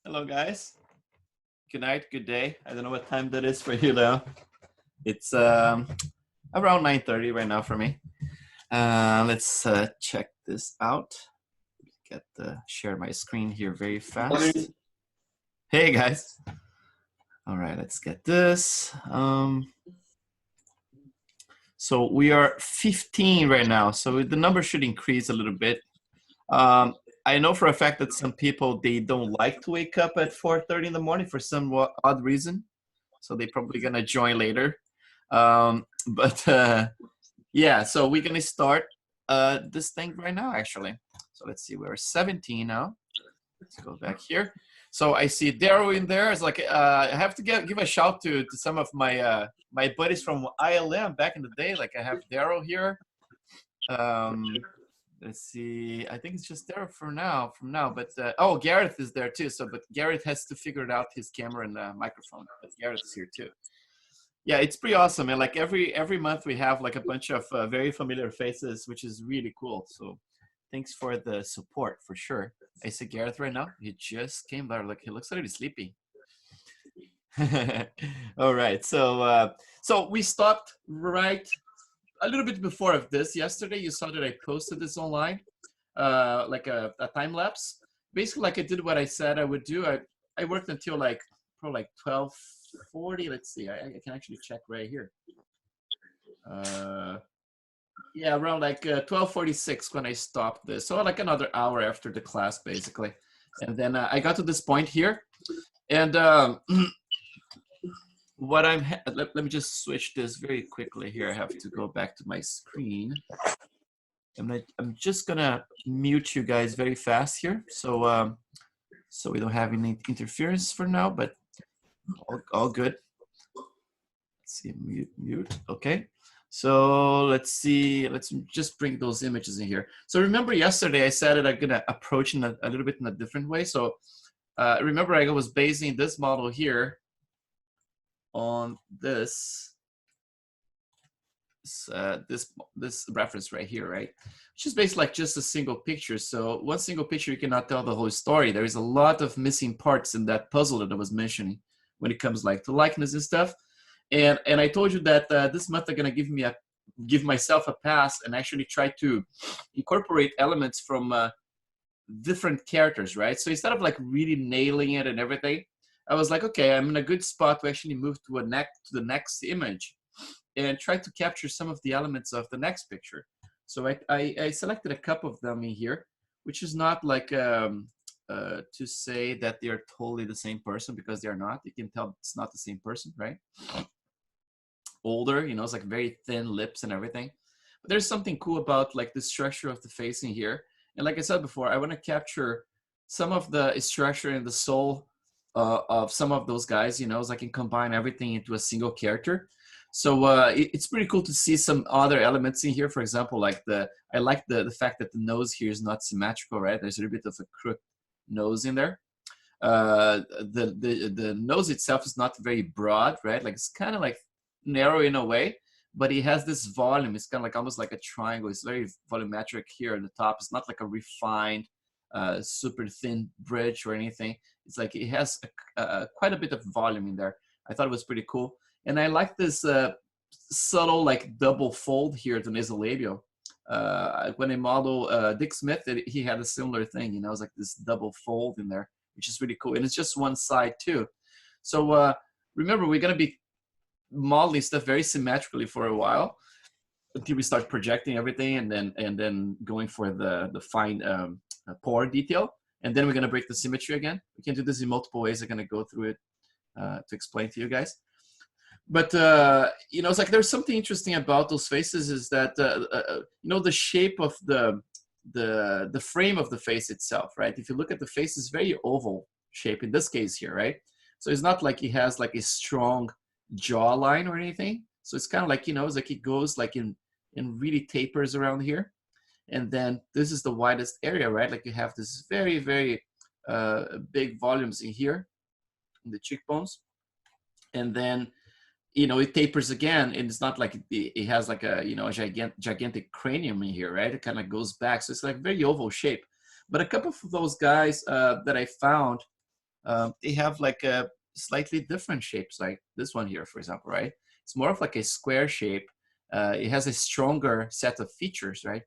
Hello, guys. Good night, good day. I don't know what time that is for you now. It's around 9:30 right now for me. Let's check this out. Share my screen here very fast. Hey, guys. All right, let's get this. So we are 15 right now, so the number should increase a little bit. I know for a fact that some people, they don't like to wake up at 4:30 in the morning for some odd reason. So they're probably going to join later. But yeah, so we're going to start this thing right now, actually. So let's see, we're 17 now. Let's go back here. So I see Daryl in there. It's like I have to give a shout to some of my my buddies from ILM back in the day. Like I have Daryl here. Let's see. I think it's just Daryl for now. But oh, Gareth is there too. So, but Gareth has to figure out his camera and microphone. But Gareth is here too. Yeah, it's pretty awesome. And like every month we have like a bunch of very familiar faces, which is really cool. So, thanks for the support for sure. I see Gareth right now. He just came there. Like he looks a little sleepy. All right. So we stopped right a little bit before of this yesterday. You saw that I posted this online, like a time lapse. Basically, like I did what I said I would do. I worked until like probably like 12:40. Let's see. I can actually check right here. Yeah, around like 12:46 when I stopped this. So like another hour after the class, basically. And then I got to this point here, and what let me just switch this very quickly here. I have to go back to my screen. I'm just gonna mute you guys very fast here, so so we don't have any interference for now, but all good. Let's see, mute. Okay. So let's see. Let's just bring those images in here. So remember yesterday I said that I'm gonna approach in a little bit in a different way. So remember I was basing this model here on this reference right here, right? Which is basically like just a single picture. So one single picture, you cannot tell the whole story. There is a lot of missing parts in that puzzle that I was mentioning when it comes like to likeness and stuff. And I told you that this month I'm gonna give myself a pass and actually try to incorporate elements from different characters, right? So instead of like really nailing it and everything, I was like, okay, I'm in a good spot to actually move to the next image and try to capture some of the elements of the next picture. So I selected a couple of them in here, which is not like to say that they are totally the same person, because they're not. You can tell it's not the same person, right? Older, you know, it's like very thin lips and everything. But there's something cool about like the structure of the face in here. And like I said before, I want to capture some of the structure and the soul of some of those guys, you know, so I can combine everything into a single character. So it's pretty cool to see some other elements in here. For example, like I like the fact that the nose here is not symmetrical, right? There's a little bit of a crooked nose in there. The nose itself is not very broad, right? Like it's kind of like narrow in a way, but it has this volume. It's kind of like almost like a triangle. It's very volumetric here at the top. It's not like a refined, super thin bridge or anything. It's like it has quite a bit of volume in there. I thought it was pretty cool. And I like this subtle like double fold here at the nasolabial. When I model Dick Smith, he had a similar thing, you know, it's like this double fold in there, which is really cool. And it's just one side too. So remember, we're gonna be modeling stuff very symmetrically for a while until we start projecting everything and then going for the fine pore detail. And then we're gonna break the symmetry again. We can do this in multiple ways. I'm gonna go through it to explain to you guys. But you know, it's like there's something interesting about those faces is that you know, the shape of the frame of the face itself, right? If you look at the face, it's very oval shape in this case here, right? So it's not like it has like a strong jawline or anything. So it's kind of like, you know, it's like it goes like in really tapers around here, and then this is the widest area, right? Like you have this very big volumes in here in the cheekbones, and then, you know, it tapers again, and it's not like it has like a, you know, a gigantic cranium in here, right? It kind of goes back, so it's like very oval shape. But a couple of those guys that I found they have like a slightly different shapes, like this one here, for example, right? It's more of like a square shape. It has a stronger set of features, right?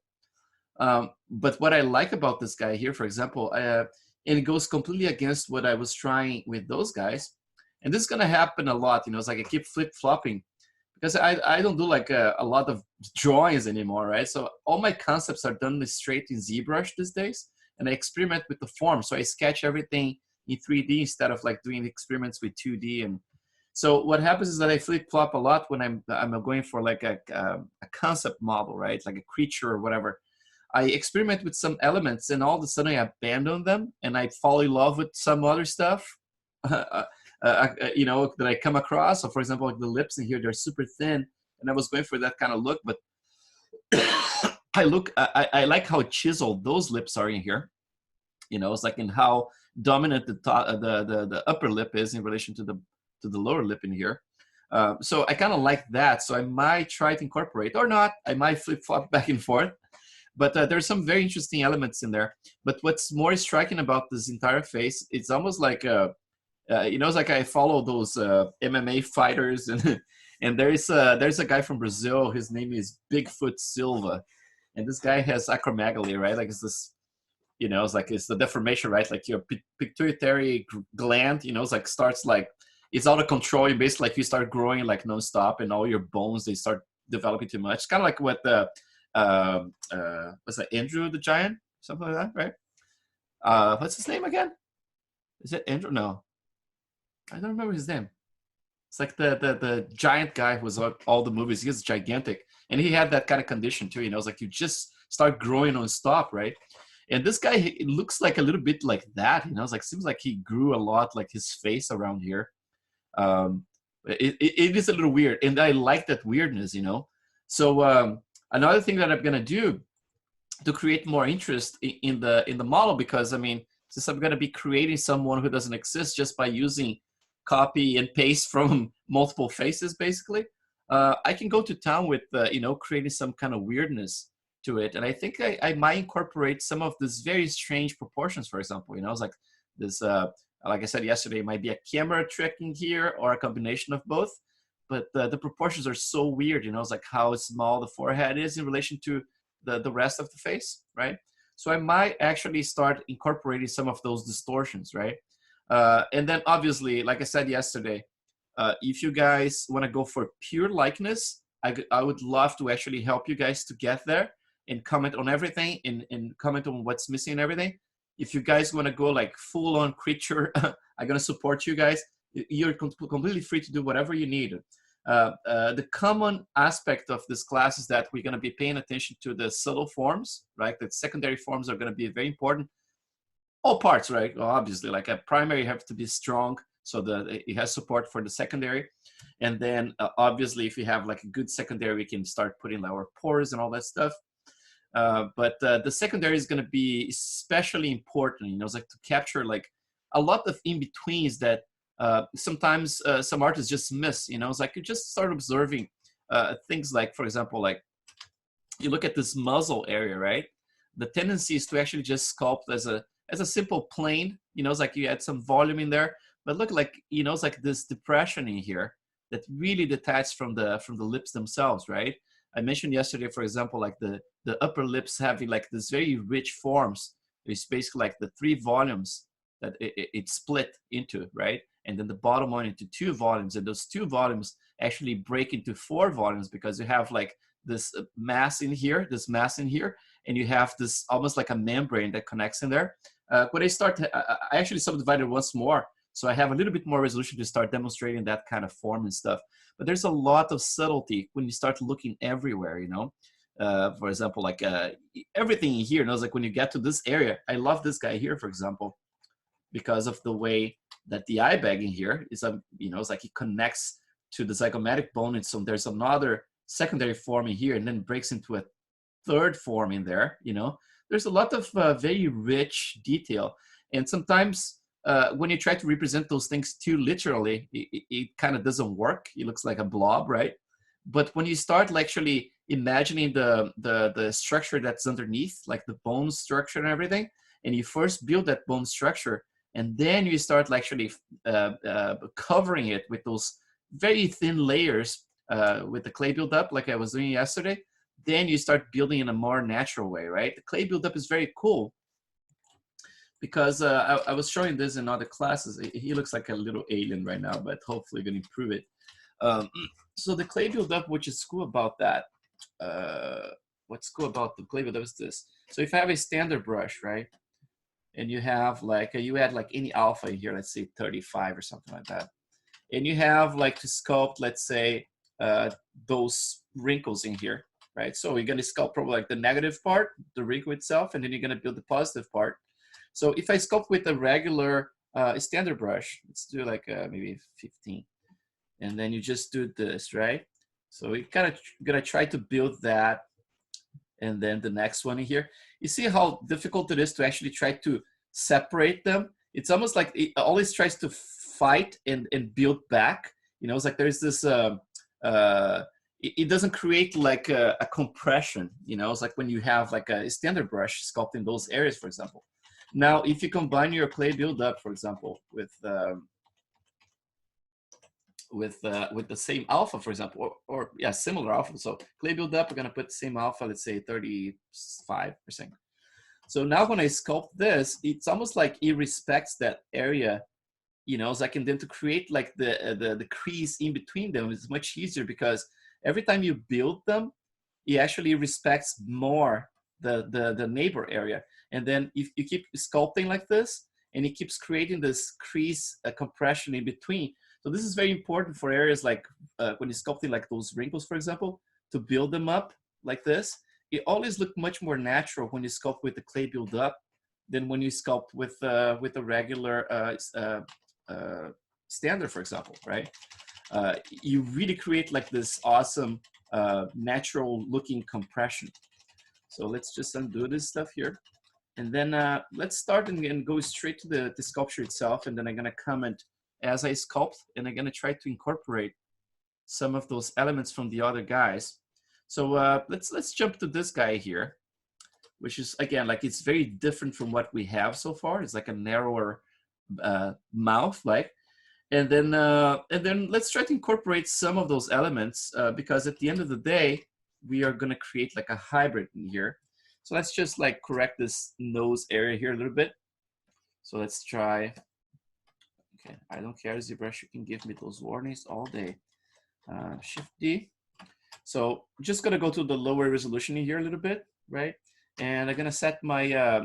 But what I like about this guy here, for example, and it goes completely against what I was trying with those guys. And this is going to happen a lot, you know, it's like I keep flip-flopping because I don't do like a lot of drawings anymore, right? So all my concepts are done straight in ZBrush these days, and I experiment with the form. So I sketch everything in 3D instead of like doing experiments with 2D. And so what happens is that I flip-flop a lot when I'm going for like a concept model, right? Like a creature or whatever. I experiment with some elements, and all of a sudden I abandon them, and I fall in love with some other stuff, you know, that I come across. So, for example, like the lips in here, they're super thin, and I was going for that kind of look, but I like how chiseled those lips are in here. You know, it's like in how dominant the top, the upper lip is in relation to the lower lip in here. So I kind of like that. So I might try to incorporate, or not. I might flip flop back and forth. But there's some very interesting elements in there. But what's more striking about this entire face, it's almost like, you know, it's like I follow those MMA fighters, and and there's a guy from Brazil. His name is Bigfoot Silva, and this guy has acromegaly, right? Like it's this, you know, it's like it's the deformation, right? Like your pituitary gland, you know, it's like starts like it's out of control. You basically like you start growing like nonstop, and all your bones they start developing too much. Kind of like what the what's that, Andrew the Giant, something like that, right? What's his name again? Is it Andrew? No, I don't remember his name. It's like the giant guy who was on all the movies. He was gigantic, and he had that kind of condition too. You know, it's like you just start growing on stop, right? And this guy, it looks like a little bit like that. You know, it's like seems like he grew a lot, like his face around here. It is a little weird, and I like that weirdness. You know, so another thing that I'm gonna do to create more interest in the model, because I mean, since I'm gonna be creating someone who doesn't exist just by using copy and paste from multiple faces, basically, I can go to town with you know, creating some kind of weirdness to it. And I think I might incorporate some of these very strange proportions. For example, you know, it's like this. Like I said yesterday, it might be a camera trick in here or a combination of both. But the proportions are so weird, you know, it's like how small the forehead is in relation to the rest of the face, right? So I might actually start incorporating some of those distortions, right? And then obviously, like I said yesterday, if you guys want to go for pure likeness, I would love to actually help you guys to get there and comment on everything and comment on what's missing and everything. If you guys want to go like full on creature, I'm going to support you guys. You're completely free to do whatever you need. The common aspect of this class is that we're going to be paying attention to the subtle forms, right? The secondary forms are going to be very important. All parts, right? Well, obviously, like a primary have to be strong, so that it has support for the secondary. And then obviously, if you have like a good secondary, we can start putting our pores and all that stuff. But the secondary is going to be especially important, you know, it's like to capture like a lot of in-betweens that sometimes some artists just miss, you know. It's like you just start observing things like, for example, like you look at this muzzle area, right? The tendency is to actually just sculpt as a simple plane, you know, it's like you add some volume in there, but look, like, you know, it's like this depression in here that really detaches from the lips themselves, right? I mentioned yesterday, for example, like the upper lips having like this very rich forms. It's basically like the 3 volumes that it split into, right? And then the bottom one into 2 volumes, and those 2 volumes actually break into 4 volumes because you have like this mass in here, and you have this almost like a membrane that connects in there. When I start, I actually subdivided once more, so I have a little bit more resolution to start demonstrating that kind of form and stuff. But there's a lot of subtlety when you start looking everywhere, you know. For example, like everything in here, you know, it's like when you get to this area, I love this guy here, for example, because of the way that the eye bag in here is, you know, it's like it connects to the zygomatic bone, and so there's another secondary form in here, and then breaks into a 3rd form in there, you know. There's a lot of very rich detail, and sometimes when you try to represent those things too literally, it kind of doesn't work. It looks like a blob, right? But when you start actually imagining the structure that's underneath, like the bone structure and everything, and you first build that bone structure, And then you start actually covering it with those very thin layers with the clay buildup, like I was doing yesterday. Then you start building in a more natural way, right? The clay buildup is very cool because I was showing this in other classes. He looks like a little alien right now, but hopefully going to improve it. So the clay buildup, which is cool about that, what's cool about the clay buildup is this. So if I have a standard brush, right, and you have like, you add like any alpha in here, let's say 35 or something like that, and you have like to sculpt, let's say, those wrinkles in here, right? So you're going to sculpt probably like the negative part, the wrinkle itself, and then you're going to build the positive part. So if I sculpt with a regular standard brush, let's do like maybe 15. And then you just do this, right? So you're kind of going to try to build that. And then the next one in here. You see how difficult it is to actually try to separate them? It's almost like it always tries to fight and build back. You know, it's like there's this, it doesn't create like a compression. You know, it's like when you have like a standard brush sculpting those areas, for example. Now, if you combine your clay buildup, for example, with the same alpha, for example, or yeah, similar alpha. So clay buildup, we're gonna put the same alpha, let's say 35%. So now when I sculpt this, it's almost like it respects that area, you know, so I can then to create like the crease in between them is much easier because every time you build them, it actually respects more the neighbor area. And then if you keep sculpting like this, and it keeps creating this crease compression in between. So this is very important for areas like when you're sculpting like those wrinkles, for example, to build them up like this. It always looks much more natural when you sculpt with the clay buildup than when you sculpt with a regular standard, for example, right? You really create like this awesome natural looking compression. So let's just undo this stuff here. And then let's start and go straight to the sculpture itself. And then I'm going to comment as I sculpt, and I'm going to try to incorporate some of those elements from the other guys. So let's jump to this guy here, which is, again, like it's very different from what we have so far. It's like a narrower mouth, like. And then let's try to incorporate some of those elements because at the end of the day, we are going to create like a hybrid in here. So let's just like correct this nose area here a little bit. So let's try. Okay, I don't care, ZBrush, you can give me those warnings all day. Shift D. So just gonna go to the lower resolution in here a little bit, right? And I'm gonna set my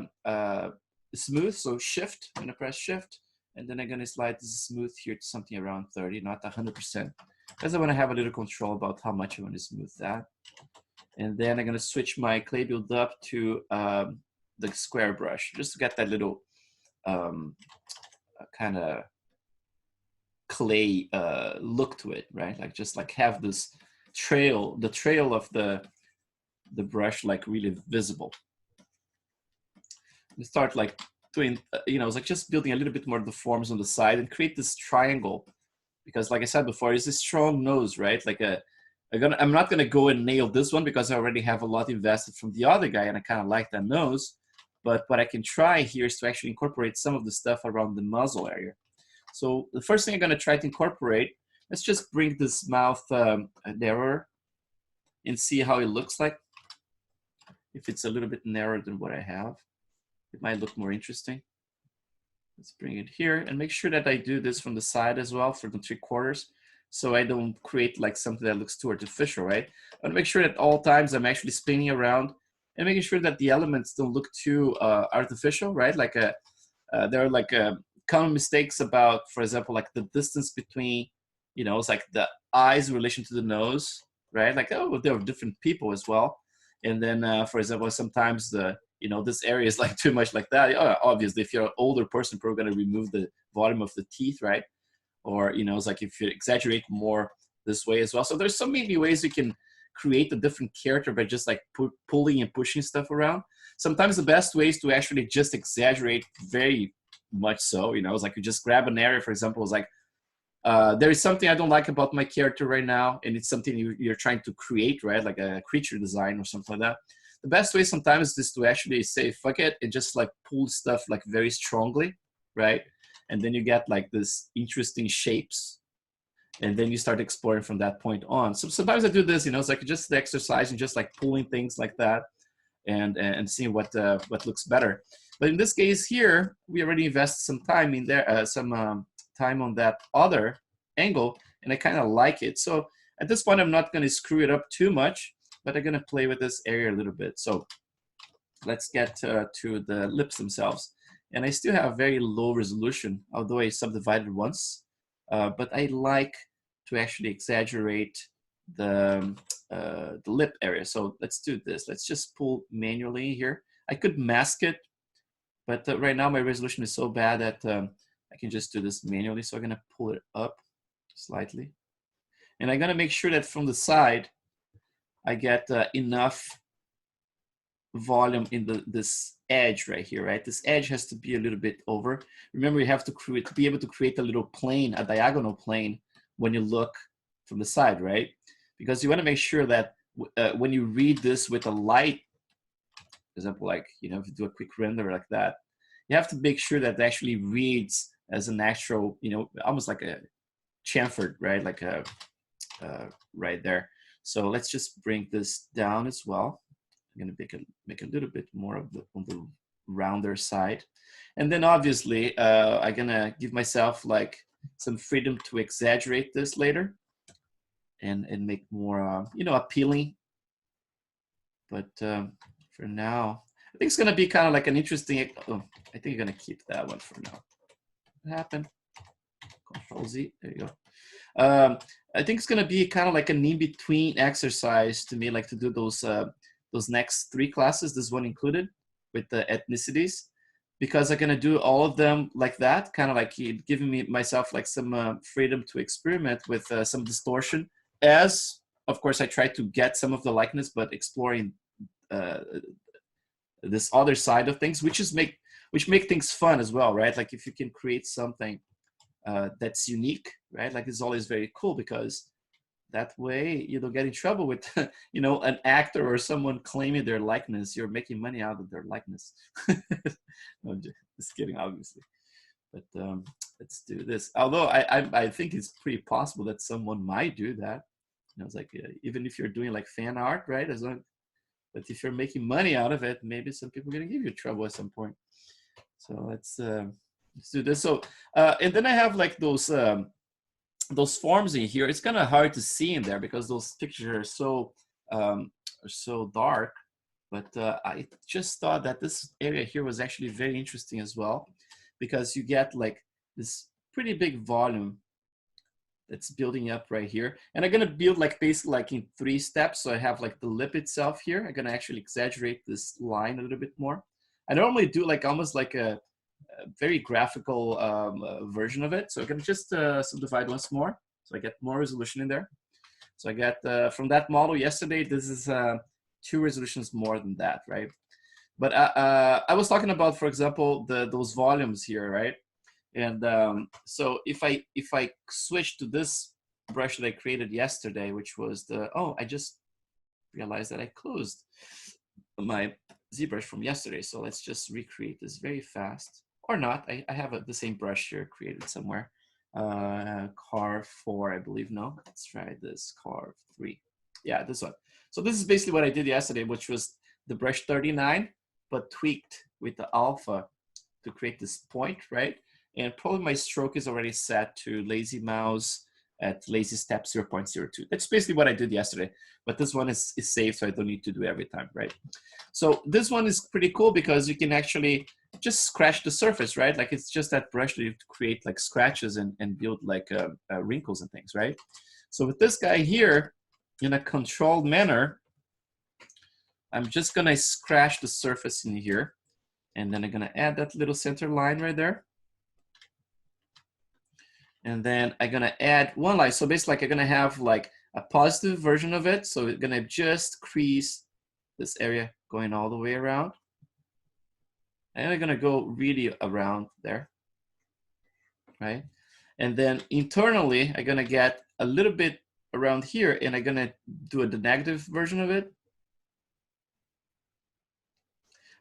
smooth, so Shift, I'm gonna press Shift, and then I'm gonna slide this smooth here to something around 30, not 100%, because I wanna have a little control about how much I wanna smooth that. And then I'm gonna switch my clay buildup to the square brush, just to get that little kind of clay look to it, right? Like just like have this trail, the trail of the brush like really visible. And start like doing, you know, it's like just building a little bit more of the forms on the side and create this triangle, because like I said before, it's a strong nose, right? Like I'm not gonna go and nail this one because I already have a lot invested from the other guy and I kind of like that nose. But what I can try here is to actually incorporate some of the stuff around the muzzle area. So the first thing I'm gonna try to incorporate, let's just bring this mouth narrower and see how it looks like. If it's a little bit narrower than what I have, it might look more interesting. Let's bring it here and make sure that I do this from the side as well for the 3/4, so I don't create like something that looks too artificial, right? I want to make sure that all times I'm actually spinning around and making sure that the elements don't look too artificial, right? Like there are like common mistakes about, for example, like the distance between, you know, it's like the eyes in relation to the nose, right? Like, oh, there are different people as well. And then, for example, sometimes the, you know, this area is like too much like that. Obviously, if you're an older person, probably going to remove the volume of the teeth, right? Or, you know, it's like if you exaggerate more this way as well. So there's so many ways you can create a different character by just like pulling and pushing stuff around. Sometimes the best way is to actually just exaggerate very much so, you know, it's like you just grab an area, for example, it's like, there is something I don't like about my character right now, and it's something you're trying to create, right? Like a creature design or something like that. The best way sometimes is to actually say, fuck it, and just like pull stuff like very strongly, right? and then you get like this interesting shapes, and then you start exploring from that point on. So sometimes I do this, you know, it's like just the exercise and just like pulling things like that, and seeing what looks better. But in this case here, we already invested some time in there, time on that other angle, and I kind of like it. So at this point, I'm not going to screw it up too much, but I'm going to play with this area a little bit. So let's get to the lips themselves. And I still have very low resolution, although I subdivided once. But I like to actually exaggerate the lip area. So let's do this. Let's just pull manually here. I could mask it, but right now my resolution is so bad that I can just do this manually. So I'm gonna pull it up slightly. And I'm gonna make sure that from the side, I get enough volume in this edge right here, right? This edge has to be a little bit over. Remember, you have to be able to create a little plane, a diagonal plane when you look from the side, right? Because you want to make sure that when you read this with a light, for example, like, you know, if you do a quick render like that, you have to make sure that it actually reads as an actual, you know, almost like a chamfered, right? Like a right there. So let's just bring this down as well. I'm going to make a little bit more of on the rounder side. And then obviously, I'm going to give myself like some freedom to exaggerate this later and make more, you know, appealing. But for now, I think it's going to be kind of like an interesting, oh, I think I'm going to keep that one for now. What happened? Control Z, there you go. I think it's going to be kind of like an in-between exercise to me, like to do those next 3 classes, this one included, with the ethnicities, because I'm gonna do all of them like that, kind of like giving myself like some freedom to experiment with some distortion, as of course I try to get some of the likeness, but exploring this other side of things, which make things fun as well, right? Like if you can create something that's unique, right? Like it's always very cool, because that way you don't get in trouble with, you know, an actor or someone claiming their likeness. You're making money out of their likeness. No, just kidding, obviously. But let's do this. Although I think it's pretty possible that someone might do that. You know, it's like even if you're doing like fan art, right? But if you're making money out of it, maybe some people are gonna give you trouble at some point. So let's do this. So and then I have like those forms in here. It's kind of hard to see in there because those pictures are so dark. But I just thought that this area here was actually very interesting as well, because you get like this pretty big volume that's building up right here. And I'm gonna build like basically like in 3 steps. So I have like the lip itself here. I'm gonna actually exaggerate this line a little bit more. I normally do like almost like a very graphical version of it. So I'm gonna just subdivide once more, so I get more resolution in there. So I get from that model yesterday, this is 2 resolutions more than that, right? But I was talking about, for example, those volumes here, right? And so if I switch to this brush that I created yesterday, which was I just realized that I closed my ZBrush from yesterday. So let's just recreate this very fast. Or not, I have the same brush here created somewhere. Carve 4, I believe. No, let's try this, Carve 3. Yeah, this one. So this is basically what I did yesterday, which was the brush 39, but tweaked with the alpha to create this point, right? And probably my stroke is already set to lazy mouse at lazy step 0.02. That's basically what I did yesterday, but this one is safe, so I don't need to do every time, right? So this one is pretty cool because you can actually just scratch the surface, right? Like it's just that brush that you create like scratches and build like wrinkles and things, right? So with this guy here, in a controlled manner, I'm just gonna scratch the surface in here, and then I'm gonna add that little center line right there. And then I'm gonna add one line. So basically like I'm gonna have like a positive version of it. So it's gonna just crease this area going all the way around. And I'm gonna go really around there, right? And then internally, I'm gonna get a little bit around here, and I'm gonna do the negative version of it.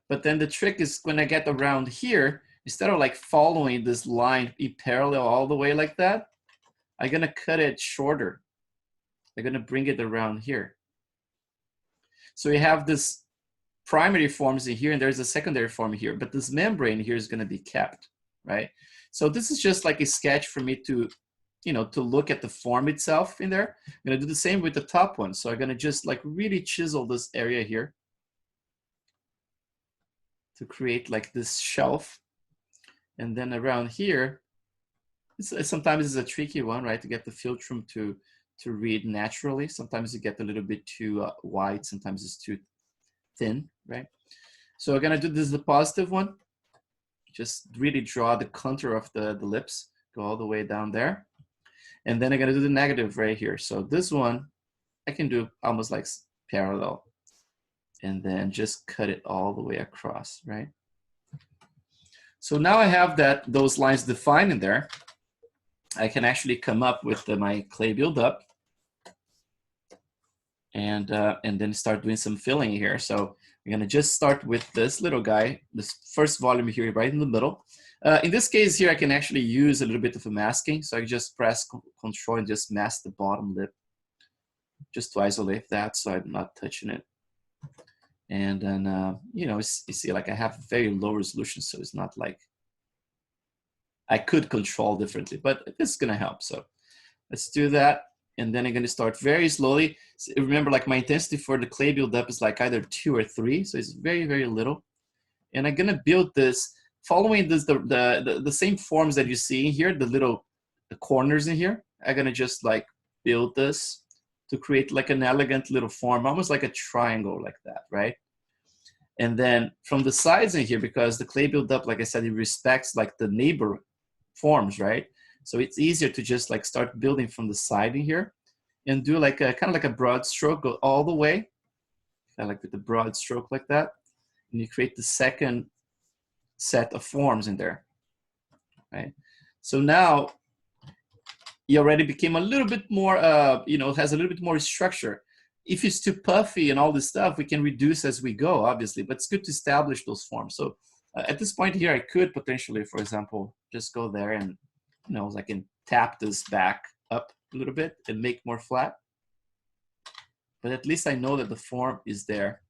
But then the trick is when I get around here, instead of like following this line in parallel all the way like that, I'm gonna cut it shorter. I'm gonna bring it around here. So you have this primary forms in here and there's a secondary form here, but this membrane here is gonna be kept, right? So this is just like a sketch for me to, you know, to look at the form itself in there. I'm gonna do the same with the top one. So I'm gonna just like really chisel this area here to create like this shelf. And then around here, sometimes it's a tricky one, right? To get the filtrum to read naturally. Sometimes you get a little bit too wide, sometimes it's too thin, right? So we're gonna do this, the positive one. Just really draw the contour of the lips, go all the way down there. And then I'm gonna do the negative right here. So this one, I can do almost like parallel. And then just cut it all the way across, right? So now I have those lines defined in there. I can actually come up with my clay buildup and then start doing some filling here. So I'm gonna just start with this little guy, this first volume here right in the middle. In this case here, I can actually use a little bit of a masking. So I just press Control and just mask the bottom lip just to isolate that so I'm not touching it. And then, you know, you see like I have very low resolution, so it's not like I could control differently, but it's gonna help. So let's do that. And then I'm gonna start very slowly. So remember, like my intensity for the clay buildup is like either 2 or 3, so it's very, very little. And I'm gonna build this following this the same forms that you see here, the little corners in here. I'm gonna just like build this to create like an elegant little form, almost like a triangle like that, right? And then from the sides in here, because the clay buildup, like I said, it respects like the neighbor forms, right? So it's easier to just like start building from the side in here and do like a kind of like a broad stroke, go all the way, kind of like with the broad stroke like that. And you create the second set of forms in there, right? So now it already became a little bit more, you know, has a little bit more structure. If it's too puffy and all this stuff, we can reduce as we go, obviously, but it's good to establish those forms. So at this point here, I could potentially, for example, just go there and, you know, I can tap this back up a little bit and make more flat. But at least I know that the form is there.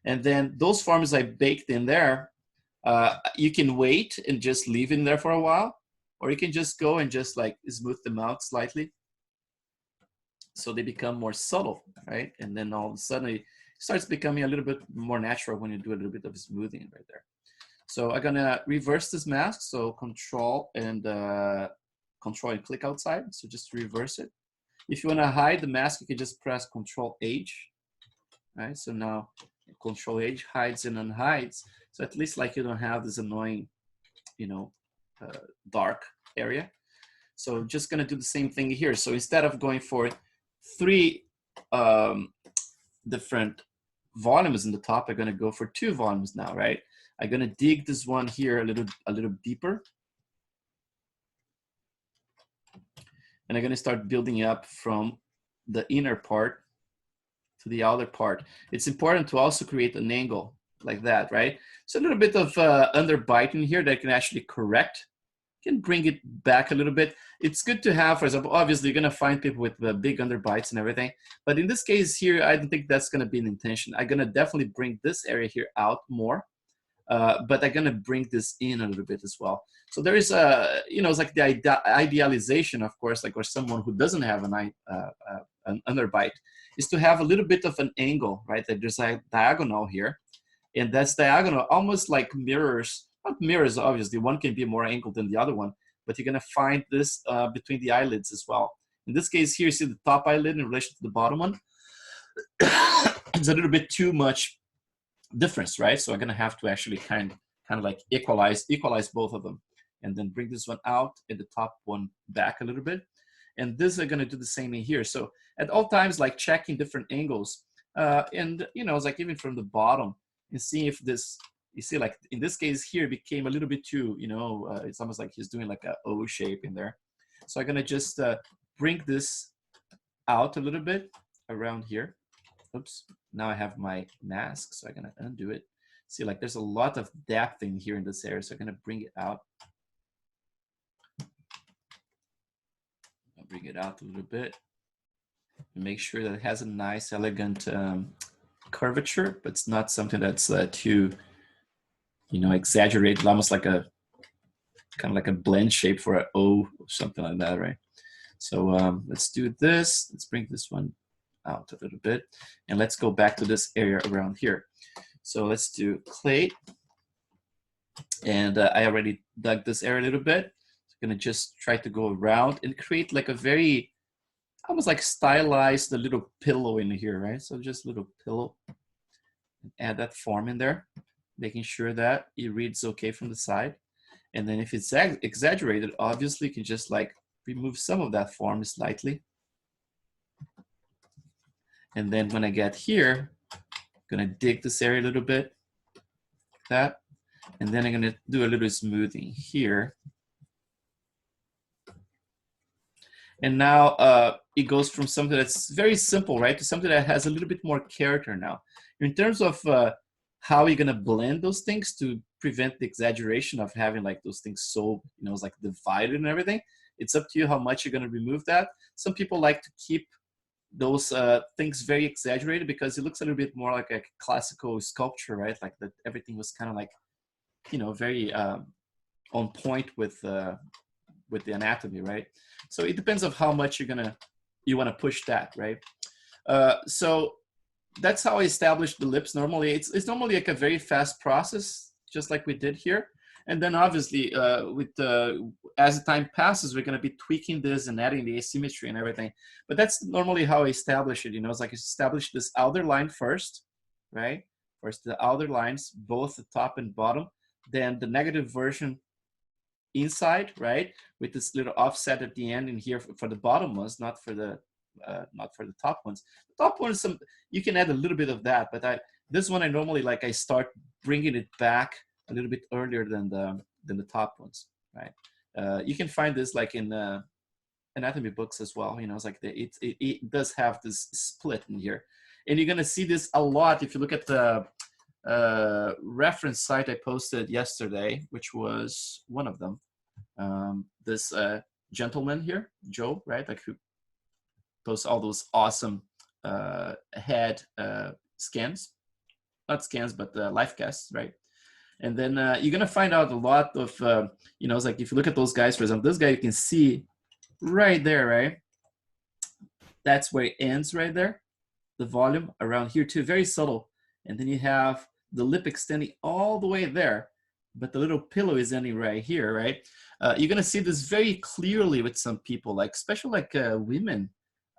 And then those forms I baked in there, you can wait and just leave in there for a while, or you can just go and just like smooth them out slightly so they become more subtle, right? And then all of a sudden it starts becoming a little bit more natural when you do a little bit of smoothing right there. So I'm gonna reverse this mask. So control and click outside. So just reverse it. If you wanna hide the mask, you can just press Control H, right? So now Control H hides and unhides. So at least like you don't have this annoying, you know, dark area. So just gonna do the same thing here. So instead of going for 3 different volumes in the top, I'm gonna go for 2 volumes now, right? I'm gonna dig this one here a little deeper. And I'm gonna start building up from the inner part to the outer part. It's important to also create an angle like that, right? So a little bit of underbiting here that I can actually correct. Can bring it back a little bit. It's good to have, for example, obviously you're gonna find people with big underbites and everything, but in this case here, I don't think that's gonna be an intention. I'm gonna definitely bring this area here out more, but I'm gonna bring this in a little bit as well. So there is a, you know, it's like the idealization, of course, like, or someone who doesn't have an underbite, is to have a little bit of an angle, right? That there's a diagonal here, and that's diagonal almost like mirrors. Not mirrors, obviously, one can be more angled than the other one, but you're gonna find this between the eyelids as well. In this case here, you see the top eyelid in relation to the bottom one. It's a little bit too much difference, right? So I'm gonna have to actually kind of like equalize both of them, and then bring this one out and the top one back a little bit. And this I'm gonna do the same in here. So at all times, like checking different angles, and you know, it's like even from the bottom and seeing if this, you see, like in this case here, it became a little bit too, you know, it's almost like he's doing like a O shape in there. So I'm gonna just bring this out a little bit around here. Oops, now I have my mask, so I'm gonna undo it. See, like there's a lot of depth in here in this area, so I'm gonna bring it out. I'll bring it out a little bit and make sure that it has a nice, elegant curvature, but it's not something that's too, you know, exaggerated, almost like a kind of like a blend shape for an O or something like that, right? So let's do this. Let's bring this one out a little bit, and let's go back to this area around here. So let's do clay, and I already dug this area a little bit. So I'm gonna just try to go around and create like a very, almost like stylized a little pillow in here, right? So just a little pillow, add that form in there, making sure that it reads okay from the side. And then if it's exaggerated, obviously you can just like remove some of that form slightly. And then when I get here, I'm gonna dig this area a little bit, like that. And then I'm gonna do a little smoothing here. And now it goes from something that's very simple, right, to something that has a little bit more character now. In terms of how you're gonna blend those things to prevent the exaggeration of having like those things so, you know, it's like divided and everything, it's up to you how much you're gonna remove that. Some people like to keep those things very exaggerated because it looks a little bit more like a classical sculpture, right? Like that everything was kind of like, you know, very on point with the anatomy, right? So it depends on how much you want to push that, right? So that's how I establish the lips. Normally, it's normally like a very fast process, just like we did here. And then obviously, as the time passes, we're going to be tweaking this and adding the asymmetry and everything. But that's normally how I establish it. You know, it's like I establish this outer line first, right? First the outer lines, both the top and bottom. Then the negative version inside, right, with this little offset at the end in here for the bottom ones, not for the top ones. The top ones, you can add a little bit of that, but this one I normally like I start bringing it back a little bit earlier than the top ones, right? You can find this like in anatomy books as well. You know, it's like it does have this split in here, and you're gonna see this a lot if you look at the reference site I posted yesterday, which was one of them. This gentleman here, Joe, right, like who posts all those awesome head scans, not scans, but life casts, right? And then you're gonna find out a lot of, you know, it's like if you look at those guys, for example, this guy you can see right there, right? That's where it ends right there. The volume around here too, very subtle. And then you have the lip extending all the way there, but the little pillow is ending right here, right? You're gonna see this very clearly with some people, like especially like women.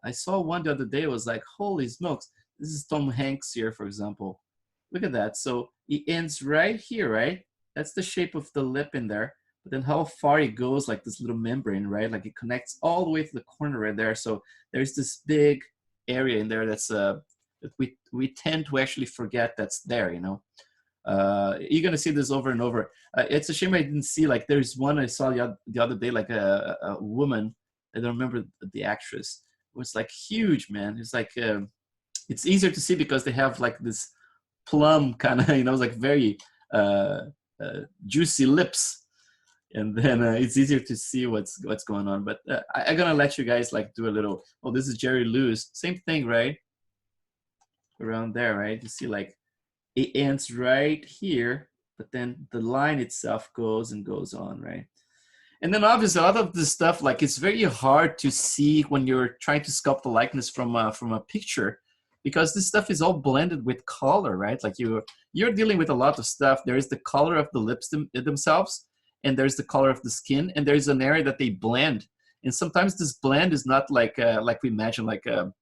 I saw one the other day, it was like, holy smokes, this is Tom Hanks here, for example. Look at that. So it ends right here, right? That's the shape of the lip in there. But then how far it goes, like this little membrane, right? Like it connects all the way to the corner right there. So there's this big area in there that's that we tend to actually forget that's there, you know. You're gonna see this over and over. It's a shame I didn't see, like there's one I saw the other day, like a woman, I don't remember the actress. It was like huge, man. It's like it's easier to see because they have like this plum kind of, you know, like very juicy lips, and then it's easier to see what's going on. But I'm gonna let you guys like do a little. Oh, this is Jerry Lewis. Same thing, right? Around there, right? You see, like it ends right here, but then the line itself goes and goes on, right? And then obviously a lot of this stuff, like it's very hard to see when you're trying to sculpt the likeness from a picture, because this stuff is all blended with color, right? Like you're dealing with a lot of stuff. There is the color of the lips themselves, and there's the color of the skin, and there's an area that they blend. And sometimes this blend is not like we imagine like a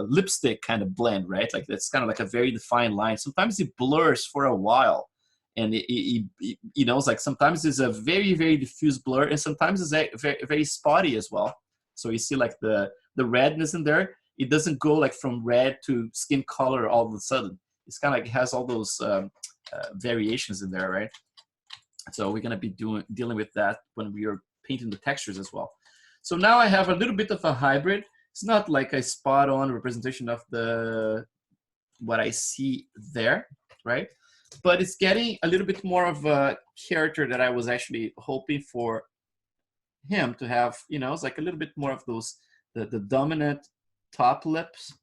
lipstick kind of blend, right? Like that's kind of like a very defined line. Sometimes it blurs for a while, and you know, it's like sometimes it's a very, very diffuse blur, and sometimes it's very, very spotty as well. So you see like the redness in there. It doesn't go like from red to skin color all of a sudden. It's kind of like it has all those variations in there, right? So we're gonna be dealing with that when we are painting the textures as well. So now I have a little bit of a hybrid. It's not like a spot on representation of what I see there, right? but it's getting a little bit more of a character that I was actually hoping for him to have. You know, it's like a little bit more of those, the dominant top lips.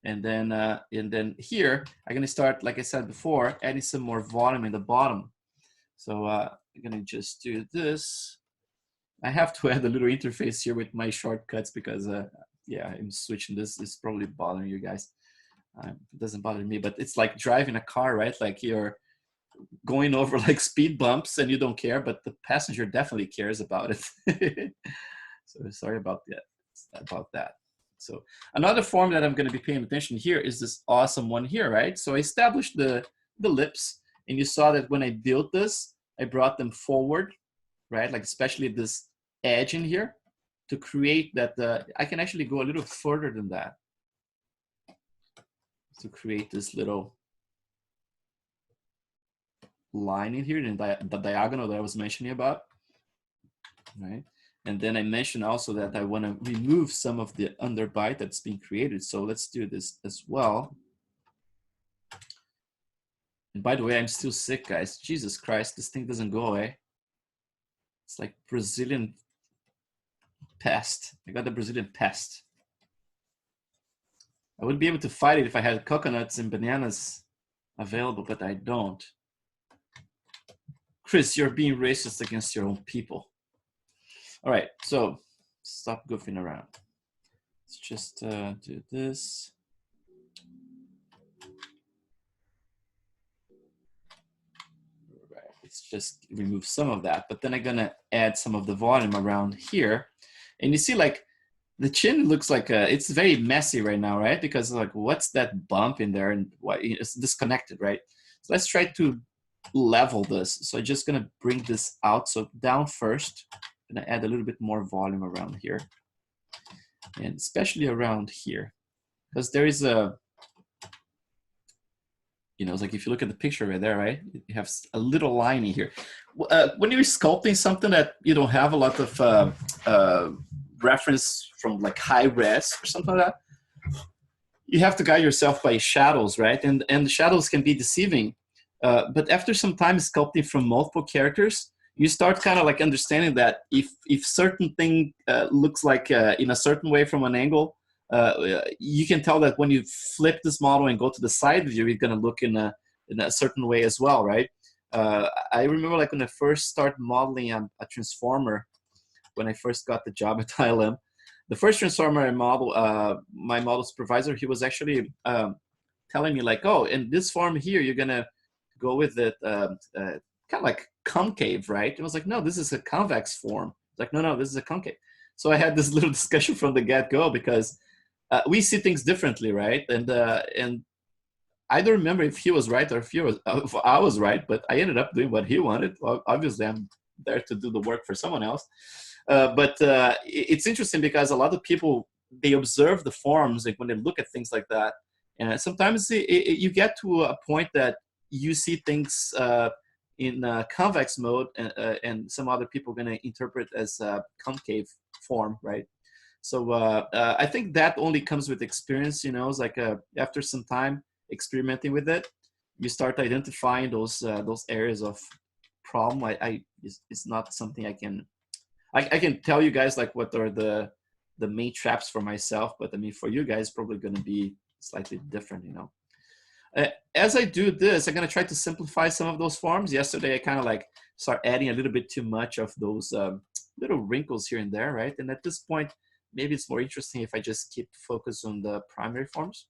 And then here, I'm gonna start, like I said before, adding some more volume in the bottom. So I'm gonna just do this. I have to add a little interface here with my shortcuts because yeah, I'm switching this. It's probably bothering you guys. It doesn't bother me, but it's like driving a car, right? Like you're going over like speed bumps and you don't care, but the passenger definitely cares about it. So sorry about that. So another form that I'm going to be paying attention here is this awesome one here, right? So I established the lips, and you saw that when I built this, I brought them forward, right? Like especially this edge in here to create that. I can actually go a little further than that to create this little line in here, in the diagonal that I was mentioning about, right? And then I mentioned also that I want to remove some of the underbite that's being created. So let's do this as well. And by the way, I'm still sick, guys. Jesus Christ, this thing doesn't go away. It's like Brazilian pest. I got the Brazilian pest. I would be able to fight it if I had coconuts and bananas available, but I don't. Chris, you're being racist against your own people. All right, so stop goofing around. Let's just do this. Right, let's just remove some of that, but then I'm gonna add some of the volume around here. And you see like the chin looks like it's very messy right now, right? Because like, what's that bump in there and what, it's disconnected, right? So let's try to level this. So I'm just gonna bring this out. So down first. Gonna add a little bit more volume around here, and especially around here, because there is a, you know, it's like if you look at the picture right there, right, you have a little line in here. When you're sculpting something that you don't have a lot of reference from, like high res or something like that, you have to guide yourself by shadows, right? And the shadows can be deceiving. But after some time sculpting from multiple characters, you start kind of like understanding that if certain thing looks like in a certain way from an angle, you can tell that when you flip this model and go to the side view, it's going to look in a certain way as well, right? I remember like when I first started modeling a transformer, when I first got the job at ILM, the first transformer I model, my model supervisor, he was actually telling me like, oh, in this form here, you're going to go with it kind of like concave, right? And I was like, no, this is a convex form. It's like, no, this is a concave. So I had this little discussion from the get-go because we see things differently, right? And I don't remember if he was right or if I was right, but I ended up doing what he wanted. Well, obviously, I'm there to do the work for someone else. But it's interesting because a lot of people, they observe the forms, like when they look at things like that. And sometimes you get to a point that you see things in convex mode, and some other people are going to interpret as concave form, right? So I think that only comes with experience, you know. It's like after some time experimenting with it, you start identifying those areas of problem. It's not something I can tell you guys like what are the main traps for myself, but I mean for you guys probably going to be slightly different, you know. As I do this, I'm going to try to simplify some of those forms. Yesterday, I kind of like start adding a little bit too much of those little wrinkles here and there, right? And at this point, maybe it's more interesting if I just keep focus on the primary forms.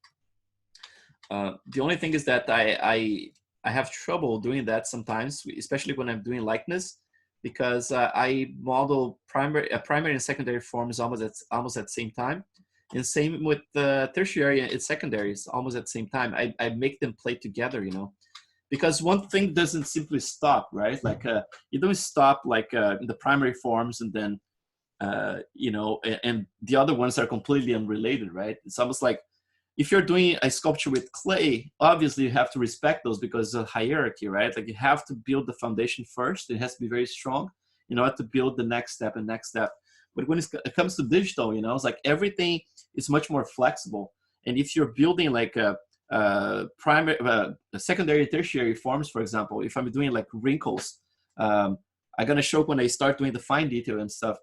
The only thing is that I have trouble doing that sometimes, especially when I'm doing likeness, because I model primary and secondary forms almost at the same time. And same with the tertiary and secondaries, almost at the same time. I make them play together, you know, because one thing doesn't simply stop, right? Like you don't stop like in the primary forms and then, you know, and the other ones are completely unrelated, right? It's almost like if you're doing a sculpture with clay, obviously you have to respect those because of hierarchy, right? Like you have to build the foundation first. It has to be very strong in order to build the next step and next step. But when it comes to digital, you know, it's like everything is much more flexible. And if you're building like primary, secondary, tertiary forms, for example, if I'm doing like wrinkles, I'm gonna show when I start doing the fine detail and stuff.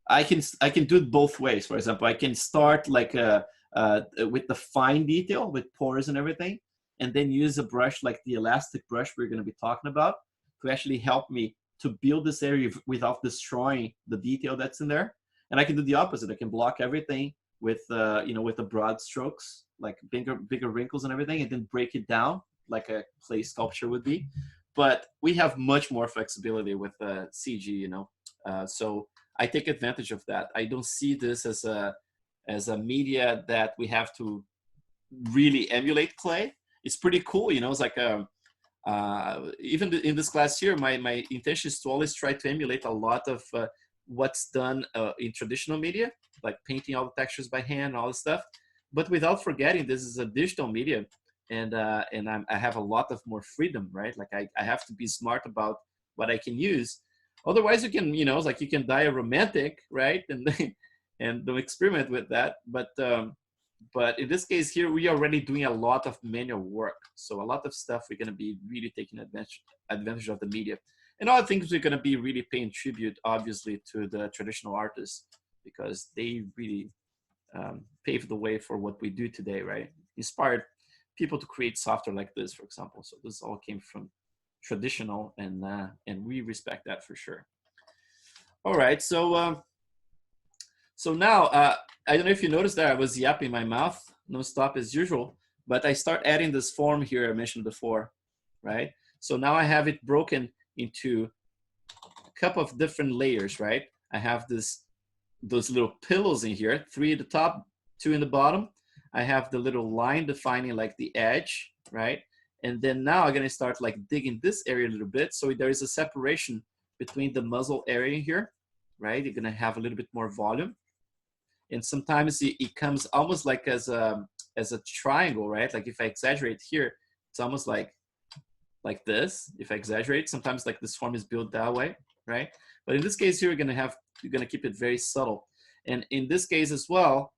I can do it both ways. For example, I can start like with the fine detail with pores and everything, and then use a brush like the elastic brush we're going to be talking about to actually help me to build this area without destroying the detail that's in there. And I can do the opposite. I can block everything with with the broad strokes, like bigger wrinkles and everything, and then break it down like a clay sculpture would be. But we have much more flexibility with CG, so I take advantage of that. I don't see this as a media that we have to really emulate clay. It's pretty cool, It's like even in this class here, my intention is to always try to emulate a lot of what's done in traditional media, like painting all the textures by hand, all this stuff, but without forgetting this is a digital media, and I have a lot of more freedom, right? Like I have to be smart about what I can use. Otherwise, you can, like you can die a romantic, right? And don't experiment with that. But in this case here, we are already doing a lot of manual work. So a lot of stuff we're going to be really taking advantage of the media. And other things we're going to be really paying tribute, obviously, to the traditional artists, because they really paved the way for what we do today, right? Inspired people to create software like this, for example. So this all came from traditional, and we respect that for sure. All right, so so now I don't know if you noticed that I was yapping my mouth non-stop as usual, but I start adding this form here I mentioned before, right? So now I have it broken into a couple of different layers, right? I have those little pillows in here, 3 at the top, 2 in the bottom. I have the little line defining like the edge, right? And then now I'm gonna start like digging this area a little bit. So there is a separation between the muzzle area here, right? You're gonna have a little bit more volume. And sometimes it comes almost like as a triangle, right? Like if I exaggerate here, it's almost like this. If I exaggerate, sometimes like this form is built that way, right? But in this case here, you're gonna keep it very subtle. And in this case as well,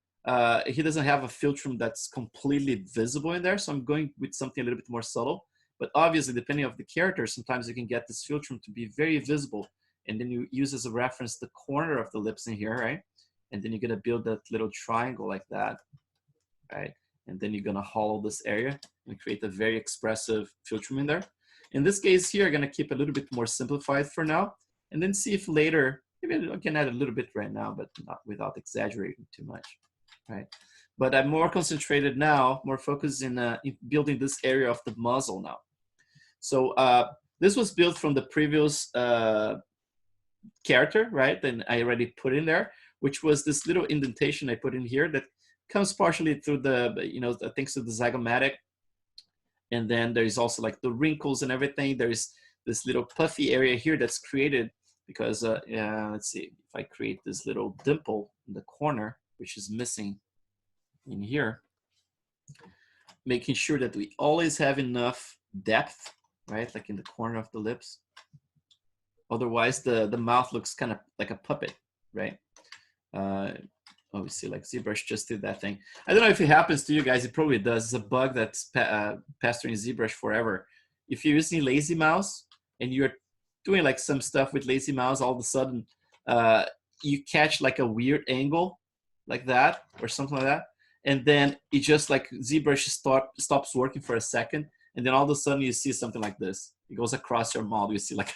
he doesn't have a filtrum that's completely visible in there. So I'm going with something a little bit more subtle. But obviously, depending on the character, sometimes you can get this filtrum to be very visible. And then you use as a reference the corner of the lips in here, right? And then you're gonna build that little triangle like that, right? And then you're gonna hollow this area and create a very expressive filtrum in there. In this case here, I'm gonna keep a little bit more simplified for now, and then see if later, maybe I can add a little bit right now, but not without exaggerating too much, right? But I'm more concentrated now, more focused in building this area of the muzzle now. So this was built from the previous character, right? And I already put in there, which was this little indentation I put in here that comes partially through the, thanks to the zygomatic. And then there's also like the wrinkles and everything. There's this little puffy area here that's created because, let's see, if I create this little dimple in the corner, which is missing in here, making sure that we always have enough depth, right? Like in the corner of the lips. Otherwise, the mouth looks kind of like a puppet, right? Obviously, like ZBrush just did that thing. I don't know if it happens to you guys. It probably does. It's a bug that's pestering ZBrush forever. If you're using Lazy Mouse and you're doing like some stuff with Lazy Mouse, all of a sudden you catch like a weird angle like that or something like that. And then it just like ZBrush stops working for a second. And then all of a sudden you see something like this. It goes across your mouth. You see like,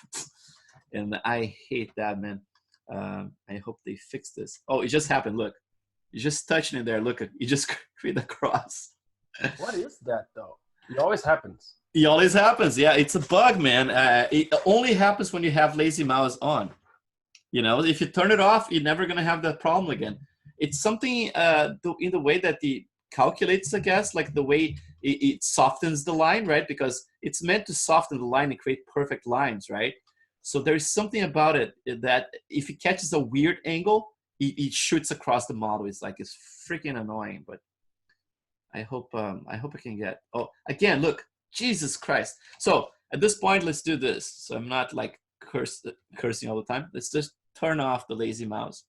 and I hate that, man. I hope they fix this. Oh, it just happened. Look, you just touching it there. Look, you just create a cross. What is that though? It always happens. It always happens. Yeah, it's a bug, man. It only happens when you have Lazy Mouse on. If you turn it off, you're never gonna have that problem again. It's something in the way that it calculates, I guess, like the way it softens the line, right? Because it's meant to soften the line and create perfect lines, right? So there's something about it that if it catches a weird angle, it shoots across the model. It's freaking annoying, but I hope I can get, oh, again, look, Jesus Christ. So at this point, let's do this. So I'm not like cursing all the time. Let's just turn off the Lazy Mouse.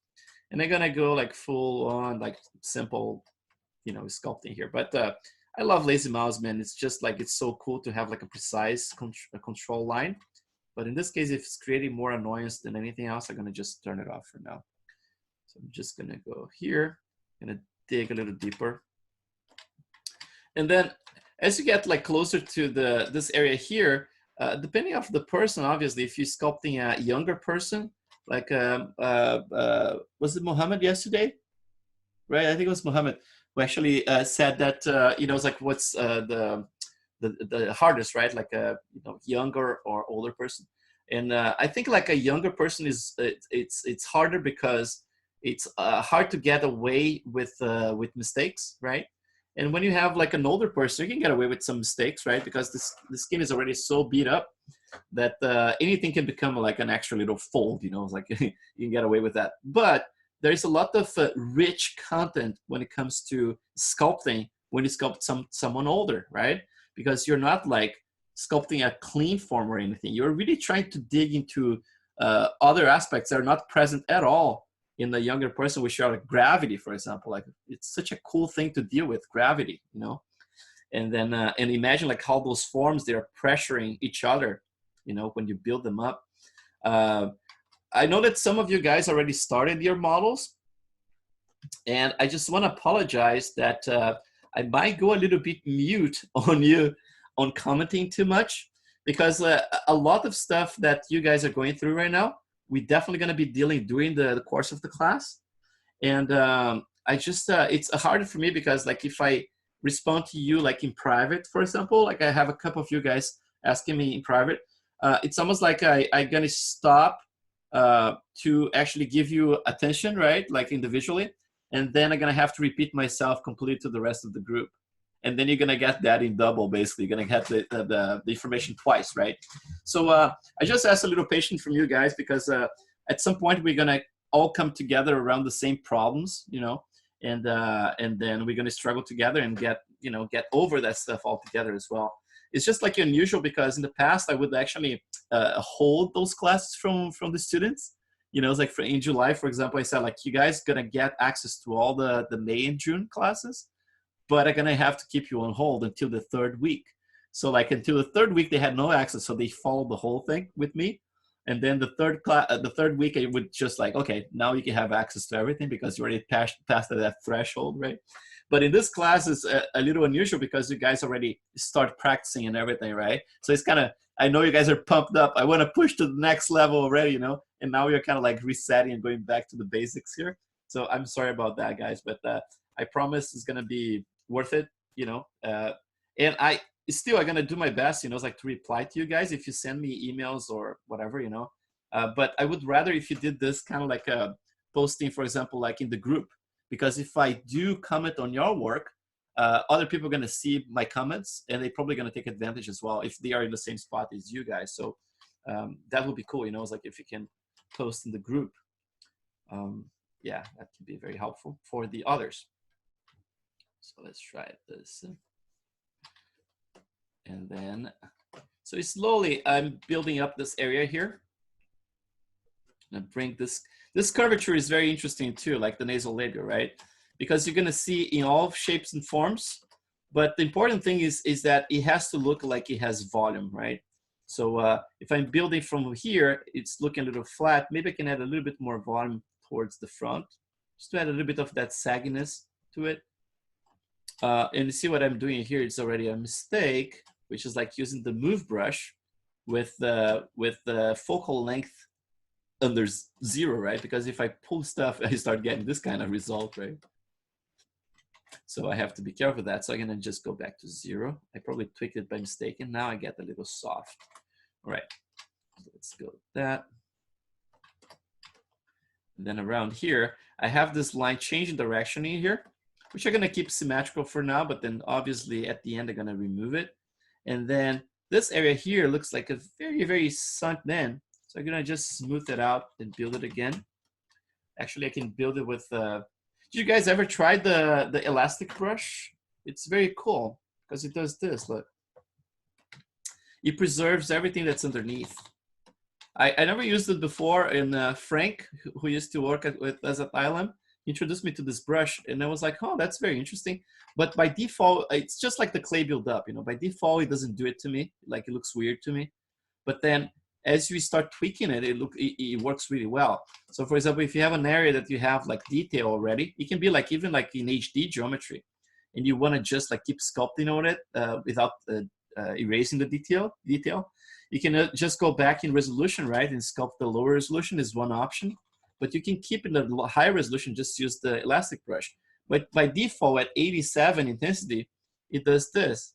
And I'm gonna go like full on, like simple sculpting here. But I love lazy mouse, man. It's just like, it's so cool to have like a precise control line. But in this case, if it's creating more annoyance than anything else, I'm gonna just turn it off for now. So I'm just gonna go here, gonna dig a little deeper. And then as you get like closer to this area here, depending on the person, obviously, if you're sculpting a younger person, like was it Mohammed yesterday? Right, I think it was Mohammed who actually said that it's like, what's the hardest, right? Like a younger or older person. And I think like a younger person is it's harder because it's hard to get away with mistakes, right? And when you have like an older person, you can get away with some mistakes, right? Because the skin is already so beat up that anything can become like an extra little fold, it's like you can get away with that. But there's a lot of rich content when it comes to sculpting when you sculpt someone older, right? Because you're not like sculpting a clean form or anything. You're really trying to dig into other aspects that are not present at all in the younger person, which are like gravity, for example. Like, it's such a cool thing to deal with, gravity, and then and imagine like how those forms, they are pressuring each other, when you build them up. I know that some of you guys already started your models, and I just want to apologize that I might go a little bit mute on you on commenting too much, because a lot of stuff that you guys are going through right now, we're definitely going to be dealing during the course of the class. And I just, it's harder for me because like if I respond to you like in private, for example, like I have a couple of you guys asking me in private, it's almost like I'm going to stop to actually give you attention, right? Like individually. And then I'm going to have to repeat myself completely to the rest of the group. And then you're going to get that in double, basically. You're going to get the information twice, right? So I just ask a little patience from you guys, because at some point we're going to all come together around the same problems, and then we're going to struggle together and get over that stuff altogether as well. It's just like unusual, because in the past I would actually hold those classes from the students. It's like in July, for example, I said like, you guys going to get access to all the May and June classes, but I'm going to have to keep you on hold until the third week. So like until the third week, they had no access. So they followed the whole thing with me. And then the third week, I would just like, okay, now you can have access to everything because you already passed that threshold, right? But in this class, it's a little unusual because you guys already start practicing and everything, right? So it's kind of, I know you guys are pumped up. I want to push to the next level already, and now you're kind of like resetting and going back to the basics here. So I'm sorry about that, guys, but I promise it's going to be worth it, and I'm going to do my best, it's like to reply to you guys if you send me emails or whatever, but I would rather if you did this kind of like a posting, for example, like in the group, because if I do comment on your work, other people are going to see my comments and they're probably going to take advantage as well if they are in the same spot as you guys. So that would be cool, it's like if you can post in the group, yeah, that could be very helpful for the others. So let's try this. And then, so slowly I'm building up this area here. And bring this curvature is very interesting too, like the nasal labia, right? Because you're gonna see in all shapes and forms, but the important thing is that it has to look like it has volume, right? So if I'm building from here, it's looking a little flat. Maybe I can add a little bit more volume towards the front, just to add a little bit of that sagginess to it. And you see what I'm doing here, it's already a mistake, which is like using the move brush with the focal length under 0, right? Because if I pull stuff, I start getting this kind of result, right? So I have to be careful of that. So I'm gonna just go back to 0. I probably tweaked it by mistake, and now I get a little soft. All right, so let's go with that. And then around here, I have this line changing direction in here, which I'm gonna keep symmetrical for now, but then obviously at the end, I'm gonna remove it. And then this area here looks like a very, very sunk in. So I'm gonna just smooth it out and build it again. Actually, I can build it with, did you guys ever try the elastic brush? It's very cool because it does this, look. It preserves everything that's underneath. I never used it before, and Frank, who used to work with us at ILM, introduced me to this brush, and I was like, oh, that's very interesting. But by default, it's just like the clay build-up, you know. By default, it doesn't do it to me. Like, it looks weird to me. But then as you start tweaking it, it works really well. So for example, if you have an area that you have like detail already, it can be like even like in HD geometry, and you want to just like keep sculpting on it without erasing the detail. You can just go back in resolution, right, and sculpt the lower resolution is one option. But you can keep in the high resolution, just use the elastic brush. But by default at 87 intensity, it does this.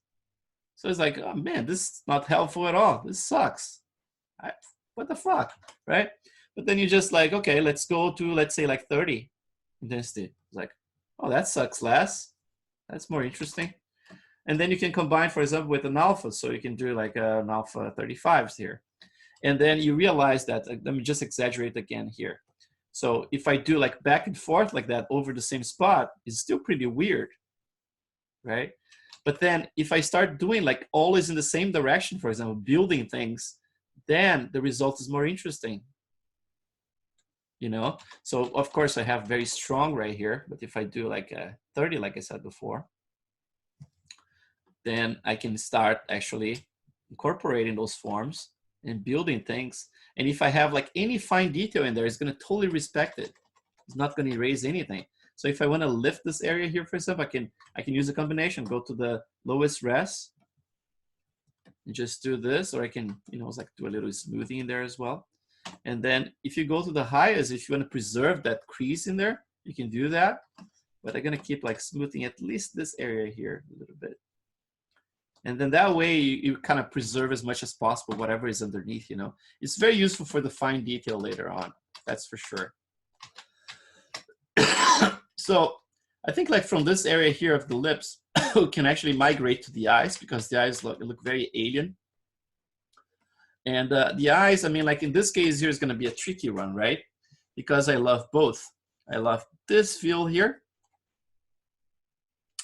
So it's like, oh man, this is not helpful at all. This sucks. What the fuck, right? But then you just like, okay, let's go to, let's say like 30 intensity. It's like, oh, that sucks less. That's more interesting. And then you can combine, for example, with an alpha. So you can do like an alpha 35s here. And then you realize that, let me just exaggerate again here. So if I do like back and forth like that over the same spot, it's still pretty weird, right? But then if I start doing like always in the same direction, for example, building things, then the result is more interesting, you know? So of course I have very strong right here, but if I do like a 30, like I said before, then I can start actually incorporating those forms and building things. And if I have like any fine detail in there, it's gonna totally respect it. It's not gonna erase anything. So if I wanna lift this area here, for example, I can use a combination, go to the lowest res, and just do this, or I can, you know, it's like do a little smoothing in there as well. And then if you go to the highest, if you wanna preserve that crease in there, you can do that. But I'm gonna keep like smoothing at least this area here a little bit. And then that way you kind of preserve as much as possible whatever is underneath, you know. It's very useful for the fine detail later on, that's for sure. So I think like from this area here of the lips, we can actually migrate to the eyes, because the eyes look very alien. And the eyes, I mean, like in this case here is gonna be a tricky one, right? Because I love both. I love this feel here,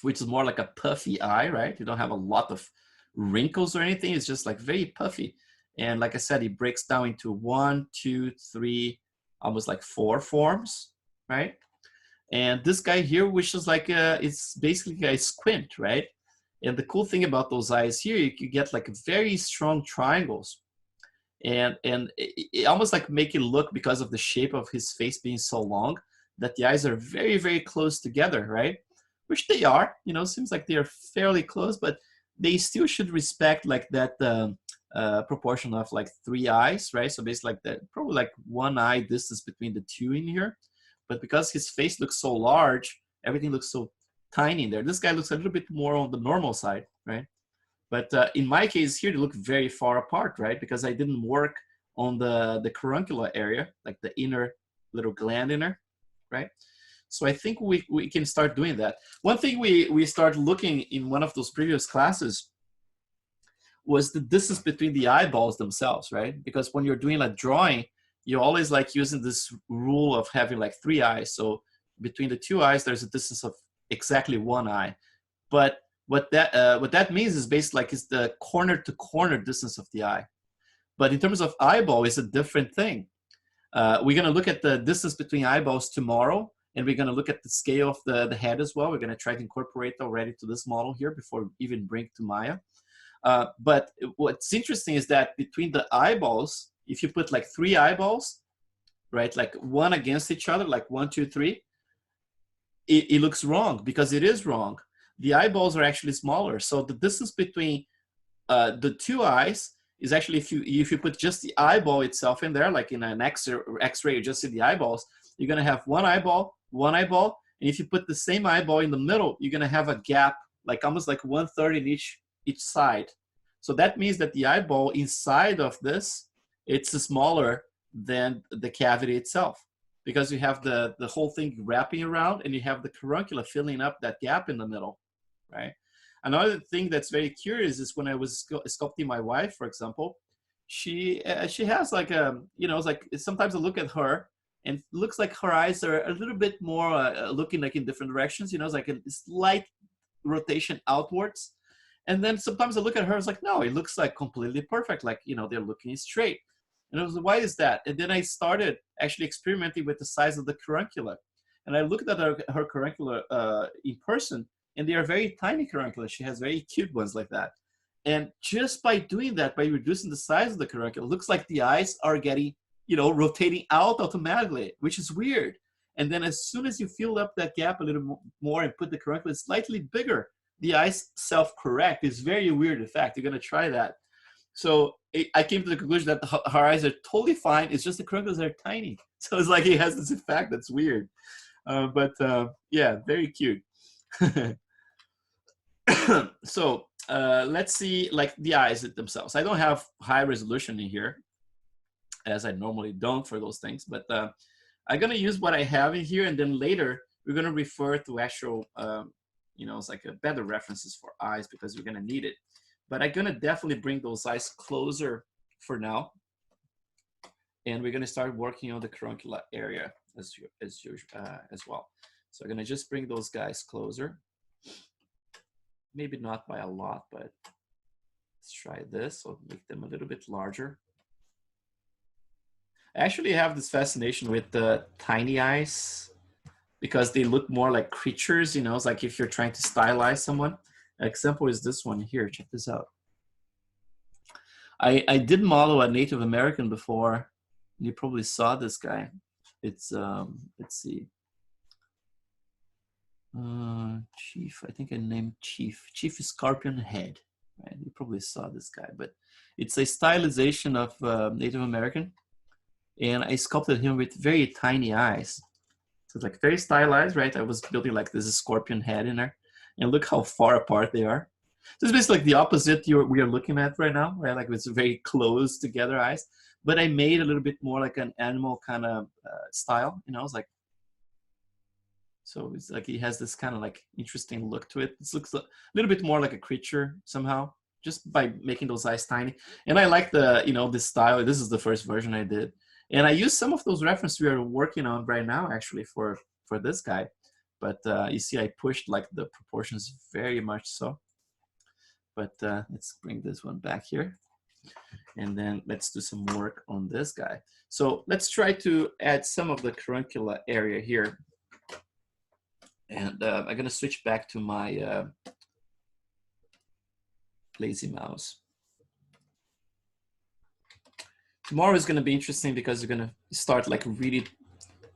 which is more like a puffy eye, right? You don't have a lot of wrinkles or anything. It's just like very puffy. And like I said, it breaks down into 1, 2, 3, almost like 4 forms, right? And this guy here, which is like, it's basically a squint, right? And the cool thing about those eyes here, you get like very strong triangles. And it almost like make it look, because of the shape of his face being so long, that the eyes are very, very close together, right? Which they are, you know, seems like they are fairly close, but they still should respect like that proportion of like 3 eyes, right? So basically like that, probably like 1 eye distance between the 2 in here. But because his face looks so large, everything looks so tiny in there. This guy looks a little bit more on the normal side, right? But in my case here, they look very far apart, right? Because I didn't work on the caruncula area, like the inner little gland in there, right? So I think we can start doing that. One thing we started looking in one of those previous classes was the distance between the eyeballs themselves, right? Because when you're doing a drawing, you're always like using this rule of having like 3 eyes. So between the 2 eyes, there's a distance of exactly 1 eye. But what that means is basically like it's the corner to corner distance of the eye. But in terms of eyeball, it's a different thing. We're gonna look at the distance between eyeballs tomorrow, and we're gonna look at the scale of the head as well. We're gonna try to incorporate already to this model here before we even bring to Maya. But what's interesting is that between the eyeballs, if you put like 3 eyeballs, right, like 1 against each other, like 1, 2, 3, it looks wrong, because it is wrong. The eyeballs are actually smaller. So the distance between the 2 eyes is actually, if you put just the eyeball itself in there, like in an X-ray, you just see the eyeballs, you're gonna have 1 eyeball, 1 eyeball, and if you put the same eyeball in the middle, you're gonna have a gap, like almost like 1/3 in each side. So that means that the eyeball inside of this, it's smaller than the cavity itself, because you have the whole thing wrapping around, and you have the caruncula filling up that gap in the middle, right? Another thing that's very curious is when I was sculpting my wife, for example, she has like a, you know, it's like sometimes I look at her and it looks like her eyes are a little bit more looking like in different directions, you know, it's like a slight rotation outwards. And then sometimes I look at her, it's like, no, it looks like completely perfect, like, you know, they're looking straight. And I was like, why is that? And then I started actually experimenting with the size of the caruncula. And I looked at her carancula in person, and they are very tiny carancula. She has very cute ones like that. And just by doing that, by reducing the size of the carancula, it looks like the eyes are getting, you know, rotating out automatically, which is weird. And then as soon as you fill up that gap a little more and put the carancula slightly bigger, the eyes self-correct. It's very weird. In fact, you're going to try that. So I came to the conclusion that her eyes are totally fine. It's just the carancula are tiny. So it's like it has this effect that's weird. Yeah, very cute. So let's see, like the eyes themselves. I don't have high resolution in here, as I normally don't for those things, but I'm gonna use what I have in here, and then later we're gonna refer to actual, you know, it's like a better references for eyes because we're gonna need it. But I'm gonna definitely bring those eyes closer for now, and we're gonna start working on the carancula area as well. So I'm gonna just bring those guys closer. Maybe not by a lot, but let's try this. So make them a little bit larger. I actually have this fascination with the tiny eyes because they look more like creatures, you know, it's like if you're trying to stylize someone. An example is this one here. Check this out. I did model a Native American before. You probably saw this guy. It's, let's see. Chief, I think I named Chief Scorpion Head, right? You probably saw this guy, but it's a stylization of Native American, and I sculpted him with very tiny eyes. So it's like very stylized, right? I was building like this scorpion head in there, and look how far apart they are. So it's basically like the opposite we are looking at right now, right? Like it's very close together eyes, but I made a little bit more like an animal kind of style, you know, it's like, so it's like he has this kind of like interesting look to it. This looks a little bit more like a creature somehow, just by making those eyes tiny. And I like the, you know, this style. This is the first version I did. And I used some of those references we are working on right now, actually, for this guy. But you see, I pushed like the proportions very much so. But let's bring this one back here. And then let's do some work on this guy. So let's try to add some of the carancula area here. And I'm going to switch back to my lazy mouse. Tomorrow is going to be interesting because you're going to start like really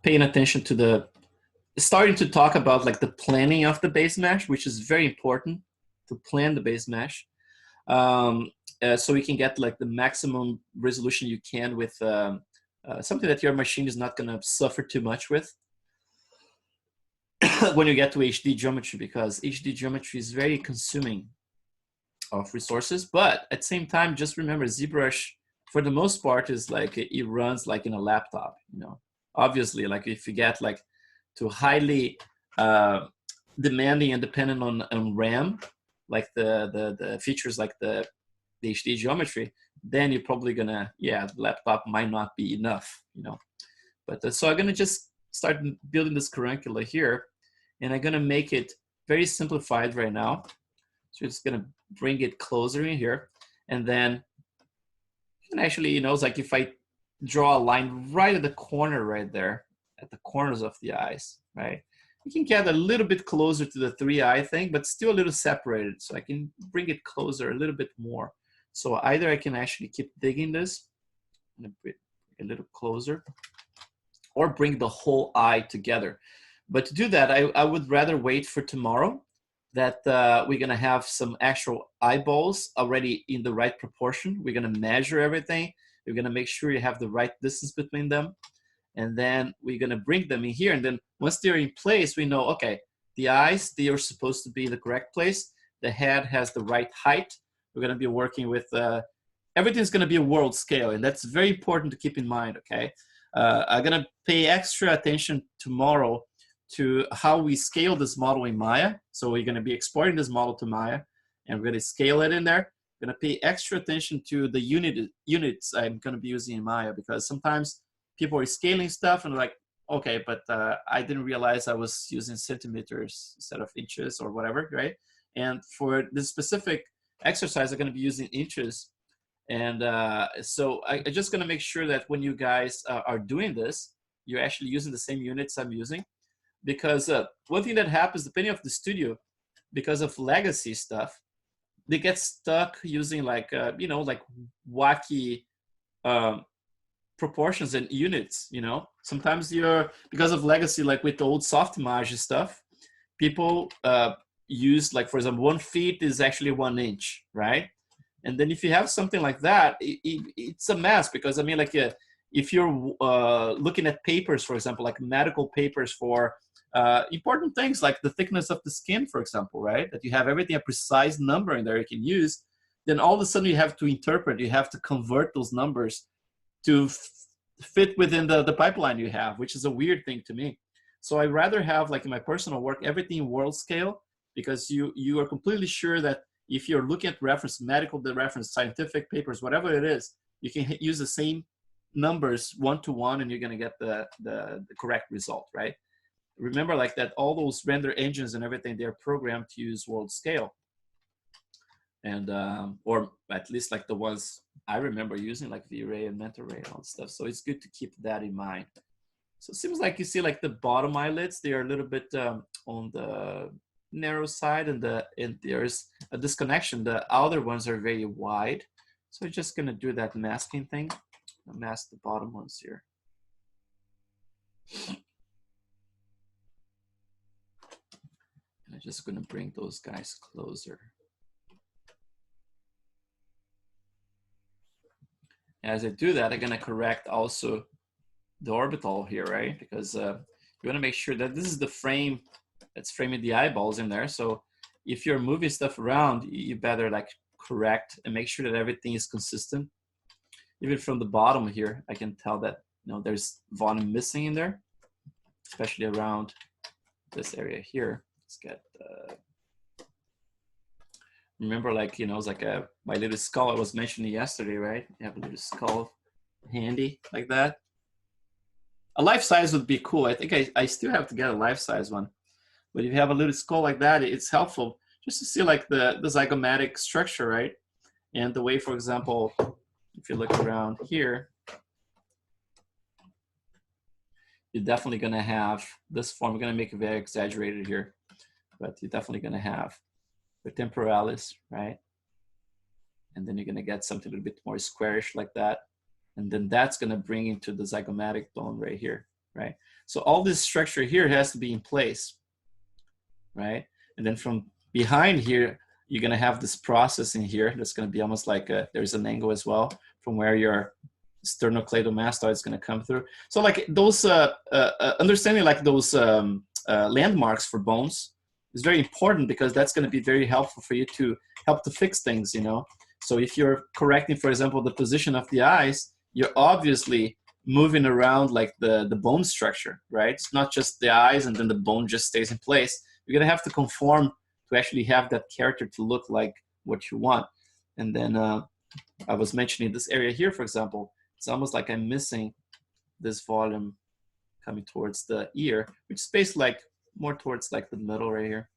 paying attention to starting to talk about like the planning of the base mesh, which is very important to plan the base mesh. So we can get like the maximum resolution you can with something that your machine is not going to suffer too much with. When you get to HD geometry, because HD geometry is very consuming of resources. But at the same time, just remember ZBrush, for the most part, is like it runs like in a laptop, you know. Obviously, like if you get like to highly demanding and dependent on RAM, like the features like the HD geometry, then you're probably gonna, yeah, the laptop might not be enough, you know. But so I'm gonna just start building this carancula here, and I'm gonna make it very simplified right now. So it's gonna bring it closer in here, and then you can actually, you know, it's like if I draw a line right at the corner right there, at the corners of the eyes, right? You can get a little bit closer to the 3-eye thing, but still a little separated. So I can bring it closer a little bit more. So either I can actually keep digging this, and bring it a little closer, or bring the whole eye together. But to do that, I would rather wait for tomorrow, that we're gonna have some actual eyeballs already in the right proportion. We're gonna measure everything. We're gonna make sure you have the right distance between them. And then we're gonna bring them in here. And then once they're in place, we know, okay, the eyes, they are supposed to be in the correct place. The head has the right height. We're gonna be working with, everything's gonna be a world scale. And that's very important to keep in mind, okay? I'm gonna pay extra attention tomorrow to how we scale this model in Maya. So we're gonna be exporting this model to Maya, and we're gonna scale it in there. We're gonna pay extra attention to the units I'm gonna be using in Maya, because sometimes people are scaling stuff and like, okay, but I didn't realize I was using centimeters instead of inches or whatever, right? And for this specific exercise, I'm gonna be using inches. And so I'm just gonna make sure that when you guys are doing this, you're actually using the same units I'm using. because one thing that happens depending on the studio, because of legacy stuff, they get stuck using like you know, like wacky um, proportions and units. You know, sometimes you're, because of legacy, like with the old soft image stuff, people use, like, for example, 1 feet is actually 1 inch, right? And then if you have something like that, it's a mess, because I mean, like, if you're looking at papers, for example, like medical papers for important things like the thickness of the skin, for example, right? That you have everything a precise number in there you can use, then all of a sudden you have to interpret, you have to convert those numbers to fit within the pipeline you have, which is a weird thing to me. So I rather have, like in my personal work, everything in world scale, because you are completely sure that if you're looking at reference, medical reference, scientific papers, whatever it is, you can use the same numbers 1-to-1 and you're going to get the correct result, right? Remember, like, that all those render engines and everything, they're programmed to use world scale. And or at least like the ones I remember using, like V-Ray and Mentor Ray and all that stuff. So it's good to keep that in mind. So it seems like you see, like, the bottom eyelids, they are a little bit on the narrow side, and there's a disconnection. The outer ones are very wide. So I'm just gonna do that masking thing. I'll mask the bottom ones here. And I'm just gonna bring those guys closer. As I do that, I'm gonna correct also the orbital here, right? Because you wanna make sure that this is the frame that's framing the eyeballs in there. So if you're moving stuff around, you better like correct and make sure that everything is consistent. Even from the bottom here, I can tell that, you know, there's volume missing in there, especially around this area here. Let's get, remember, like, you know, it's like my little skull I was mentioning yesterday, right? You have a little skull handy like that. A life size would be cool. I think I still have to get a life size one. But if you have a little skull like that, it's helpful just to see like the zygomatic structure, right? And the way, for example, if you look around here, you're definitely gonna have this form. We're gonna make it very exaggerated here, but you're definitely gonna have the temporalis, right? And then you're gonna get something a little bit more squarish like that. And then that's gonna bring into the zygomatic bone right here, right? So all this structure here has to be in place, right? And then from behind here, you're gonna have this process in here that's gonna be almost like there's an angle as well from where your sternocleidomastoid is gonna come through. So like those, understanding like those landmarks for bones is very important, because that's gonna be very helpful for you to help to fix things, you know? So if you're correcting, for example, the position of the eyes, you're obviously moving around like the bone structure, right? It's not just the eyes and then the bone just stays in place. You're gonna have to conform to actually have that character to look like what you want. And then I was mentioning this area here, for example, it's almost like I'm missing this volume coming towards the ear, which is based like more towards like the middle right here.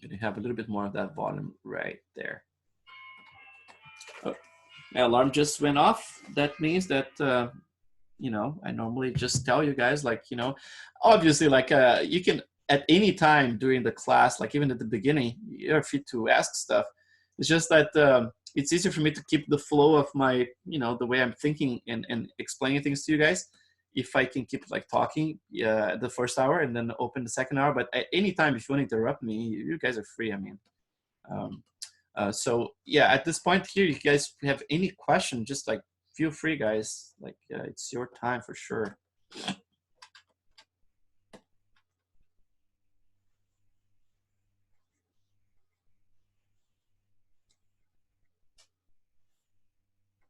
You're gonna have a little bit more of that volume right there. Oh, my alarm just went off. That means that you know, I normally just tell you guys, like, you know, obviously, like you can at any time during the class, like even at the beginning, you're free to ask stuff. It's just that it's easier for me to keep the flow of my, you know, the way I'm thinking and explaining things to you guys, if I can keep like talking the first hour and then open the second hour. But at any time, if you want to interrupt me, you guys are free. I mean, so yeah, at this point here, if you guys have any question, just like feel free, guys. Like it's your time for sure.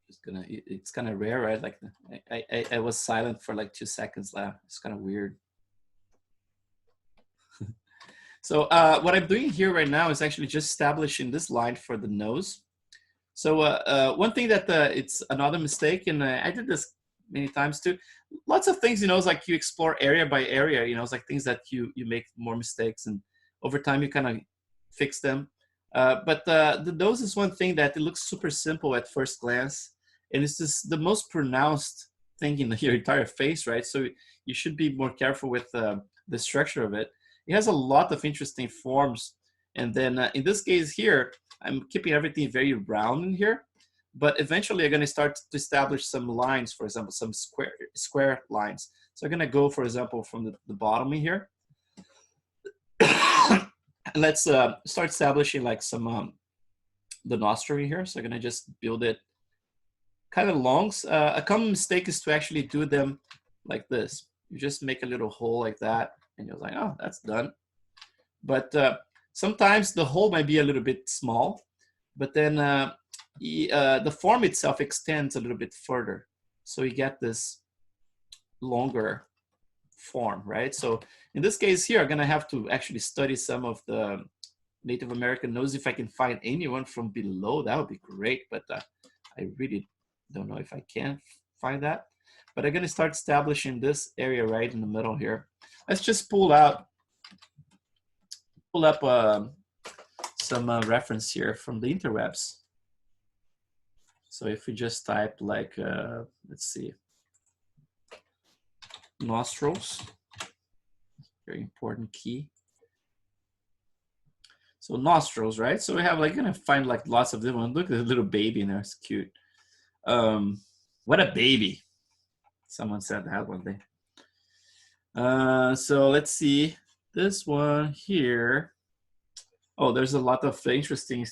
Just gonna, it's kind of rare, right? Like I was silent for like 2 seconds left. It's kind of weird. So what I'm doing here right now is actually just establishing this line for the nose. So one thing that it's another mistake, and I did this many times too. Lots of things, you know, it's like you explore area by area, you know, it's like things that you make more mistakes, and over time you kind of fix them. But the nose is one thing that it looks super simple at first glance, and it's just the most pronounced thing in your entire face, right? So you should be more careful with the structure of it. It has a lot of interesting forms. And then in this case here, I'm keeping everything very round in here, but eventually I'm going to start to establish some lines, for example, some square lines. So I'm going to go, for example, from the bottom in here. Let's start establishing like some the nostril here. So I'm going to just build it kind of long. A common mistake is to actually do them like this. You just make a little hole like that, and you're like, oh, that's done. But sometimes the hole might be a little bit small, but then the form itself extends a little bit further. So you get this longer form, right? So in this case here, I'm gonna have to actually study some of the Native American noses. If I can find anyone from below, that would be great, but I really don't know if I can find that. But I'm gonna start establishing this area right in the middle here. Let's just pull up some reference here from the interwebs. So if we just type like, let's see, nostrils, very important key. So nostrils, right? So we have like, gonna find like lots of different, look at the little baby in there, it's cute. What a baby. Someone said that one day. So let's see, this one here. Oh, there's a lot of interesting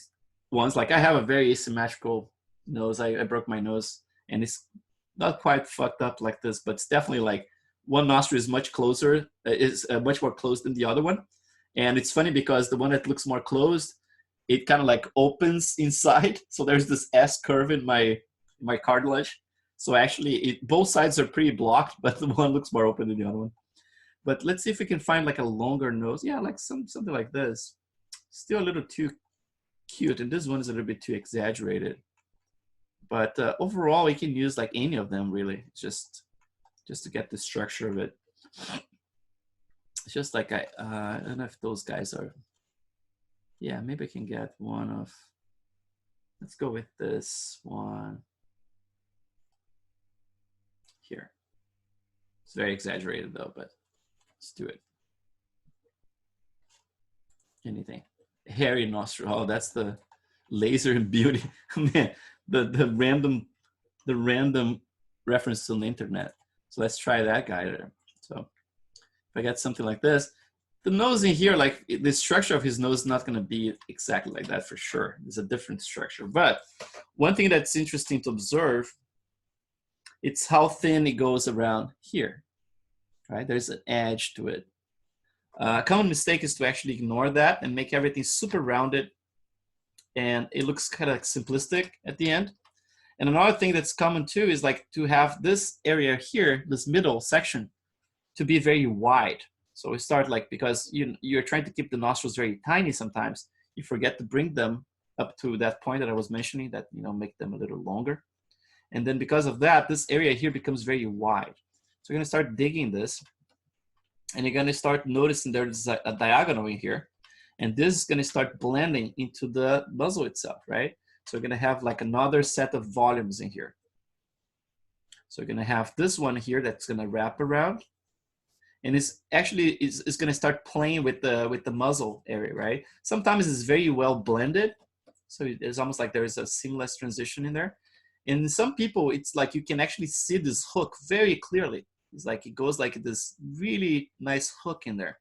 ones. Like I have a very asymmetrical nose. I broke my nose, and it's not quite fucked up like this, but it's definitely like one nostril is much closer, is much more closed than the other one. And it's funny because the one that looks more closed, it kind of like opens inside. So there's this S curve in my cartilage. So actually both sides are pretty blocked, but the one looks more open than the other one. But let's see if we can find like a longer nose. Yeah, like something like this. Still a little too cute. And this one is a little bit too exaggerated. But overall, we can use like any of them really, just to get the structure of it. It's just like, I don't know if those guys are, yeah, maybe I can get one of, let's go with this one here. It's very exaggerated though, but let's do it. Anything. Hairy nostril, oh, that's the laser and beauty. Man, the random reference on the internet. So let's try that guy there. So if I get something like this, the nose in here, like the structure of his nose is not gonna be exactly like that for sure. It's a different structure. But one thing that's interesting to observe, it's how thin it goes around here, right? There's an edge to it. A common mistake is to actually ignore that and make everything super rounded, and it looks kind of like simplistic at the end. And another thing that's common too is like to have this area here, this middle section, to be very wide. So we start like, because you're trying to keep the nostrils very tiny sometimes, you forget to bring them up to that point that I was mentioning, that, you know, make them a little longer. And then because of that, this area here becomes very wide. So we're gonna start digging this, and you're gonna start noticing there's a diagonal in here. And this is gonna start blending into the muzzle itself, right? So we're gonna have like another set of volumes in here. So we're gonna have this one here that's gonna wrap around. And it's actually is going to start playing with the muzzle area, right? Sometimes it's very well blended, so it's almost like there's a seamless transition in there. And in some people, it's like you can actually see this hook very clearly. It's like it goes like this really nice hook in there.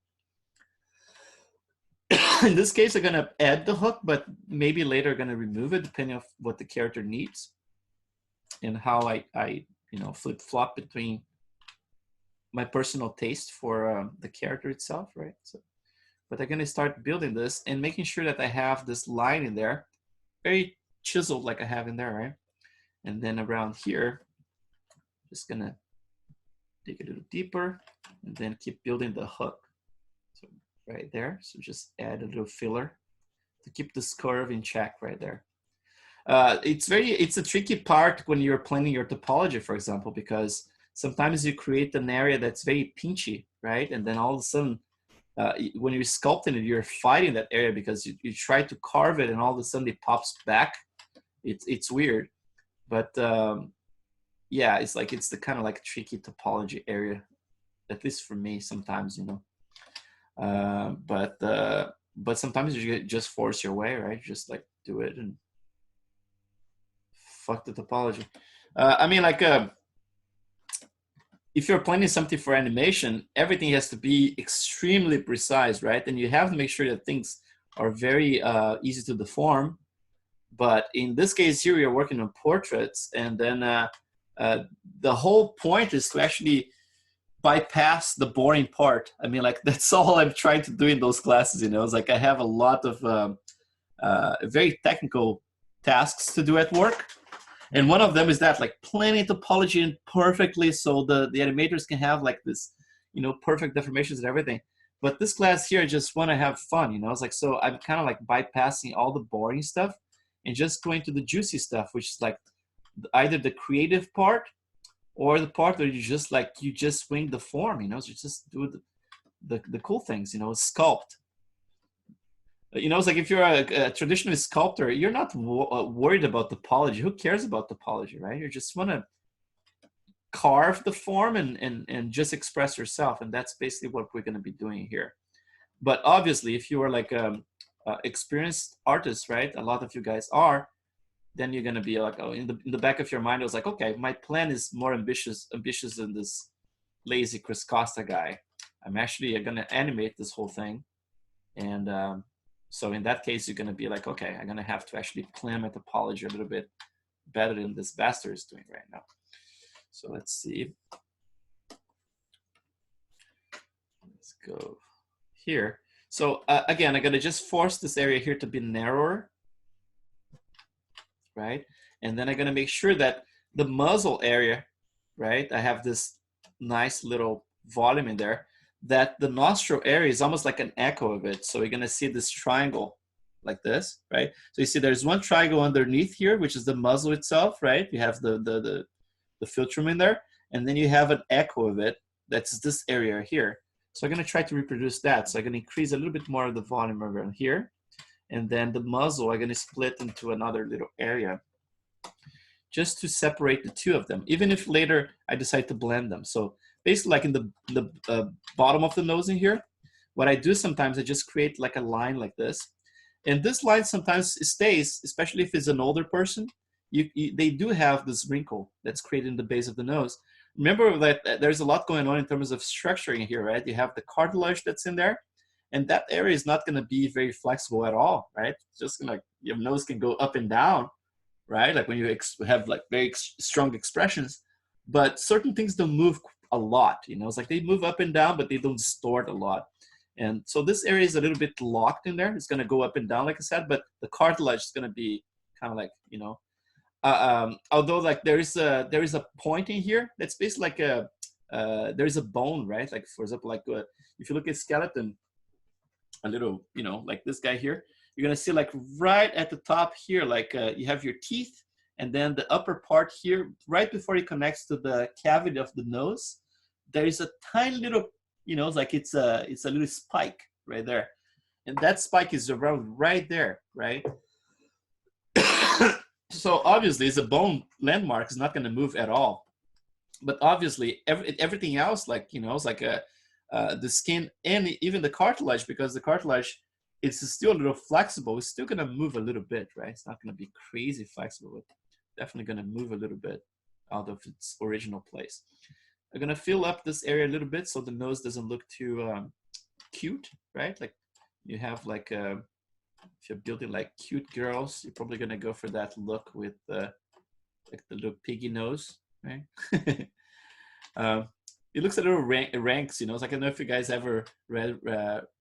In this case, I'm going to add the hook, but maybe later I'm going to remove it depending on what the character needs and how I you know, flip-flop between my personal taste for the character itself, right? So, but I'm gonna start building this and making sure that I have this line in there, very chiseled like I have in there, right? And then around here, just gonna dig a little deeper and then keep building the hook. So right there, so just add a little filler to keep this curve in check right there. It's a tricky part when you're planning your topology, for example, because sometimes you create an area that's very pinchy, right? And then all of a sudden, when you're sculpting it, you're fighting that area because you try to carve it and all of a sudden it pops back. It's weird. But yeah, it's like it's the kind of like tricky topology area, at least for me sometimes, you know. But sometimes you just force your way, right? Just like do it and fuck the topology. I mean, like, if you're planning something for animation, everything has to be extremely precise, right? And you have to make sure that things are very easy to deform. But in this case here, we're working on portraits, and then the whole point is to actually bypass the boring part. I mean, like, that's all I'm trying to do in those classes, you know. It's like I have a lot of very technical tasks to do at work. And one of them is that, like, planning topology in perfectly so the animators can have like this, you know, perfect deformations and everything. But this class here, I just want to have fun, you know. It's like, so I'm kind of like bypassing all the boring stuff and just going to the juicy stuff, which is like either the creative part or the part where you just swing the form, you know. So you just do the cool things, you know, sculpt. You know, it's like if you're a traditional sculptor, you're not worried about topology. Who cares about topology, right? You just want to carve the form and just express yourself. And that's basically what we're going to be doing here. But obviously, if you are like experienced artist, right? A lot of you guys are, then you're going to be like, oh, in the back of your mind, it was like, okay, my plan is more ambitious than this lazy Chris Costa guy. I'm actually going to animate this whole thing. And so in that case, you're going to be like, okay, I'm going to have to actually plan my topology a little bit better than this bastard is doing right now. So let's see. Let's go here. So again, I'm going to just force this area here to be narrower, right? And then I'm going to make sure that the muzzle area, right, I have this nice little volume in there, that the nostril area is almost like an echo of it. So you're going to see this triangle like this, right? So you see there's one triangle underneath here, which is the muzzle itself, right? You have the philtrum in there, and then you have an echo of it. That's this area here. So I'm going to try to reproduce that. So I'm going to increase a little bit more of the volume around here. And then the muzzle, I'm going to split into another little area just to separate the two of them, even if later I decide to blend them. So basically, like in the bottom of the nose in here, what I do sometimes, I just create like a line like this. And this line sometimes stays, especially if it's an older person. They do have this wrinkle that's created in the base of the nose. Remember that there's a lot going on in terms of structuring here, right? You have the cartilage that's in there, and that area is not going to be very flexible at all, right? It's just like your nose can go up and down, right? Like when you have like very strong expressions, but certain things don't move a lot, you know. It's like they move up and down, but they don't distort a lot. And so this area is a little bit locked in there. It's going to go up and down, like I said, but the cartilage is going to be kind of like, you know, although like there is a point in here that's basically like there is a bone, right? Like for example, like if you look at skeleton, a little, you know, like this guy here, you're going to see like right at the top here, like you have your teeth, and then the upper part here, right before it connects to the cavity of the nose, there is a tiny little, you know, it's like it's a little spike right there. And that spike is around right there, right? So obviously it's a bone landmark, is not going to move at all. But obviously everything else, like, you know, it's like the skin and even the cartilage, because the cartilage, it's still a little flexible. It's still going to move a little bit, right? It's not going to be crazy flexible, but definitely going to move a little bit out of its original place. I'm going to fill up this area a little bit so the nose doesn't look too cute, right? Like you have like, if you're building like cute girls, you're probably going to go for that look with like the little piggy nose, right? It looks a little ranks, you know. It's like, I don't know if you guys ever read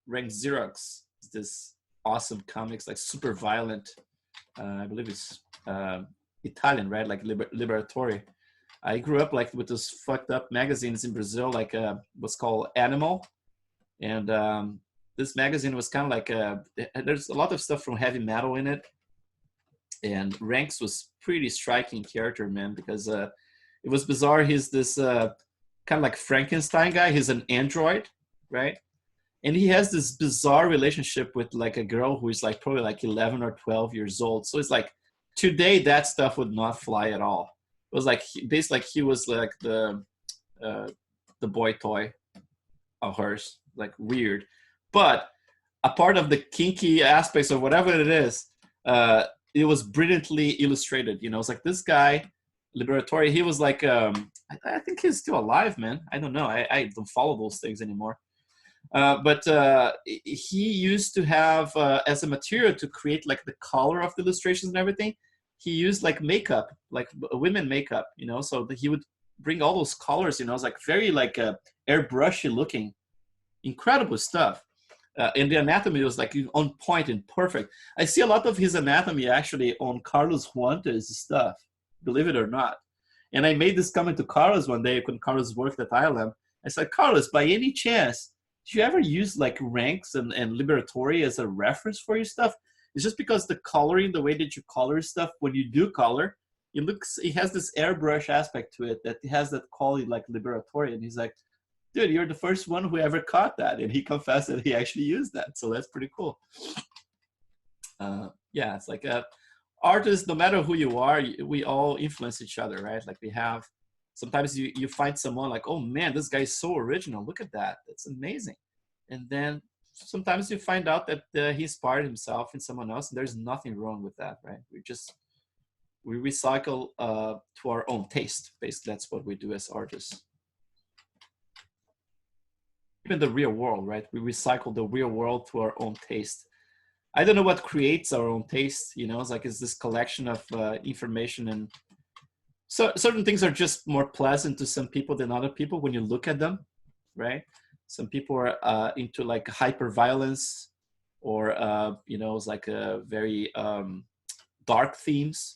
Rank Xerox. It's this awesome comics, like super violent. I believe it's Italian, right? Like Liberatore. I grew up like with those fucked up magazines in Brazil, like what's called Animal. And this magazine was kind of like, there's a lot of stuff from heavy metal in it. And Ranks was pretty striking character, man, because it was bizarre. He's this kind of like Frankenstein guy. He's an android, right? And he has this bizarre relationship with like a girl who is like probably like 11 or 12 years old. So it's like today that stuff would not fly at all. was like basically like he was like the boy toy of hers, like weird. But a part of the kinky aspects of whatever it is, it was brilliantly illustrated. You know, it's like this guy, Liberatore, he was like, I think he's still alive, man. I don't know. I don't follow those things anymore. But he used to have, as a material to create like the color of the illustrations and everything, he used like makeup, like women makeup, you know, so that he would bring all those colors, you know, it's like very like airbrushy looking, incredible stuff. And the anatomy was like on point and perfect. I see a lot of his anatomy actually on Carlos Huante's stuff, believe it or not. And I made this comment to Carlos one day when Carlos worked at ILM. I said, Carlos, by any chance, do you ever use like ranks and Liberatore as a reference for your stuff? It's just because the coloring, the way that you color stuff, when you do color, it has this airbrush aspect to it that it has that quality like Liberatore. And he's like, dude, you're the first one who ever caught that. And he confessed that he actually used that. So that's pretty cool. Yeah, it's like artists, no matter who you are, we all influence each other, right? Like we have, sometimes you find someone like, oh man, this guy is so original. Look at that. That's amazing. And then sometimes you find out that he inspired himself in someone else, and there's nothing wrong with that, right? We recycle to our own taste. Basically, that's what we do as artists. Even the real world, right? We recycle the real world to our own taste. I don't know what creates our own taste, you know, it's like it's this collection of information, and so certain things are just more pleasant to some people than other people when you look at them, right? Some people are into like hyper violence or, you know, it's like a very dark themes.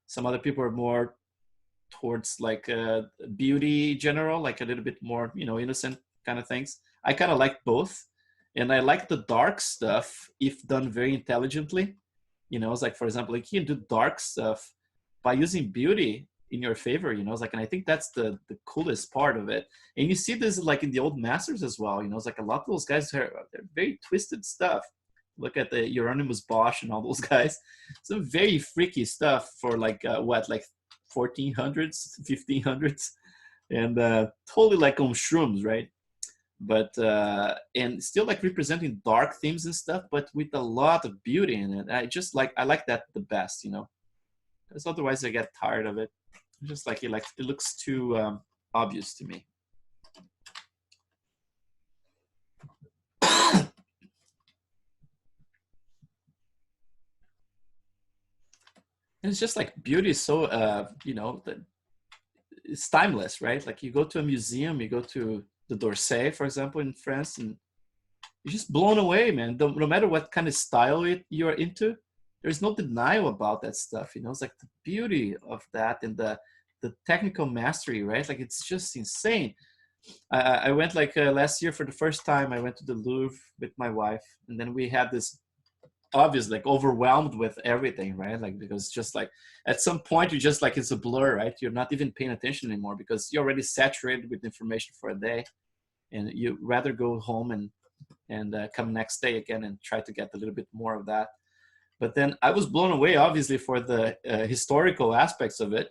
Some other people are more towards like beauty general, like a little bit more, you know, innocent kind of things. I kind of like both. And I like the dark stuff if done very intelligently. You know, it's like, for example, like you can do dark stuff by using beauty in your favor, you know, it's like, and I think that's the coolest part of it. And you see this like in the old masters as well, you know, it's like a lot of those guys they're very twisted stuff. Look at the Euronymous Bosch and all those guys. Some very freaky stuff for like what, like 1400s, 1500s, and totally like on shrooms, right? But and still like representing dark themes and stuff, but with a lot of beauty in it. I like that the best, you know, because otherwise I get tired of it. Just like it looks too obvious to me. And it's just like beauty is so you know, it's timeless, right? Like you go to a museum, you go to the d'Orsay, for example, in France, and you're just blown away, man. No matter what kind of style you're into, there's no denial about that stuff, you know. It's like the beauty of that and the technical mastery, right? Like it's just insane. I went like last year for the first time. I went to the Louvre with my wife, and then we had this obvious like overwhelmed with everything, right? Like because just like at some point you just like it's a blur, right? You're not even paying attention anymore because you're already saturated with information for a day, and you rather go home and come next day again and try to get a little bit more of that. But then I was blown away, obviously, for the historical aspects of it,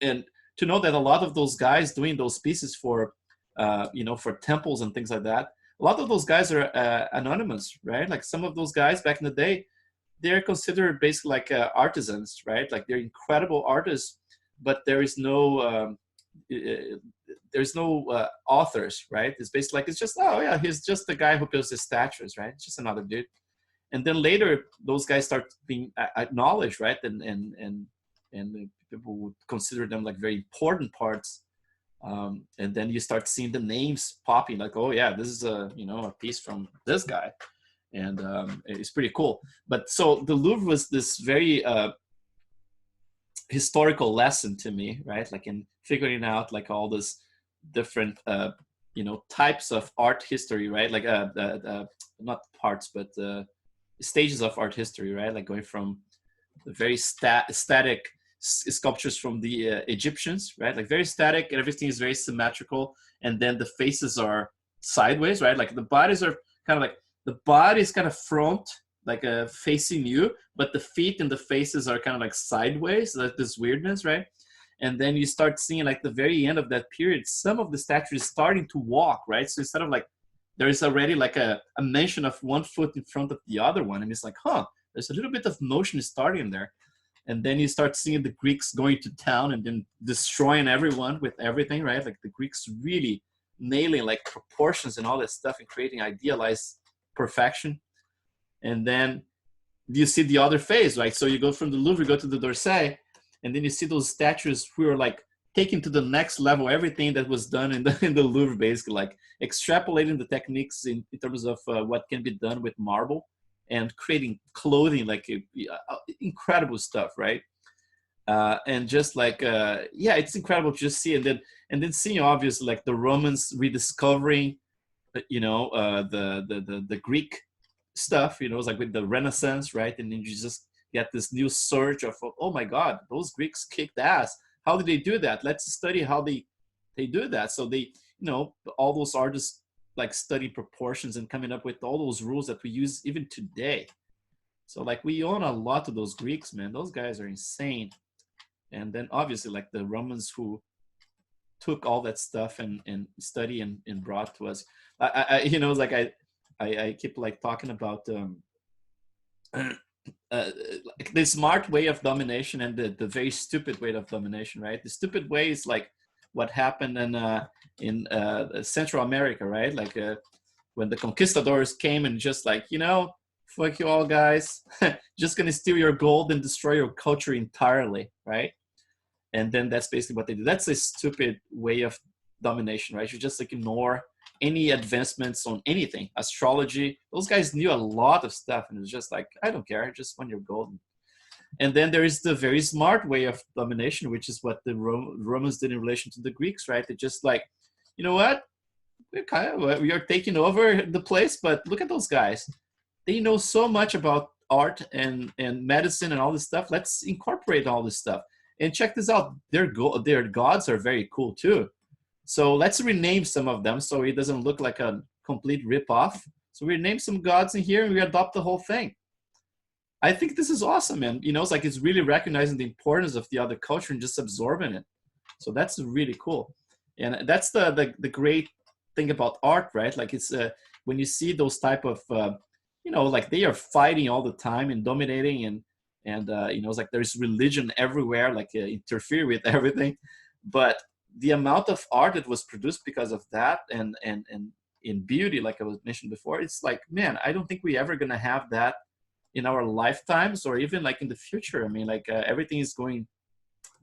and to know that a lot of those guys doing those pieces for you know, for temples and things like that, a lot of those guys are anonymous, right? Like some of those guys back in the day, they're considered basically like artisans, right? Like they're incredible artists, but there's no authors, right? It's basically like, it's just, oh yeah, he's just the guy who builds the statues, right? It's just another dude. And then later those guys start being acknowledged, right? And people would consider them like very important parts. And then you start seeing the names popping, like, oh yeah, this is a, you know, a piece from this guy, and it's pretty cool. But so the Louvre was this very historical lesson to me, right? Like in figuring out like all this different, you know, types of art history, right? Like not parts, but stages of art history, right? Like going from the very static sculptures from the Egyptians, right? Like very static, and everything is very symmetrical, and then the faces are sideways, right? Like the bodies are kind of like, the body is kind of front, like facing you, but the feet and the faces are kind of like sideways. So there's this weirdness, right? And then you start seeing like the very end of that period, some of the statues starting to walk, right? So instead of like, there's already like a mention of one foot in front of the other one. And it's like, huh, there's a little bit of motion starting there. And then you start seeing the Greeks going to town and then destroying everyone with everything, right? Like the Greeks really nailing like proportions and all that stuff and creating idealized perfection. And then you see the other phase, right? So you go from the Louvre, you go to the d'Orsay, and then you see those statues who are like taking to the next level everything that was done in the Louvre, basically like extrapolating the techniques in terms of what can be done with marble and creating clothing, like incredible stuff, right? And just like yeah, it's incredible to just see, and then seeing obviously like the Romans rediscovering, the Greek stuff, it's like with the Renaissance, right? And then you just get this new surge of, oh my God, those Greeks kicked ass. How did they do that? Let's study how they do that. So they, all those artists like study proportions and coming up with all those rules that we use even today. So like we own a lot of those Greeks, man. Those guys are insane. And then obviously like the Romans who took all that stuff and study and brought to us. I keep like talking about the smart way of domination and the very stupid way of domination, right? The stupid way is like what happened in Central America, right? Like when the conquistadors came and just like, fuck you all guys, just gonna steal your gold and destroy your culture entirely, right? And then that's basically what they do. That's a stupid way of domination, right? You just like ignore any advancements on anything. Astrology, those guys knew a lot of stuff, and it's just like, I don't care, I just want your gold. And then there is the very smart way of domination, which is what the Romans did in relation to the Greeks, right? They just like, you know what? We are taking over the place, but look at those guys. They know so much about art and medicine and all this stuff. Let's incorporate all this stuff. And check this out. Their gods are very cool too. So let's rename some of them so it doesn't look like a complete rip-off. So we rename some gods in here and we adopt the whole thing. I think this is awesome, man. It's like it's really recognizing the importance of the other culture and just absorbing it. So that's really cool. And that's the great thing about art, right? Like it's when you see those type of, like they are fighting all the time and dominating and it's like there's religion everywhere, like interfere with everything. But the amount of art that was produced because of that and in beauty, like I was mentioned before, it's like, man, I don't think we're ever gonna have that in our lifetimes or even like in the future. I mean, like everything is going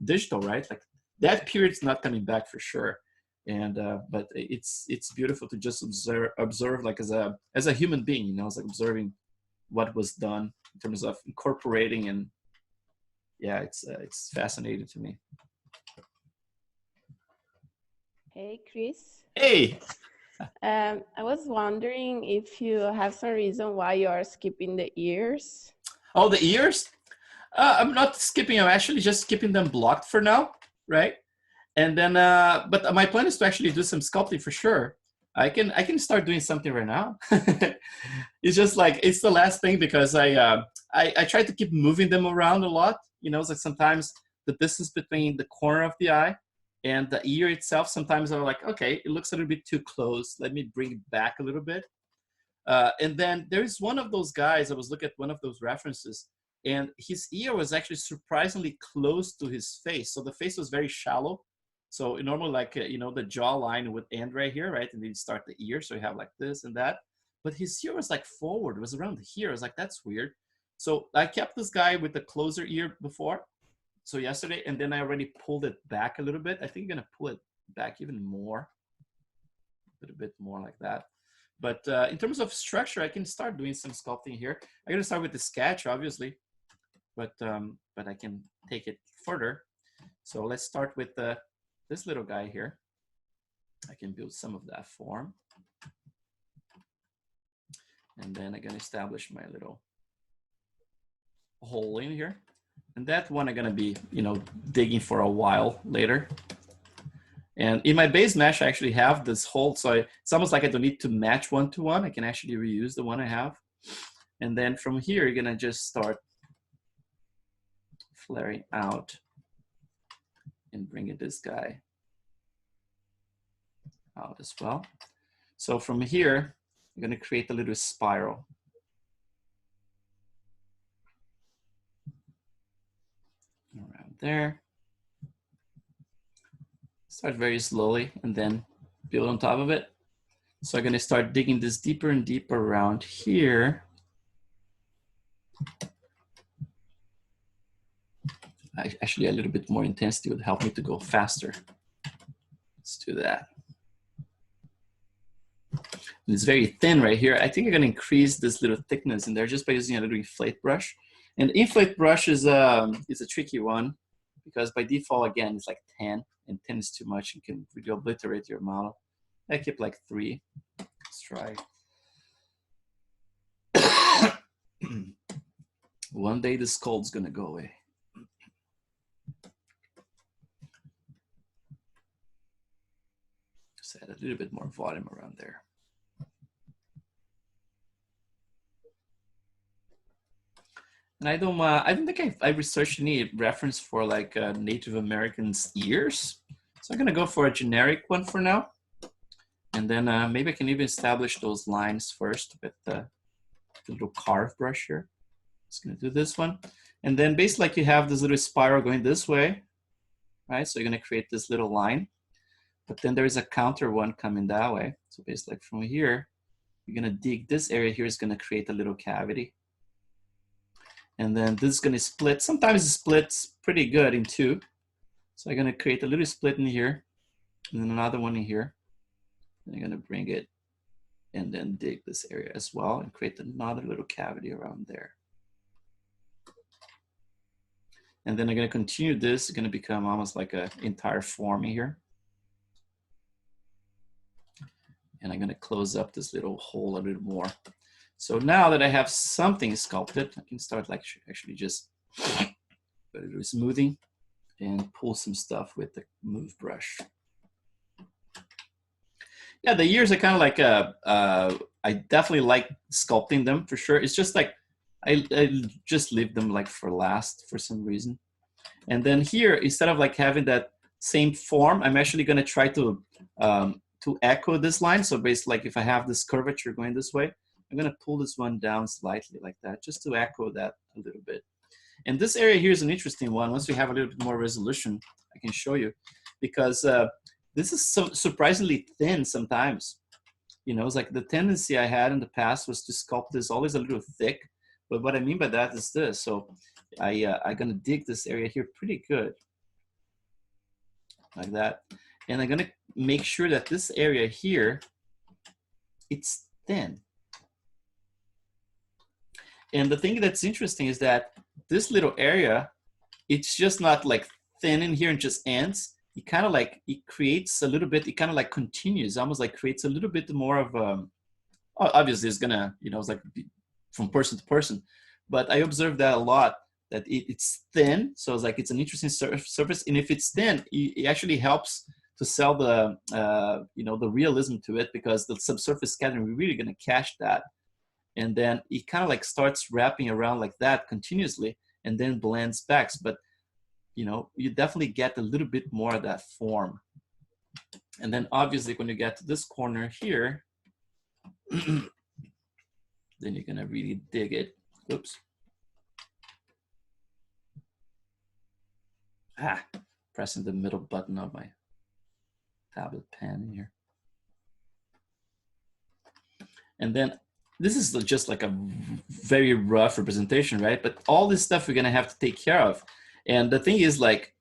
digital, right? Like that period's not coming back for sure. And but it's beautiful to just observe like as a human being, it's like observing what was done in terms of incorporating, and yeah, it's fascinating to me. Hey, Chris. Hey. I was wondering if you have some reason why you are skipping the ears. Oh, the ears? I'm not skipping. I'm actually just keeping them blocked for now, right? And then, but my plan is to actually do some sculpting for sure. I can start doing something right now. It's just like it's the last thing because I try to keep moving them around a lot. It's like sometimes the distance between the corner of the eye and the ear itself, sometimes I'm like, okay, it looks a little bit too close. Let me bring it back a little bit. And then there's one of those guys, I was looking at one of those references, and his ear was actually surprisingly close to his face. So the face was very shallow. So normally like, the jawline would end right here, right? And then you start the ear. So you have like this and that. But his ear was like forward, it was around here. I was like, that's weird. So I kept this guy with the closer ear before. So yesterday, and then I already pulled it back a little bit. I think I'm gonna pull it back even more, a little bit more like that. But in terms of structure, I can start doing some sculpting here. I'm gonna start with the sketch, obviously, but I can take it further. So let's start with this little guy here. I can build some of that form. And then I'm gonna establish my little hole in here. And that one I'm gonna be, digging for a while later. And in my base mesh, I actually have this hole. So it's almost like I don't need to match one-to-one. I can actually reuse the one I have. And then from here, you're gonna just start flaring out and bring this guy out as well. So from here, I'm going to create a little spiral. Around there. Start very slowly and then build on top of it. So I'm going to start digging this deeper and deeper around here. Actually, a little bit more intensity would help me to go faster. Let's do that. And it's very thin right here. I think I'm going to increase this little thickness in there just by using a little inflate brush. And the inflate brush is a tricky one because by default, again, it's like 10, and 10 is too much. You can really obliterate your model. I keep like 3. Let's try. One day this cold's gonna go away. Just add a little bit more volume around there. And I don't think I researched any reference for like Native Americans' ears. So I'm gonna go for a generic one for now. And then maybe I can even establish those lines first with the little carve brush here. Just gonna do this one. And then basically like you have this little spiral going this way, right? So you're gonna create this little line, but then there is a counter one coming that way. So basically like from here, you're gonna dig this area here is gonna create a little cavity. And then this is gonna split. Sometimes it splits pretty good in 2. So I'm gonna create a little split in here and then another one in here. And I'm gonna bring it and then dig this area as well and create another little cavity around there. And then I'm gonna continue this. It's gonna become almost like an entire form here. And I'm gonna close up this little hole a little more. So now that I have something sculpted, I can start like actually just a little smoothing and pull some stuff with the move brush. Yeah, the ears are kind of like, I definitely like sculpting them for sure. It's just like, I just leave them like for last for some reason. And then here, instead of like having that same form, I'm actually gonna try to echo this line. So basically like if I have this curvature going this way, I'm gonna pull this one down slightly like that, just to echo that a little bit. And this area here is an interesting one. Once we have a little bit more resolution, I can show you, because this is so surprisingly thin sometimes. You know, it's like the tendency I had in the past was to sculpt this always a little thick. But what I mean by that is this. So I'm gonna dig this area here pretty good, like that. And I'm gonna make sure that this area here, it's thin. And the thing that's interesting is that this little area, it's just not like thin in here and just ends. It kind of like, it creates a little bit, it kind of like continues, almost like creates a little bit more of, obviously it's gonna, you know, it's like from person to person. But I observed that a lot, that it's thin. So it's like, it's an interesting surface. And if it's thin, it actually helps to sell the, you know, the realism to it, because the subsurface scattering, we're really gonna catch that. And then it kind of like starts wrapping around like that continuously and then blends back. But, you know, you definitely get a little bit more of that form. And then obviously when you get to this corner here, then you're gonna really dig it. Oops. Pressing the middle button of my tablet pen here. And then this is just like a very rough representation, right? But all this stuff we're gonna have to take care of. And the thing is, like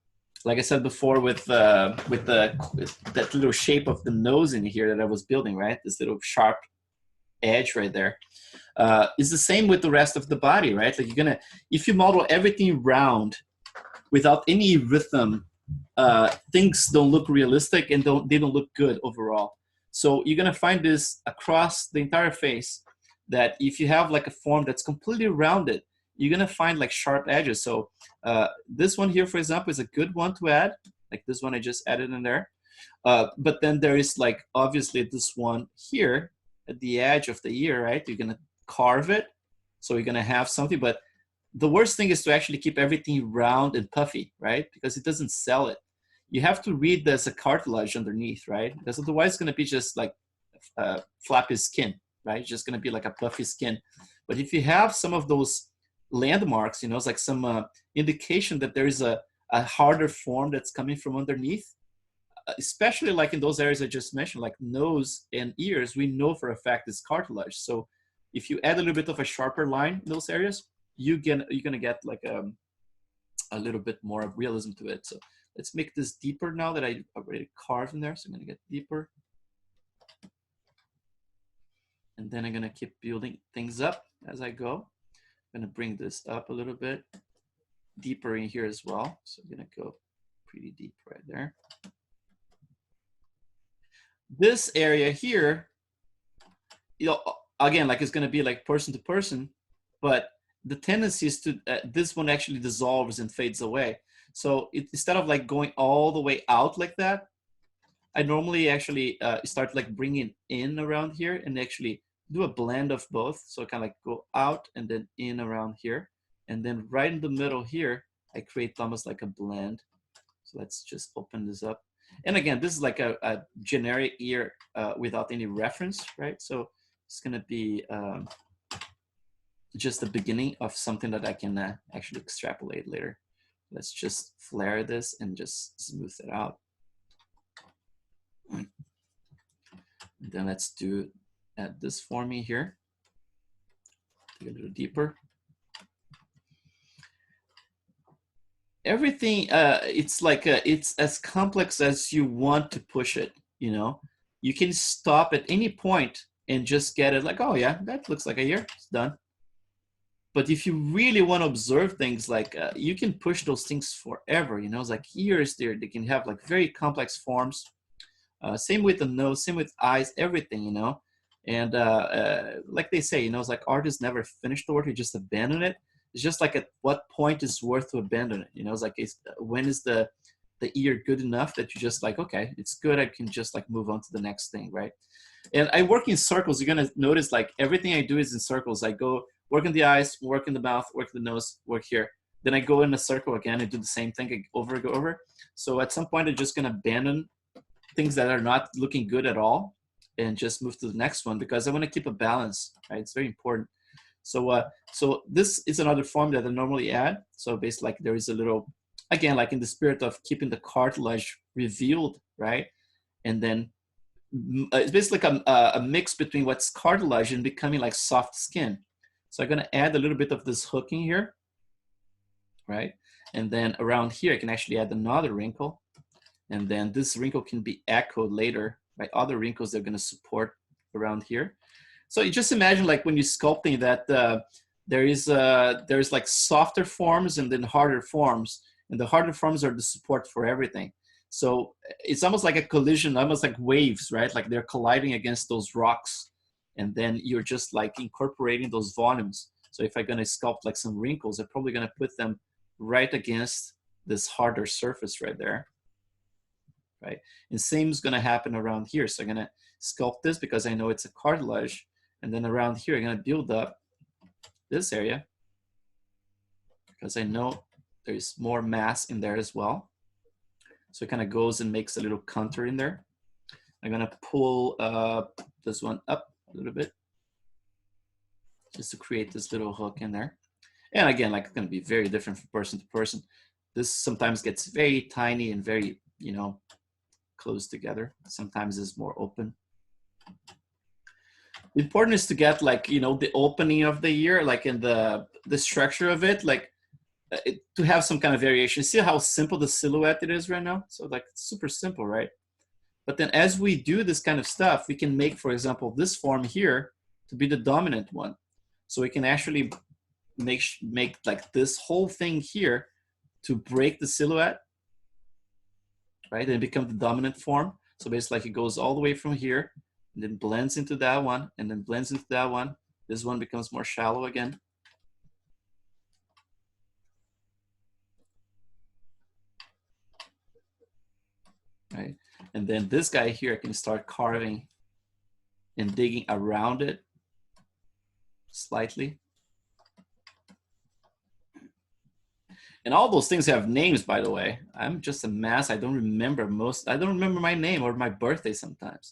I said before, with that little shape of the nose in here that I was building, right? This little sharp edge right there. Is the same with the rest of the body, right? Like you're gonna, if you model everything round without any rhythm, things don't look realistic and they don't look good overall. So you're gonna find this across the entire face, that if you have like a form that's completely rounded, you're gonna find like sharp edges. So this one here, for example, is a good one to add. Like this one I just added in there. But then there is like, obviously this one here at the edge of the ear, right? You're gonna carve it. So you're gonna have something, but the worst thing is to actually keep everything round and puffy, right? Because it doesn't sell it. you have to read there's a cartilage underneath, right? Because otherwise it's going to be just like flappy skin, right? It's just going to be like a puffy skin. But if you have some of those landmarks, you know, it's like some indication that there is a harder form that's coming from underneath, especially like in those areas I just mentioned, like nose and ears, we know for a fact it's cartilage. So if you add a little bit of a sharper line in those areas, you're gonna get like a little bit more of realism to it. So let's make this deeper now that I already carved in there. So I'm gonna get deeper. And then I'm gonna keep building things up as I go. I'm gonna bring this up a little bit deeper in here as well. So I'm gonna go pretty deep right there. This area here, you know, again, like it's gonna be like person to person, but the tendency is to, this one actually dissolves and fades away. So instead of like going all the way out like that, I normally actually start like bringing in around here and actually do a blend of both. So kind of like go out and then in around here. And then right in the middle here, I create almost like a blend. So let's just open this up. And again, this is like a generic ear without any reference, right? So it's gonna be just the beginning of something that I can actually extrapolate later. Let's just flare this and just smooth it out. And then let's do add this for me here. Dig a little deeper. Everything, it's like it's as complex as you want to push it, you know? You can stop at any point and just get it like, oh yeah, that looks like a ear, it's done. But if you really want to observe things, like you can push those things forever, you know? It's like ears there, they can have like very complex forms. Same with the nose, same with eyes, everything, you know? And like they say, you know, it's like artists never finish the work, you just abandon it. It's just like at what point is worth to abandon it, you know? It's like, when is the ear good enough that you just like, okay, it's good, I can just like move on to the next thing, right? And I work in circles. You're gonna notice like everything I do is in circles. I go work in the eyes, work in the mouth, work in the nose, work here. Then I go in a circle again and do the same thing over and over. So at some point, I'm just gonna abandon things that are not looking good at all and just move to the next one, because I want to keep a balance, right? It's very important. So so this is another form that I normally add. So basically, like there is a little, again, like in the spirit of keeping the cartilage revealed, right? And then it's basically like a mix between what's cartilage and becoming like soft skin. So I'm gonna add a little bit of this hooking here, right? And then around here, I can actually add another wrinkle. And then this wrinkle can be echoed later by other wrinkles they're gonna support around here. So you just imagine like when you're sculpting that there's like softer forms and then harder forms. And the harder forms are the support for everything. So it's almost like a collision, almost like waves, right? Like they're colliding against those rocks. And then you're just like incorporating those volumes. So if I'm gonna sculpt like some wrinkles, I'm probably gonna put them right against this harder surface right there, right? And same is gonna happen around here. So I'm gonna sculpt this because I know it's a cartilage. And then around here, I'm gonna build up this area because I know there's more mass in there as well. So it kind of goes and makes a little contour in there. I'm gonna pull this one up a little bit just to create this little hook in there. And again, like it's gonna be very different from person to person. This sometimes gets very tiny and very, you know, close together. Sometimes it's more open. The important is to get like, you know, the opening of the ear, like in the structure of it, like to have some kind of variation. See how simple the silhouette it is right now? So like it's super simple, right? But then as we do this kind of stuff, we can make, for example, this form here to be the dominant one. So we can actually make like this whole thing here to break the silhouette, right? And become the dominant form. So basically like it goes all the way from here and then blends into that one and then blends into that one. This one becomes more shallow again. Right? And then this guy here, I can start carving and digging around it slightly. And all those things have names, by the way. I'm just a mess. I don't remember my name or my birthday sometimes.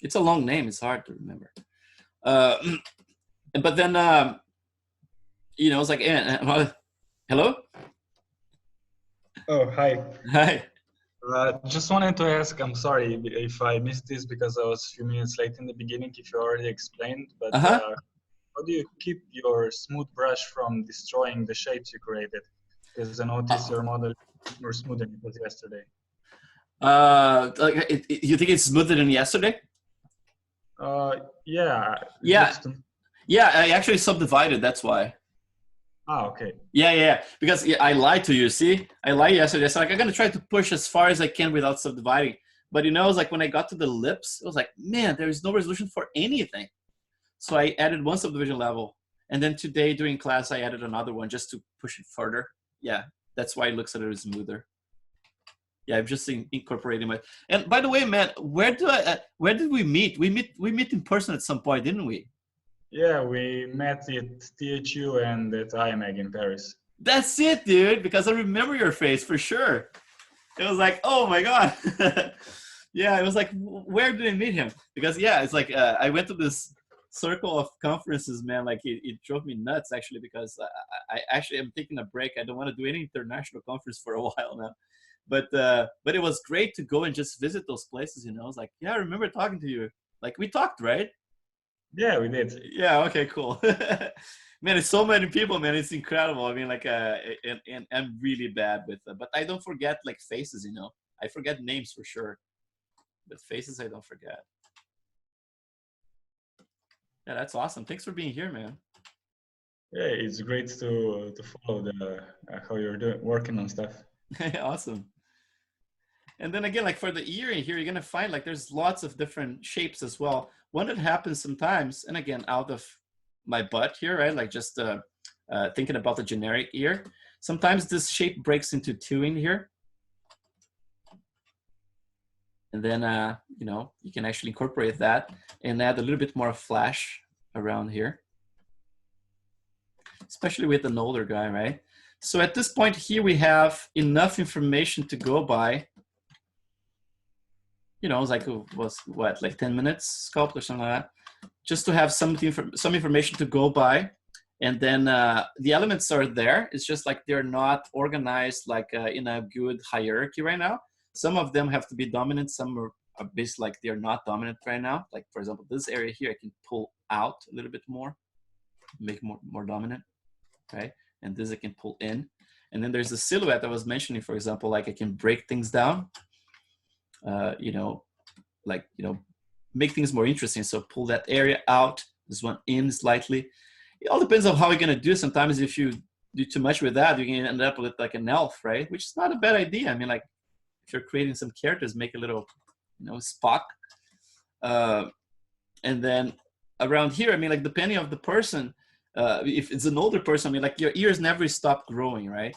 It's a long name. It's hard to remember. But then, you know, it's like, hello? Oh, hi. Hi. Just wanted to ask, I'm sorry if I missed this because I was a few minutes late in the beginning, if you already explained, but how do you keep your smooth brush from destroying the shapes you created? Because I noticed your model is more smooth than it was yesterday. You think it's smoother than yesterday? Yeah. Yeah, I actually subdivided, that's why. Ah, okay. Yeah. Because I lied to you, see? I lied yesterday. So like, I'm going to try to push as far as I can without subdividing. But you know, it's like when I got to the lips, it was like, man, there is no resolution for anything. So I added one subdivision level. And then today during class, I added another one just to push it further. Yeah, that's why it looks a little smoother. Yeah, I'm just incorporating my. And by the way, man, where did we meet? We meet in person at some point, didn't we? Yeah, we met at THU and at IMAG in Paris. That's it, dude. Because I remember your face for sure. It was like, oh my god. Yeah, it was like, where did I meet him? Because yeah, it's like I went to this circle of conferences, man. Like it drove me nuts actually, because I actually am taking a break. I don't want to do any international conference for a while now. But it was great to go and just visit those places, you know. It's like, yeah, I remember talking to you. Like we talked, right? Yeah, we did. Yeah, okay, cool. Man, it's so many people, man. It's incredible. I mean, like, and I'm really bad with but I don't forget like faces, you know. I forget names for sure, but faces I don't forget. Yeah, that's awesome. Thanks for being here, man. Yeah, it's great to follow the how you're working on stuff. Awesome. And then again, like for the ear in here, you're gonna find like there's lots of different shapes as well. One that happens sometimes, and again, out of my butt here, right? Like just thinking about the generic ear. Sometimes this shape breaks into two in here. And then, you know, you can actually incorporate that and add a little bit more flash around here. Especially with an older guy, right? So at this point here, we have enough information to go by. You know, it was like, was what, like 10 minutes sculpt or something like that, just to have some information to go by. And then the elements are there. It's just like they're not organized like in a good hierarchy right now. Some of them have to be dominant. Some are basically like they're not dominant right now. Like for example, this area here, I can pull out a little bit more, make more dominant, right? And this I can pull in. And then there's the silhouette I was mentioning, for example, like I can break things down. You know, like, you know, make things more interesting. So pull that area out, this one in slightly. It all depends on how you're gonna do it. Sometimes if you do too much with that, you can end up with like an elf, right? Which is not a bad idea. I mean, like if you're creating some characters, make a little, you know, Spock. And then around here, I mean, like depending on the person, if it's an older person, I mean, like your ears never stop growing, right?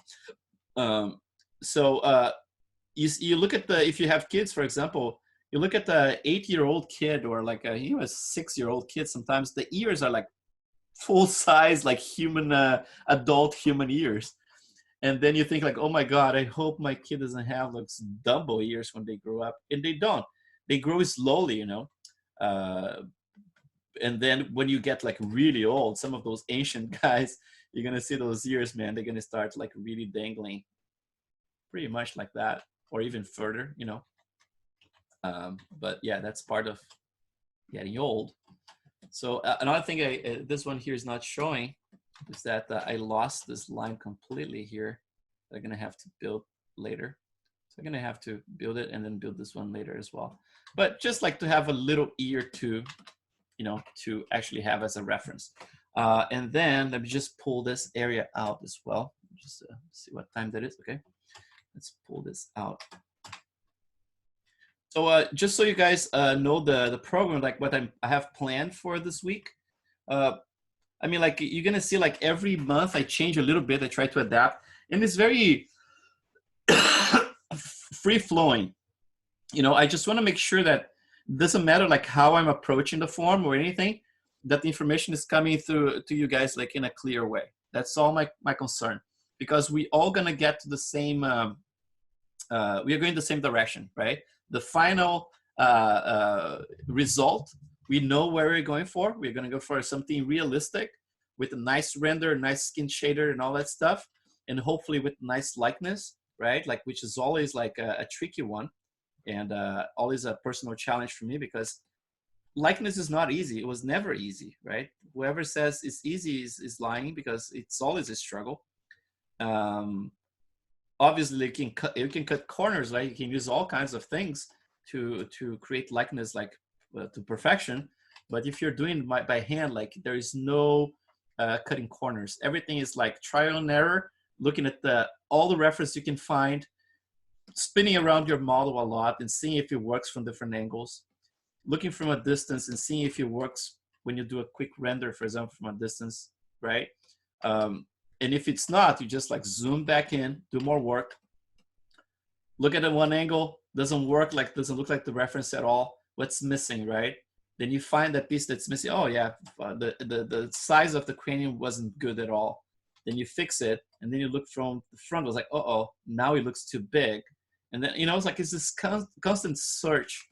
You look at if you have kids, for example, you look at the 8-year-old kid or like a 6-year-old kid, sometimes the ears are like full size, like adult human ears. And then you think like, oh my God, I hope my kid doesn't have like Dumbo ears when they grow up. And they don't. They grow slowly, you know. And then when you get like really old, some of those ancient guys, you're going to see those ears, man, they're going to start like really dangling pretty much like that, or even further, you know. But yeah, that's part of getting old. So another thing this one here is not showing is that I lost this line completely here. I'm going to have to build later. So I'm going to have to build it and then build this one later as well. But just like to have a little ear to, you know, to actually have as a reference. And then let me just pull this area out as well. Just see what time that is. Okay, let's pull this out. So just so you guys know the program, like what I have planned for this week. I mean, like you're gonna see like every month I change a little bit. I try to adapt, and it's very free flowing. You know, I just want to make sure that it doesn't matter like how I'm approaching the form or anything, that the information is coming through to you guys like in a clear way. That's all my concern. because we all gonna get to the same. We are going the same direction, right? The final result, we know where we're going for. We're gonna go for something realistic with a nice render, nice skin shader, and all that stuff, and hopefully with nice likeness, right? Like, which is always like a tricky one, and always a personal challenge for me, because likeness is not easy. It was never easy, right? Whoever says it's easy is lying, because it's always a struggle. Obviously, you can cut corners, right? You can use all kinds of things to create likeness, like to perfection. But if you're doing it by hand, like, there is no cutting corners. Everything is like trial and error, looking at all the reference you can find, spinning around your model a lot and seeing if it works from different angles, looking from a distance and seeing if it works when you do a quick render, for example, from a distance, right? And if it's not, you just like zoom back in, do more work, look at it one angle, doesn't work, like doesn't look like the reference at all. What's missing, right? Then you find that piece that's missing. Oh yeah, the size of the cranium wasn't good at all. Then you fix it, and then you look from the front. It was like, oh, now it looks too big. And then, you know, it's like it's this constant search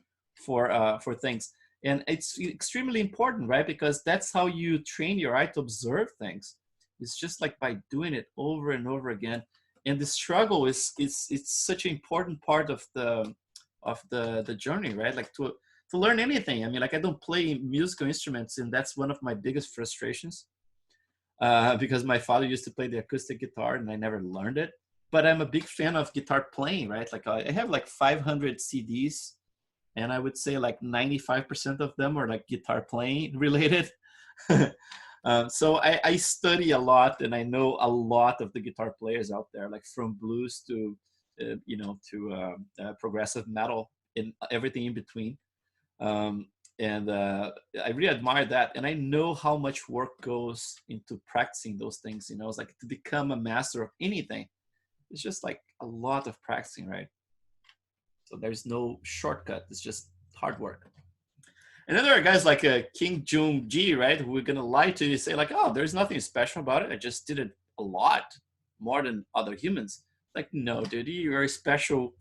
for things. And it's extremely important, right? Because that's how you train your eye to observe things. It's just like by doing it over and over again. And the struggle it's such an important part of the journey, right? Like to learn anything. I mean, like, I don't play musical instruments, and that's one of my biggest frustrations, because my father used to play the acoustic guitar and I never learned it. But I'm a big fan of guitar playing, right? Like, I have like 500 CDs, and I would say like 95% of them are like guitar playing related. So I study a lot, and I know a lot of the guitar players out there, like from blues to, progressive metal and everything in between. And I really admire that. And I know how much work goes into practicing those things, you know. It's like to become a master of anything, it's just like a lot of practicing, right? So there's no shortcut. It's just hard work. And then there are guys like King Jung Ji, right, who are gonna lie to you, say like, oh, there's nothing special about it. I just did it a lot more than other humans. Like, no, dude, you're a special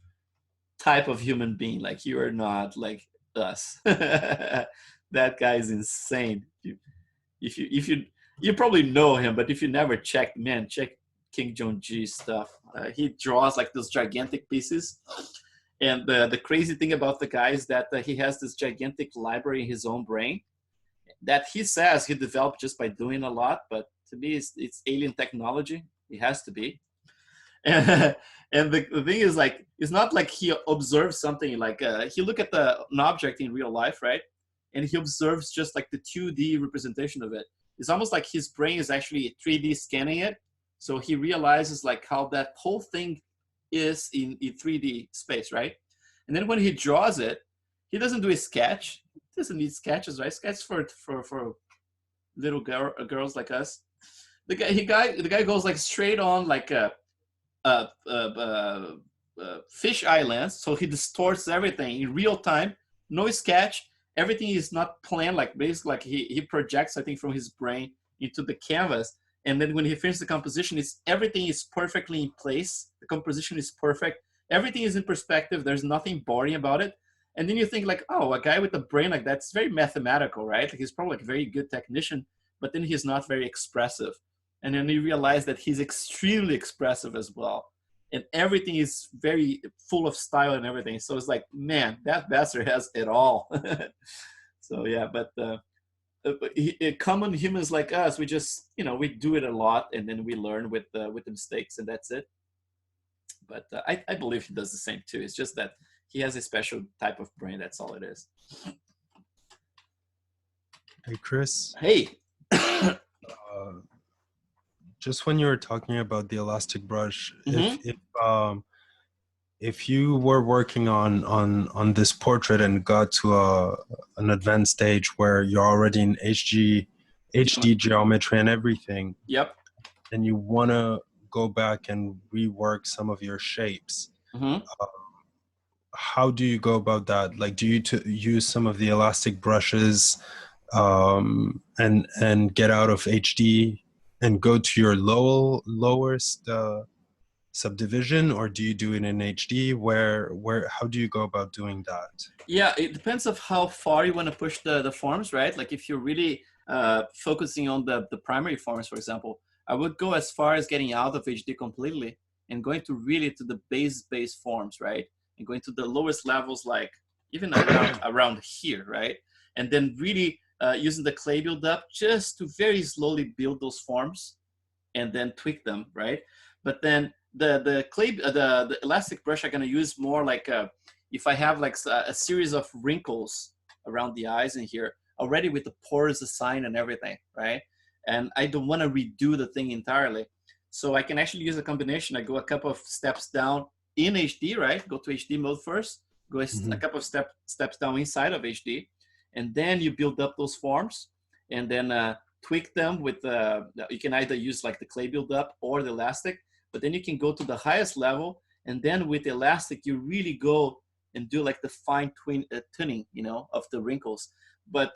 type of human being. Like, you are not like us. That guy is insane. If you probably know him, but if you never checked, man, check King Jung Ji's stuff. He draws like those gigantic pieces. And the crazy thing about the guy is that he has this gigantic library in his own brain that he says he developed just by doing a lot. But to me, it's alien technology. It has to be. And the thing is, like, it's not like he observes something like he look at an object in real life, right? And he observes just like the 2D representation of it. It's almost like his brain is actually 3D scanning it. So he realizes like how that whole thing is in 3D space, right? And then when he draws it, he doesn't do a sketch. He doesn't need sketches, right? Sketches for little girls like us. The guy goes like straight on like a fish eye lens, so he distorts everything in real time. No sketch. Everything is not planned. Like, basically, like he projects, I think, from his brain into the canvas. And then when he finishes the composition, everything is perfectly in place. The composition is perfect. Everything is in perspective. There's nothing boring about it. And then you think like, oh, a guy with a brain like that's very mathematical, right? Like, he's probably like a very good technician, but then he's not very expressive. And then you realize that he's extremely expressive as well. And everything is very full of style and everything. So it's like, man, that bastard has it all. So yeah, but common humans like us, we just, we do it a lot, and then we learn with the mistakes, and that's it. But I believe he does the same too. It's just that he has a special type of brain. That's all it is. Hey, Chris. Hey. Just when you were talking about the elastic brush, Mm-hmm. if you were working on this portrait and got to an advanced stage where you're already in HD geometry and everything, yep, and you want to go back and rework some of your shapes, how do you go about that? Like, do you use some of the elastic brushes and get out of HD and go to your lowest subdivision, or do you do it in HD? How do you go about doing that? Yeah, it depends of how far you want to push the forms, right? Like if you're really focusing on the primary forms, for example, I would go as far as getting out of HD completely and going to really to the base forms, right? And going to the lowest levels, like even around here, right? And then really using the clay build-up just to very slowly build those forms and then tweak them, right? But then the clay, the elastic brush I'm gonna use more like if I have like a series of wrinkles around the eyes in here already with the pores assigned and everything, right? And I don't want to redo the thing entirely. So I can actually use a combination. I go a couple of steps down in HD, right? Go to HD mode first, go a couple of steps down inside of HD, and then you build up those forms and then tweak them with, you can either use like the clay build-up or the elastic, but then you can go to the highest level, and then with the elastic, you really go and do like the fine tuning, you know, of the wrinkles. But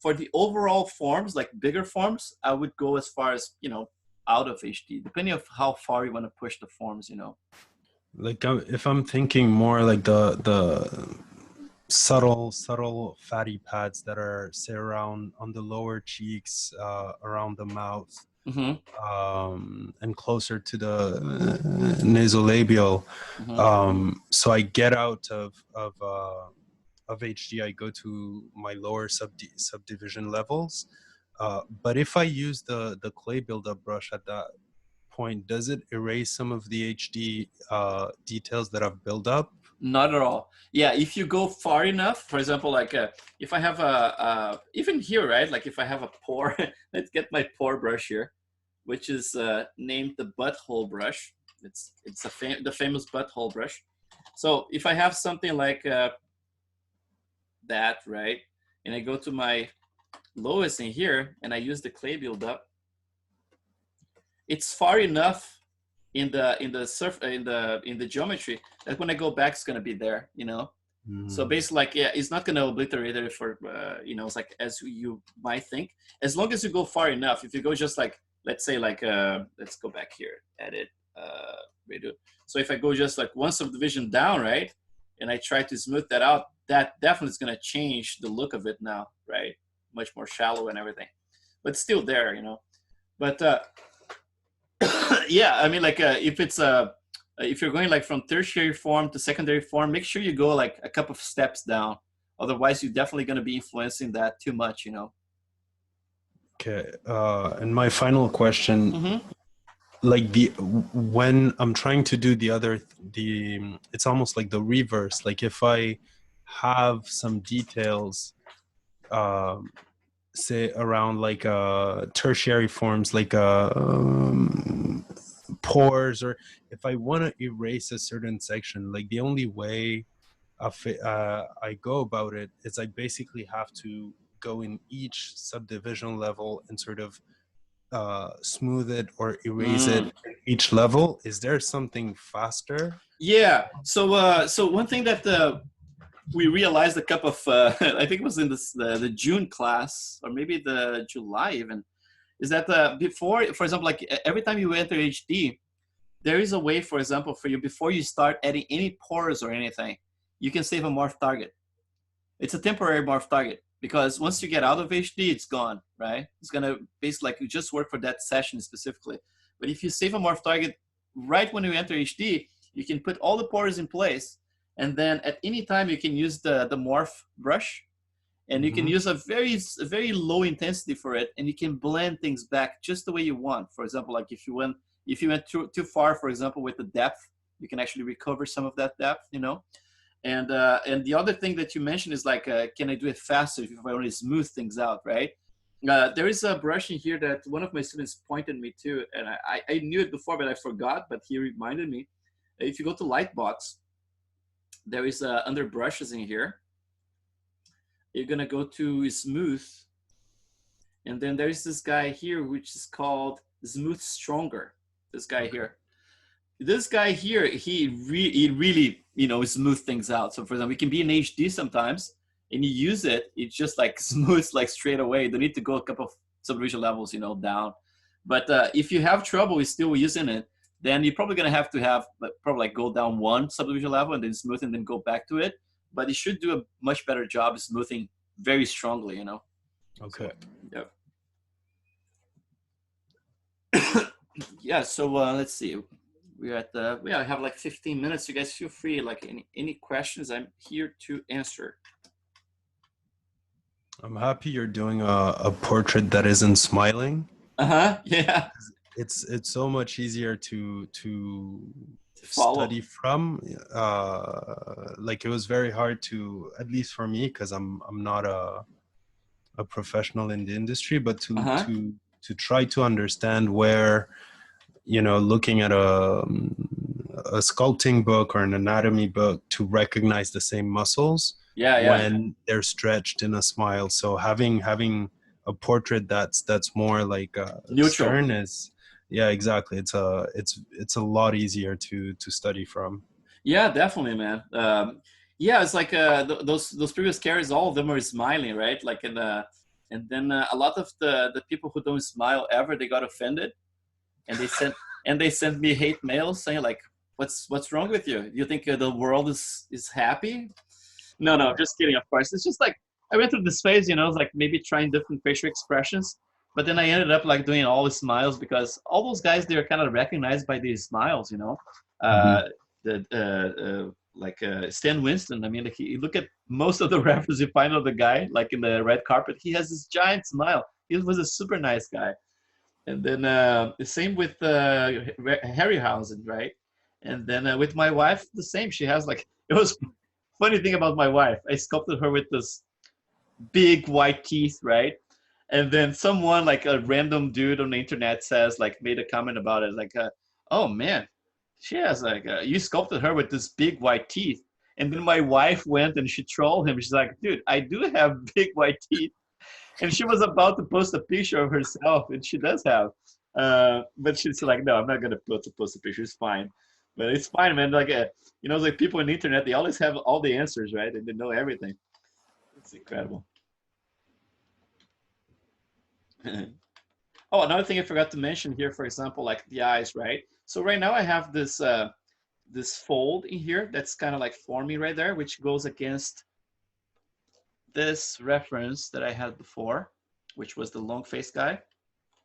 for the overall forms, like bigger forms, I would go as far as, you know, out of HD, depending on how far you want to push the forms, you know. Like if I'm thinking more like the subtle fatty pads that are, say, around on the lower cheeks, around the mouth, and closer to the nasolabial. So I get out of HD, I go to my lower subdivision levels. But if I use the clay buildup brush at that point, does it erase some of the HD details that I've built up? Not at all. Yeah, if you go far enough, for example, like if I have even here, right? Like if I have a pore, let's get my pore brush here, which is named the butthole brush. It's the famous butthole brush. So if I have something like that, right? And I go to my lowest in here and I use the clay buildup, it's far enough in the geometry that when I go back, it's gonna be there, you know. So basically, like, yeah, it's not gonna obliterate it for you know, it's like as you might think, as long as you go far enough. If you go just like, let's say like let's go back here, edit, redo. So if I go just like one subdivision down, right, and I try to smooth that out, that definitely is gonna change the look of it now, right? Much more shallow and everything, but still there, you know. But yeah, I mean, like if you're going like from tertiary form to secondary form, make sure you go like a couple of steps down. Otherwise, you're definitely going to be influencing that too much, you know. Okay, and my final question, like when I'm trying to do it's almost like the reverse. Like if I have some details, say around like tertiary forms, like pores, or if I want to erase a certain section, like the only way I go about it is I basically have to go in each subdivision level and sort of smooth it or erase it at each level. Is there something faster? Yeah. So so one thing that we realized a couple of I think it was in the June class, or maybe the July even, is that before, for example, like every time you enter HD, there is a way, for example, for you, before you start adding any pores or anything, you can save a morph target. It's a temporary morph target, because once you get out of HD, it's gone, right? It's gonna basically like you just work for that session specifically. But if you save a morph target right when you enter HD, you can put all the pores in place, and then at any time you can use the morph brush, and you can use a very low intensity for it, and you can blend things back just the way you want. For example, like if you went too far, for example, with the depth, you can actually recover some of that depth, you know. And the other thing that you mentioned is like, can I do it faster if I want to smooth things out, right? There is a brush in here that one of my students pointed me to, and I knew it before, but I forgot, but he reminded me. If you go to Lightbox, there is under brushes in here. You're gonna go to smooth, and then there's this guy here, which is called Smooth Stronger. This guy here. This guy here, he really, you know, smooth things out. So for example, it can be in HD sometimes, and you use it, it just like smooths like straight away. You don't need to go a couple of subdivision levels, you know, down. But if you have trouble still using it, then you're probably gonna have probably like go down one subdivision level and then smooth and then go back to it. But it should do a much better job smoothing very strongly, you know. Okay. So, yeah. Yeah. So let's see. We're at I have like 15 minutes. You guys feel free. Like any questions, I'm here to answer. I'm happy you're doing a portrait that isn't smiling. Yeah. It's so much easier to follow. study from. Like it was very hard to, at least for me, because I'm not a professional in the industry, but to try to understand where, you know, looking at a sculpting book or an anatomy book to recognize the same muscles when they're stretched in a smile. So having a portrait that's more like neutral stern is, yeah, exactly. It's a lot easier to study from. Yeah, definitely, man. Yeah, it's like those previous characters, all of them are smiling, right? Like and then a lot of the people who don't smile ever, they got offended, and they sent me hate mail saying like, what's wrong with you? You think the world is happy? No, I'm just kidding. Of course, it's just like I went through this phase, you know, like maybe trying different facial expressions, but then I ended up like doing all the smiles because all those guys, they're kind of recognized by these smiles, you know. Stan Winston. I mean, like, you look at most of the references you find of the guy, like in the red carpet, he has this giant smile. He was a super nice guy. And then the same with Harryhausen, right? And then with my wife, the same. She has like, it was funny thing about my wife. I sculpted her with this big white teeth, right? And then someone, like a random dude on the internet, says like, made a comment about it, like, oh man, she has like, you sculpted her with this big white teeth. And then my wife went and she trolled him. She's like, dude, I do have big white teeth. And she was about to post a picture of herself, and she does have. But she's like, no, I'm not going to post a picture. It's fine. But it's fine, man. Like, you know, like people on the internet, they always have all the answers, right? And they know everything. It's incredible. Oh, another thing I forgot to mention here, for example, like the eyes, right? So right now I have this this fold in here that's kind of like forming right there, which goes against this reference that I had before, which was the long face guy.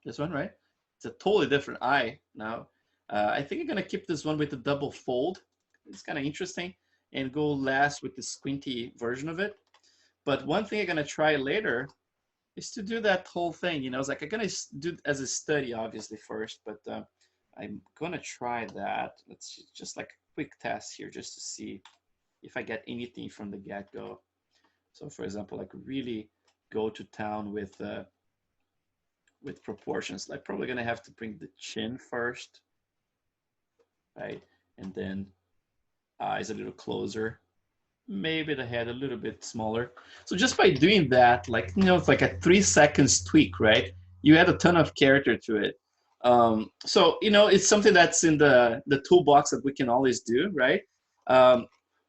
This one, right? It's a totally different eye now. I think I'm gonna keep this one with the double fold. It's kind of interesting, and go last with the squinty version of it. But one thing I'm gonna try later is to do that whole thing. You know, it's like I'm gonna do it as a study, obviously first, but I'm gonna try that. Let's just like a quick test here, just to see if I get anything from the get-go. So, for example, like really go to town with proportions. Like probably gonna have to bring the chin first, right? And then eyes a little closer, maybe the head a little bit smaller. So just by doing that, like, you know, it's like a 3 seconds tweak, right? You add a ton of character to it. So, you know, it's something that's in the toolbox that we can always do, right?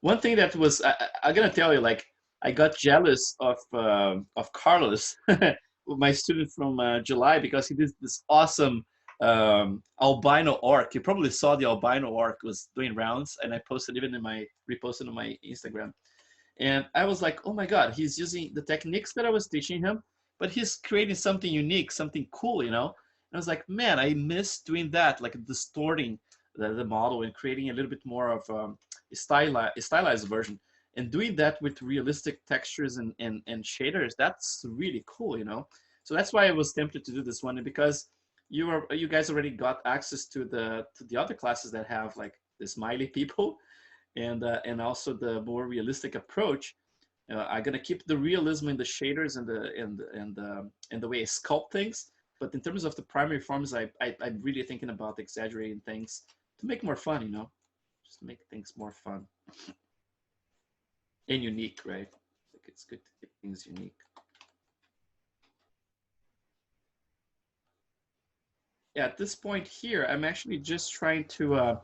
One thing that was, I'm gonna tell you, like, I got jealous of Carlos, my student from July, because he did this awesome albino orc. You probably saw the albino orc was doing rounds, and I posted even reposted on my Instagram. And I was like, oh my God, he's using the techniques that I was teaching him, but he's creating something unique, something cool, you know? And I was like, man, I miss doing that, like distorting the model and creating a little bit more of a stylized version. And doing that with realistic textures and shaders, that's really cool, you know? So that's why I was tempted to do this one, because you guys already got access to the other classes that have like the smiley people and also the more realistic approach. I'm gonna keep the realism in the shaders and the way I sculpt things. But in terms of the primary forms, I'm really thinking about exaggerating things to make more fun, you know? Just to make things more fun. And unique, right? Like it's good to keep things unique. Yeah, at this point here, I'm actually just trying to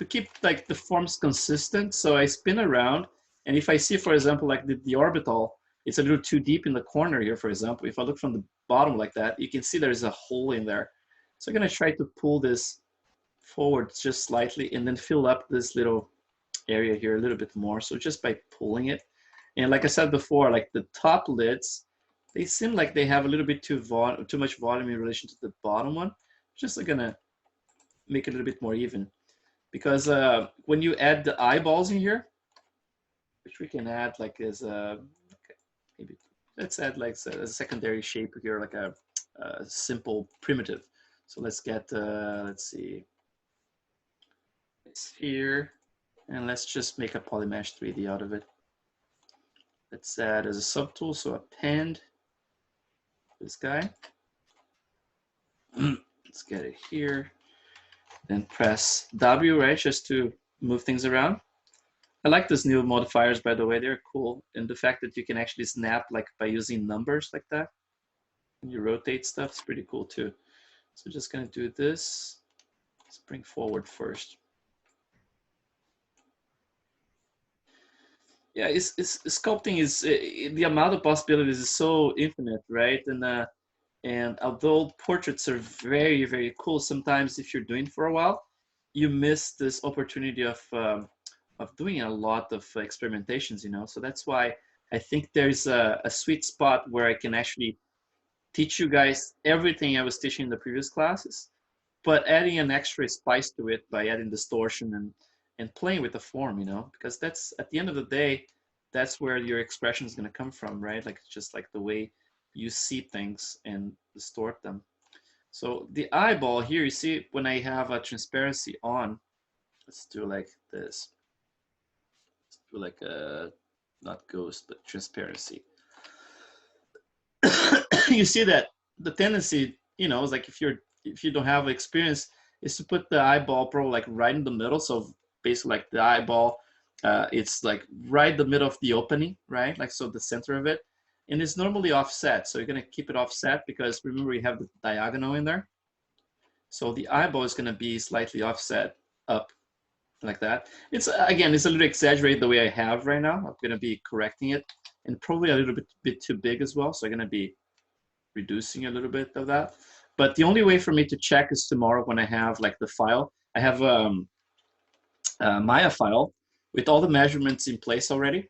keep like the forms consistent. So I spin around, and if I see, for example, like the orbital, it's a little too deep in the corner here, for example. If I look from the bottom like that, you can see there's a hole in there. So I'm gonna try to pull this forward just slightly and then fill up this little area here a little bit more. So just by pulling it. And like I said before, like the top lids, they seem like they have a little bit too much volume in relation to the bottom one. Just gonna make it a little bit more even. Because when you add the eyeballs in here, which we can add like as a, maybe let's add like a secondary shape here, like a simple primitive. So let's get, let's see, it's here, and let's just make a polymesh 3D out of it. Let's add as a subtool, so append this guy. Let's get it here. Then press W, right, just to move things around. I like these new modifiers, by the way, they're cool. And the fact that you can actually snap like by using numbers like that. When you rotate stuff, it's pretty cool too. So just gonna do this. Let's bring forward first. Yeah, sculpting is, the amount of possibilities is so infinite, right? And although portraits are very, very cool, sometimes if you're doing for a while, you miss this opportunity of doing a lot of experimentations, you know? So that's why I think there's a sweet spot where I can actually teach you guys everything I was teaching in the previous classes, but adding an extra spice to it by adding distortion and playing with the form, you know? Because that's, at the end of the day, that's where your expression is gonna come from, right? Like, just like the way you see things and distort them. So the eyeball here, you see when I have a transparency on, let's do like this. Let's do like a, not ghost, but transparency. You see that the tendency, you know, is like if you don't have experience, is to put the eyeball probably like right in the middle. So basically like the eyeball, it's like right the middle of the opening, right? Like, so the center of it. And it's normally offset. So you're gonna keep it offset because remember we have the diagonal in there. So the eyeball is gonna be slightly offset up like that. It's, again, it's a little exaggerated the way I have right now. I'm gonna be correcting it and probably a little bit too big as well. So I'm gonna be reducing a little bit of that. But the only way for me to check is tomorrow when I have like the file. I have a Maya file with all the measurements in place already.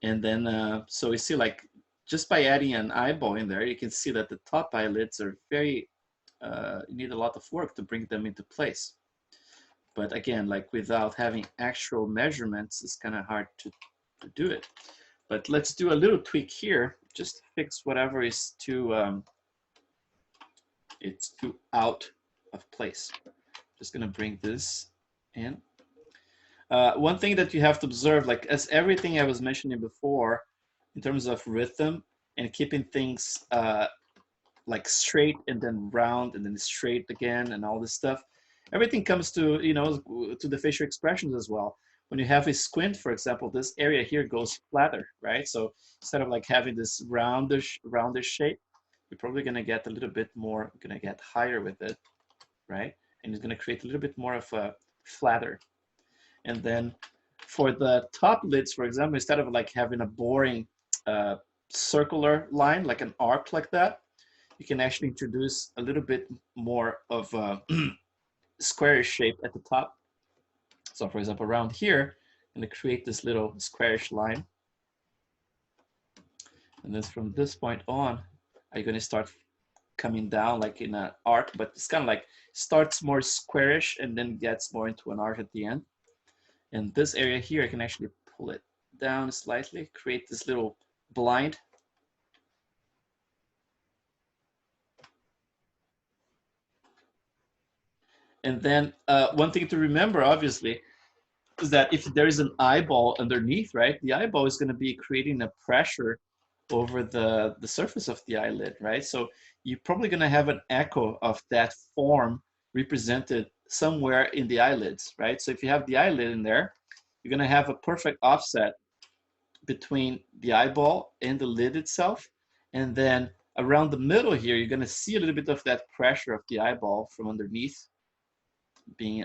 And then, so you see like, just by adding an eyeball in there, you can see that the top eyelids are very, you need a lot of work to bring them into place. But again, like without having actual measurements, it's kind of hard to do it. But let's do a little tweak here, just to fix whatever is too, it's too out of place. Just gonna bring this in. One thing that you have to observe, like as everything I was mentioning before, in terms of rhythm and keeping things like straight and then round and then straight again and all this stuff, everything comes to, you know, to the facial expressions as well. When you have a squint, for example, this area here goes flatter, right? So instead of like having this roundish shape, you're probably gonna get a little bit more, gonna get higher with it, right? And it's gonna create a little bit more of a flatter. And then for the top lids, for example, instead of like having a boring circular line, like an arc like that, you can actually introduce a little bit more of a squarish shape at the top. So for example, around here, I'm gonna create this little squarish line. And then from this point on, I'm gonna start coming down like in an arc, but it's kind of like starts more squarish and then gets more into an arc at the end. And this area here, I can actually pull it down slightly, create this little blind. And then one thing to remember, obviously, is that if there is an eyeball underneath, right, the eyeball is going to be creating a pressure over the surface of the eyelid, right? So you're probably going to have an echo of that form represented somewhere in the eyelids, right? So if you have the eyelid in there, you're going to have a perfect offset between the eyeball and the lid itself. And then around the middle here, you're going to see a little bit of that pressure of the eyeball from underneath being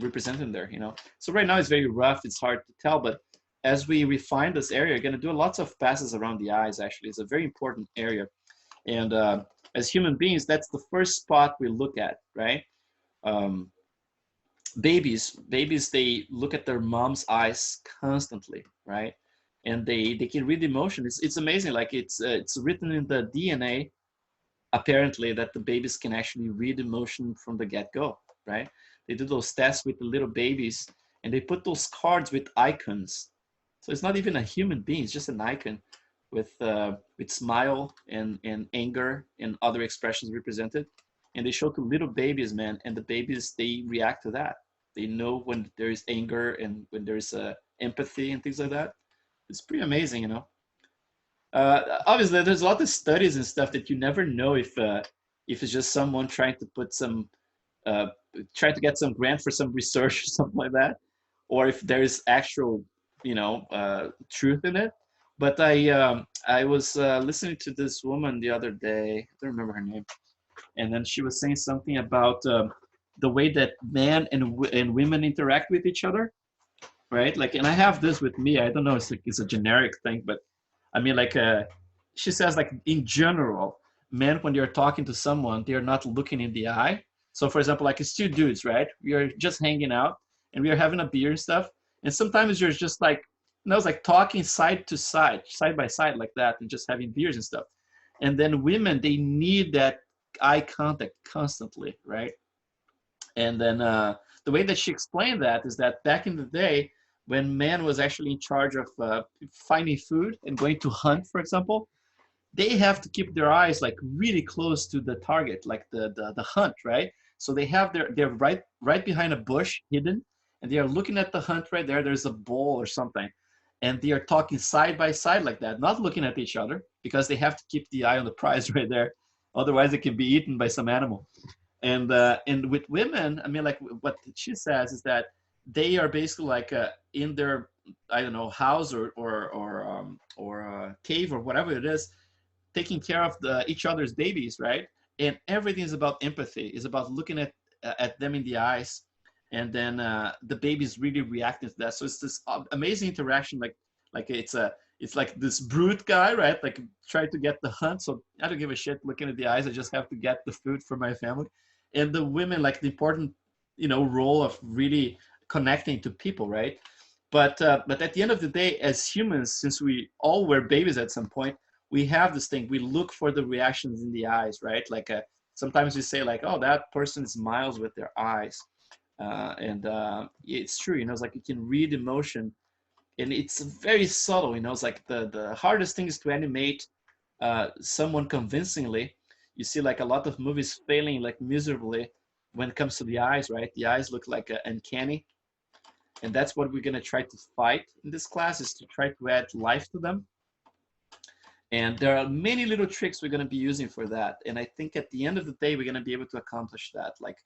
represented there, you know. So right now it's very rough, it's hard to tell, but as we refine this area, you're going to do lots of passes around the eyes. Actually, it's a very important area. And as human beings, that's the first spot we look at, right? Babies, they look at their mom's eyes constantly, right? And they can read emotion. It's amazing. Like it's written in the DNA, apparently, that the babies can actually read emotion from the get-go, right? They do those tests with the little babies, and they put those cards with icons. So it's not even a human being; it's just an icon with smile and anger and other expressions represented. And they show to little babies, man, and the babies, they react to that. They know when there is anger and when there's empathy and things like that. It's pretty amazing, you know. Obviously, there's a lot of studies and stuff that you never know if it's just someone trying to put some, trying to get some grant for some research or something like that, or if there's actual, you know, truth in it. But I was listening to this woman the other day. I don't remember her name, and then she was saying something about the way that men and women interact with each other, right? Like, and I have this with me. I don't know, it's a generic thing, but I mean, like, she says, like, in general, men, when you're talking to someone, they're not looking in the eye. So, for example, like, it's two dudes, right? We are just hanging out, and we are having a beer and stuff. And sometimes you're just like, you know, it's like talking side to side, side by side like that, and just having beers and stuff. And then women, they need that eye contact constantly, right? And then the way that she explained that is that back in the day, when man was actually in charge of finding food and going to hunt, for example, they have to keep their eyes like really close to the target, like the hunt, right? So they have they're right behind a bush, hidden, and they are looking at the hunt right there. There's a bull or something, and they are talking side by side like that, not looking at each other, because they have to keep the eye on the prize right there. Otherwise, it can be eaten by some animal. And with women, I mean, like what she says is that they are basically like in their, I don't know, house or cave or whatever it is, taking care of each other's babies, right? And everything is about empathy. It's about looking at them in the eyes, and then the baby's really reacting to that. So it's this amazing interaction. Like it's like this brute guy, right? Like try to get the hunt. So I don't give a shit looking at the eyes. I just have to get the food for my family. And the women, like the important, you know, role of really connecting to people, right? But at the end of the day, as humans, since we all were babies at some point, we have this thing. We look for the reactions in the eyes, right? Like sometimes we say like, oh, that person smiles with their eyes. And it's true, you know, it's like you can read emotion, and it's very subtle, you know. It's like the hardest thing is to animate someone convincingly. You see like a lot of movies failing like miserably when it comes to the eyes, right? The eyes look like uncanny. And that's what we're going to try to fight in this class, is to try to add life to them. And there are many little tricks we're going to be using for that. And I think at the end of the day, we're going to be able to accomplish that, like,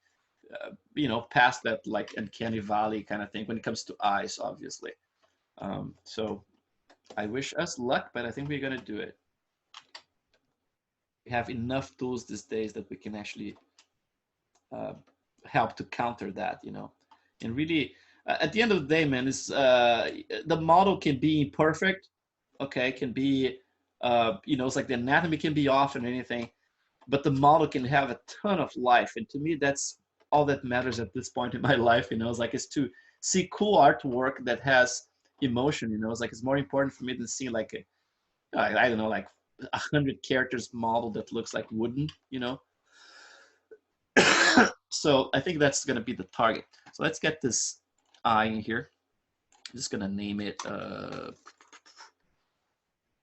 you know, past that like uncanny valley kind of thing when it comes to eyes, obviously. So I wish us luck, but I think we're going to do it. We have enough tools these days that we can actually help to counter that, you know. And really, at the end of the day, man, is the model can be imperfect, okay, can be, you know, it's like the anatomy can be off and anything, but the model can have a ton of life. And to me, that's all that matters at this point in my life, you know. It's like, it's to see cool artwork that has emotion, you know. It's like, it's more important for me than seeing like I don't know, like 100 characters model that looks like wooden, you know. So I think that's going to be the target. So let's get this eye in here. I'm just going to name it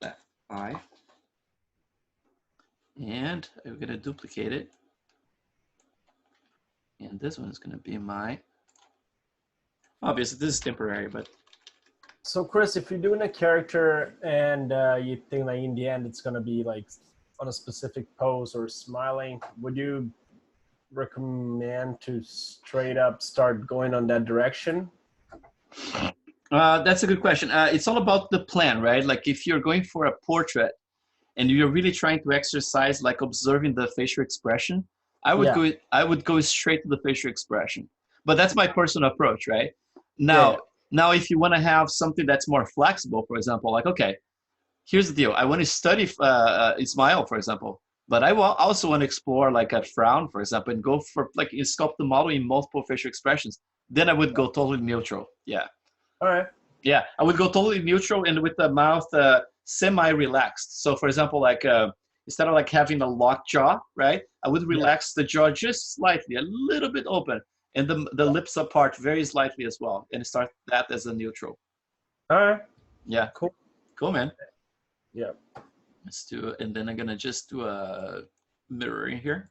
that eye. And we're going to duplicate it. And this one is going to be my, obviously this is temporary, but. So Chris, if you're doing a character and you think like in the end it's going to be like on a specific pose or smiling, would you recommend to straight up start going on that direction? That's a good question. It's all about the plan, right? Like if you're going for a portrait and you're really trying to exercise like observing the facial expression, I would go straight to the facial expression. But that's my personal approach, right? Now, if you want to have something that's more flexible, for example, like, okay, here's the deal. I want to study Ismail, for example. But I also want to explore like a frown, for example, and go for like you sculpt the model in multiple facial expressions. Then I would go totally neutral. Yeah. All right. Yeah, I would go totally neutral and with the mouth semi-relaxed. So for example, like instead of like having a locked jaw, right? I would relax the jaw just slightly, a little bit open, and the lips apart very slightly as well, and start that as a neutral. All right. Yeah. Cool. Cool, man. Yeah. Let's do it, and then I'm gonna just do a mirroring here.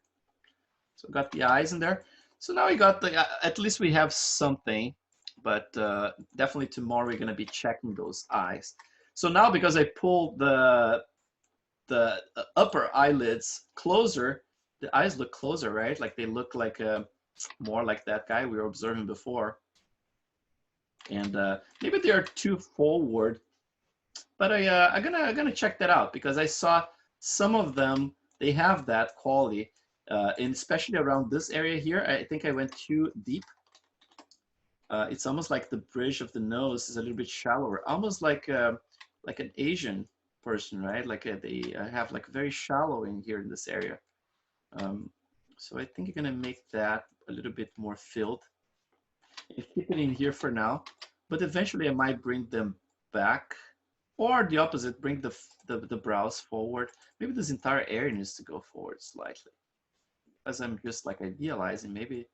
So got the eyes in there. So now we got the, at least we have something, but definitely tomorrow we're gonna be checking those eyes. So now because I pulled the upper eyelids closer, the eyes look closer, right? Like they look like more like that guy we were observing before. And maybe they are too forward, but I'm gonna check that out because I saw some of them, they have that quality. And especially around this area here, I think I went too deep. It's almost like the bridge of the nose is a little bit shallower, almost like an Asian person, right? Like they have like very shallow in here in this area. So I think you're gonna make that a little bit more filled. And keep it in here for now, but eventually I might bring them back, or the opposite, bring the brows forward. Maybe this entire area needs to go forward slightly. As I'm just like idealizing, maybe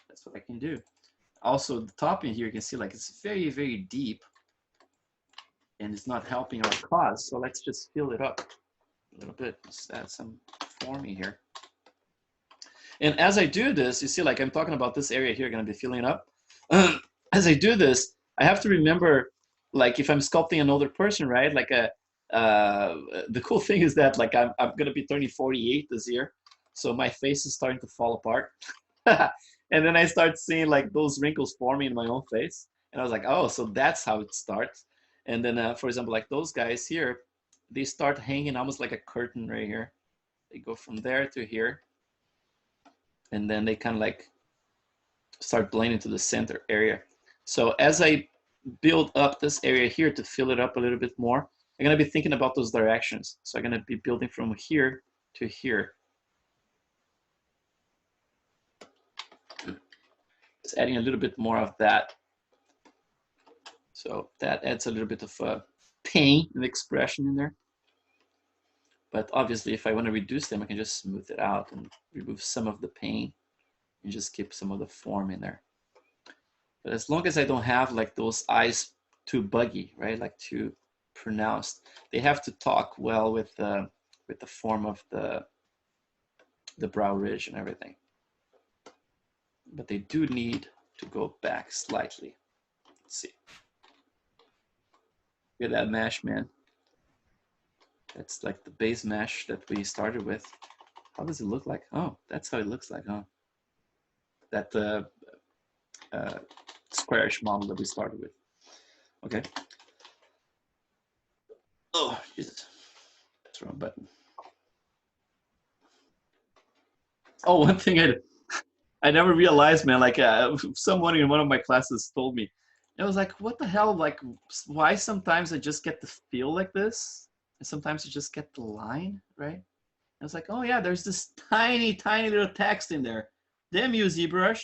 that's what I can do. Also, the top in here, you can see like it's very, very deep and it's not helping our cause. So let's just fill it up a little bit. Let's add some forming here. And as I do this, you see like I'm talking about this area here, gonna be filling up. As I do this, I have to remember, like if I'm sculpting an older person, right? Like the cool thing is that like I'm gonna be turning 48 this year. So my face is starting to fall apart. And then I start seeing like those wrinkles forming in my own face. And I was like, oh, so that's how it starts. And then, for example, like those guys here, they start hanging almost like a curtain right here. They go from there to here. And then they kind of like start blending to the center area. So as I build up this area here to fill it up a little bit more, I'm gonna be thinking about those directions. So I'm gonna be building from here to here. Just adding a little bit more of that. So that adds a little bit of pain and expression in there. But obviously, if I want to reduce them, I can just smooth it out and remove some of the pain and just keep some of the form in there. But as long as I don't have like those eyes too buggy, right? Like too pronounced, they have to talk well with the form of the brow ridge and everything. But they do need to go back slightly. Let's see. Look at that mesh, man. That's like the base mesh that we started with. How does it look like? Oh, that's how it looks like, huh? That squarish model that we started with. Okay. Oh, Jesus. That's the wrong button. Oh, one thing I never realized, man, like someone in one of my classes told me, it was like, what the hell, like, why sometimes I just get the feel like this, and sometimes you just get the line, right? And I was like, oh yeah, there's this tiny, tiny little text in there. Damn you, ZBrush.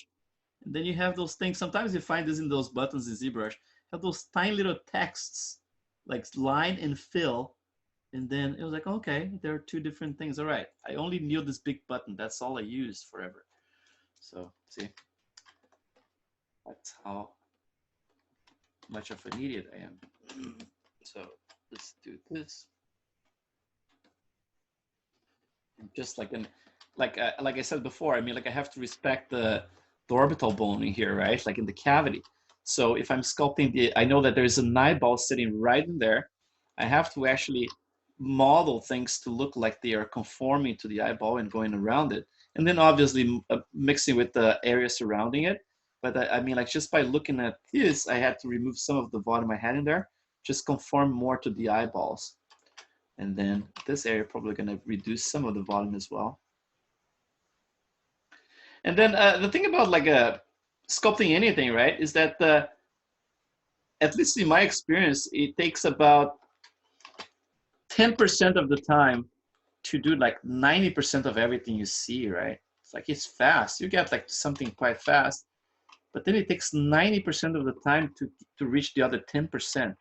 And then you have those things, sometimes you find this in those buttons in ZBrush, have those tiny little texts, like line and fill, and then it was like, okay, there are two different things, all right. I only knew this big button, that's all I used forever. So, see, that's how much of an idiot I am. So let's do this. And just like I said before, I mean, like I have to respect the orbital bone in here, right? Like in the cavity. So if I'm sculpting I know that there's an eyeball sitting right in there. I have to actually model things to look like they are conforming to the eyeball and going around it. And then obviously mixing with the area surrounding it. But I mean, like just by looking at this, I had to remove some of the volume I had in there, just conform more to the eyeballs. And then this area probably gonna reduce some of the volume as well. And then the thing about like sculpting anything, right, is that at least in my experience, it takes about 10% of the time to do like 90% of everything you see, right? It's like it's fast. You get like something quite fast, but then it takes 90% of the time to reach the other 10%.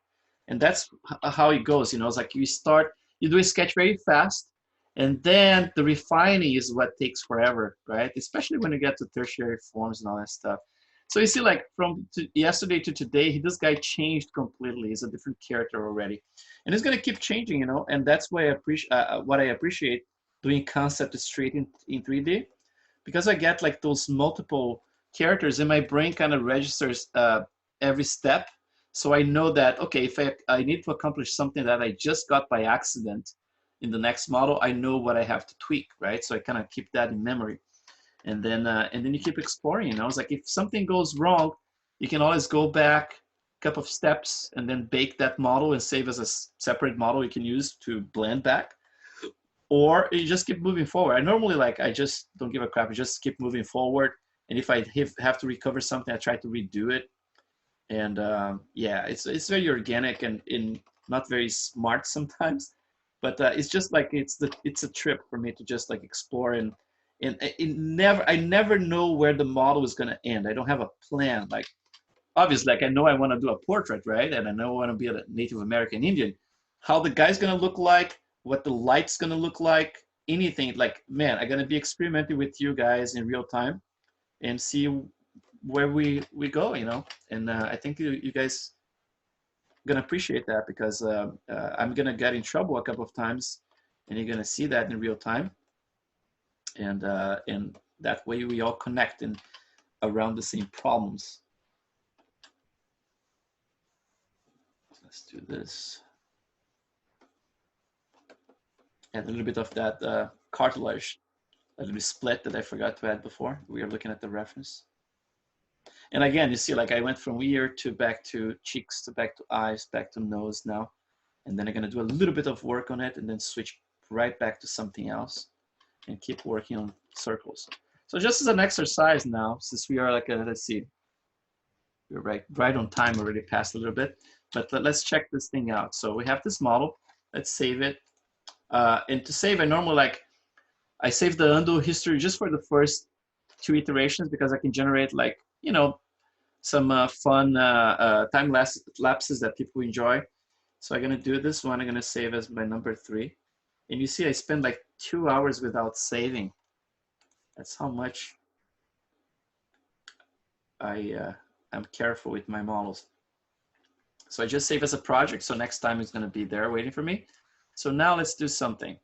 And that's how it goes, you know. It's like you do a sketch very fast, and then the refining is what takes forever, right? Especially when you get to tertiary forms and all that stuff. So you see, like from yesterday to today, this guy changed completely. He's a different character already, and it's gonna keep changing, you know. And that's why I appreciate what I appreciate doing concept straight in 3D, because I get like those multiple characters, and my brain kind of registers every step. So I know that, okay, if I need to accomplish something that I just got by accident in the next model, I know what I have to tweak, right? So I kind of keep that in memory. And then you keep exploring, you know. It's like if something goes wrong, you can always go back a couple of steps and then bake that model and save as a separate model you can use to blend back. Or you just keep moving forward. I normally, like, I just don't give a crap. I just keep moving forward. And if I have to recover something, I try to redo it. And yeah, it's very organic and not very smart sometimes. But it's just like it's a trip for me to just like explore and I never know where the model is gonna end. I don't have a plan. Like obviously, like I know I want to do a portrait, right? And I know I want to be a Native American Indian. How the guy's gonna look like, what the light's gonna look like, anything. Like, man, I'm gonna be experimenting with you guys in real time and see where we go, you know. And I think you guys gonna appreciate that, because I'm gonna get in trouble a couple of times, and you're gonna see that in real time. And that way we all connect and around the same problems. Let's do this. Add a little bit of that cartilage, a little split that I forgot to add before. We are looking at the reference. And again, you see, like I went from ear to back to cheeks to back to eyes, back to nose now. And then I'm gonna do a little bit of work on it and then switch right back to something else and keep working on circles. So just as an exercise now, since we are like, let's see, we're right on time, already passed a little bit, but let's check this thing out. So we have this model, let's save it. And to save, I normally I save the undo history just for the first 2 iterations, because I can generate like, you know, some fun time lapses that people enjoy. So I'm gonna do this one, I'm gonna save as my number 3. And you see I spend like 2 hours without saving. That's how much I'm careful with my models. So I just save as a project, so next time it's gonna be there waiting for me. So now let's do something.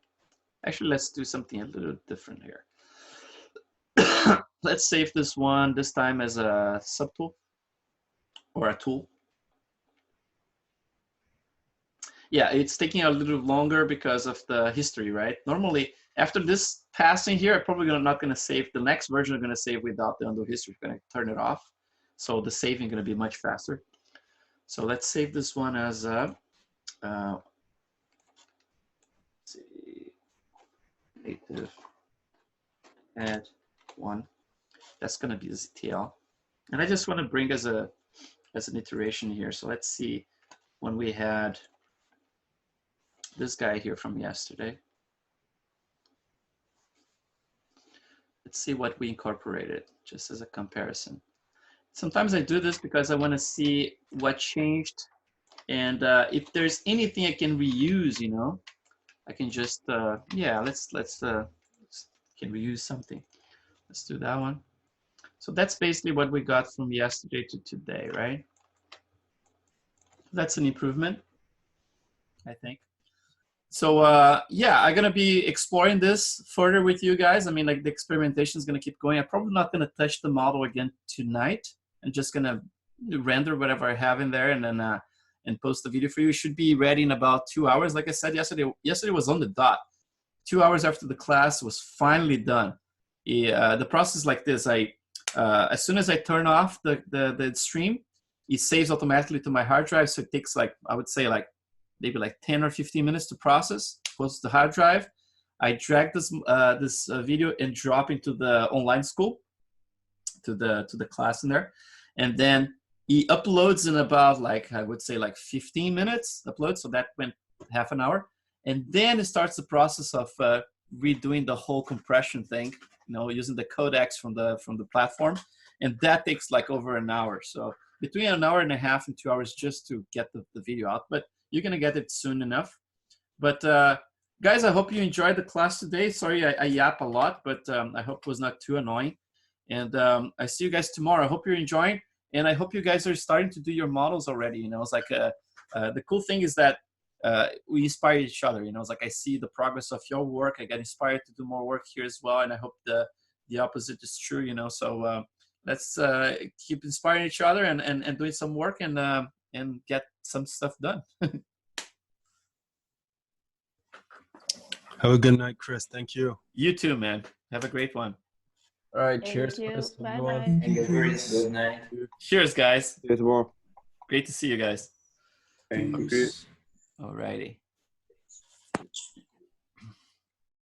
Actually, let's do something a little different here. Let's save this one, this time as a subtool or a tool. Yeah, it's taking a little longer because of the history, right? Normally, after this passing here, I'm probably not gonna save. The next version I'm gonna save without the undo history. I'm gonna turn it off. So the saving gonna be much faster. So let's save this one as a, let's see, native add 1. That's gonna be the ZTL. And I just wanna bring as an iteration here. So let's see when we had this guy here from yesterday. Let's see what we incorporated, just as a comparison. Sometimes I do this because I want to see what changed, and if there's anything I can reuse, you know, I can just yeah, let's can reuse something. Let's do that one. So that's basically what we got from yesterday to today, right? That's an improvement, I think. So yeah, I'm gonna be exploring this further with you guys. I mean, like the experimentation is gonna keep going. I'm probably not gonna touch the model again tonight. I'm just gonna render whatever I have in there and then and post the video for you. It should be ready in about 2 hours. Like I said yesterday, was on the dot. 2 hours after the class was finally done. The process like this, as soon as I turn off the stream, it saves automatically to my hard drive. So it takes like, I would say like maybe like 10 or 15 minutes to process, goes to the hard drive. I drag this video and drop into the online school, to the class in there. And then he uploads in about like, I would say like 15 minutes upload. So that went half an hour. And then it starts the process of redoing the whole compression thing, you know, using the codecs from the platform, and that takes like over an hour. So between an hour and a half and 2 hours just to get the video out, but you're gonna get it soon enough. But guys, I hope you enjoyed the class today. Sorry I yap a lot, but I hope it was not too annoying. And I see you guys tomorrow. I hope you're enjoying, and I hope you guys are starting to do your models already. You know, it's like the cool thing is that we inspire each other. You know, it's like I see the progress of your work. I get inspired to do more work here as well, and I hope the opposite is true. You know, so let's keep inspiring each other and doing some work and get some stuff done. Have a good night, Chris. Thank you. You too, man. Have a great one. All right, Thank cheers, you. Chris. Bye everyone. bye. Thank you, Chris. Good night. Cheers, guys. See you tomorrow. Great to see you guys. Thank you. Peace. Alrighty.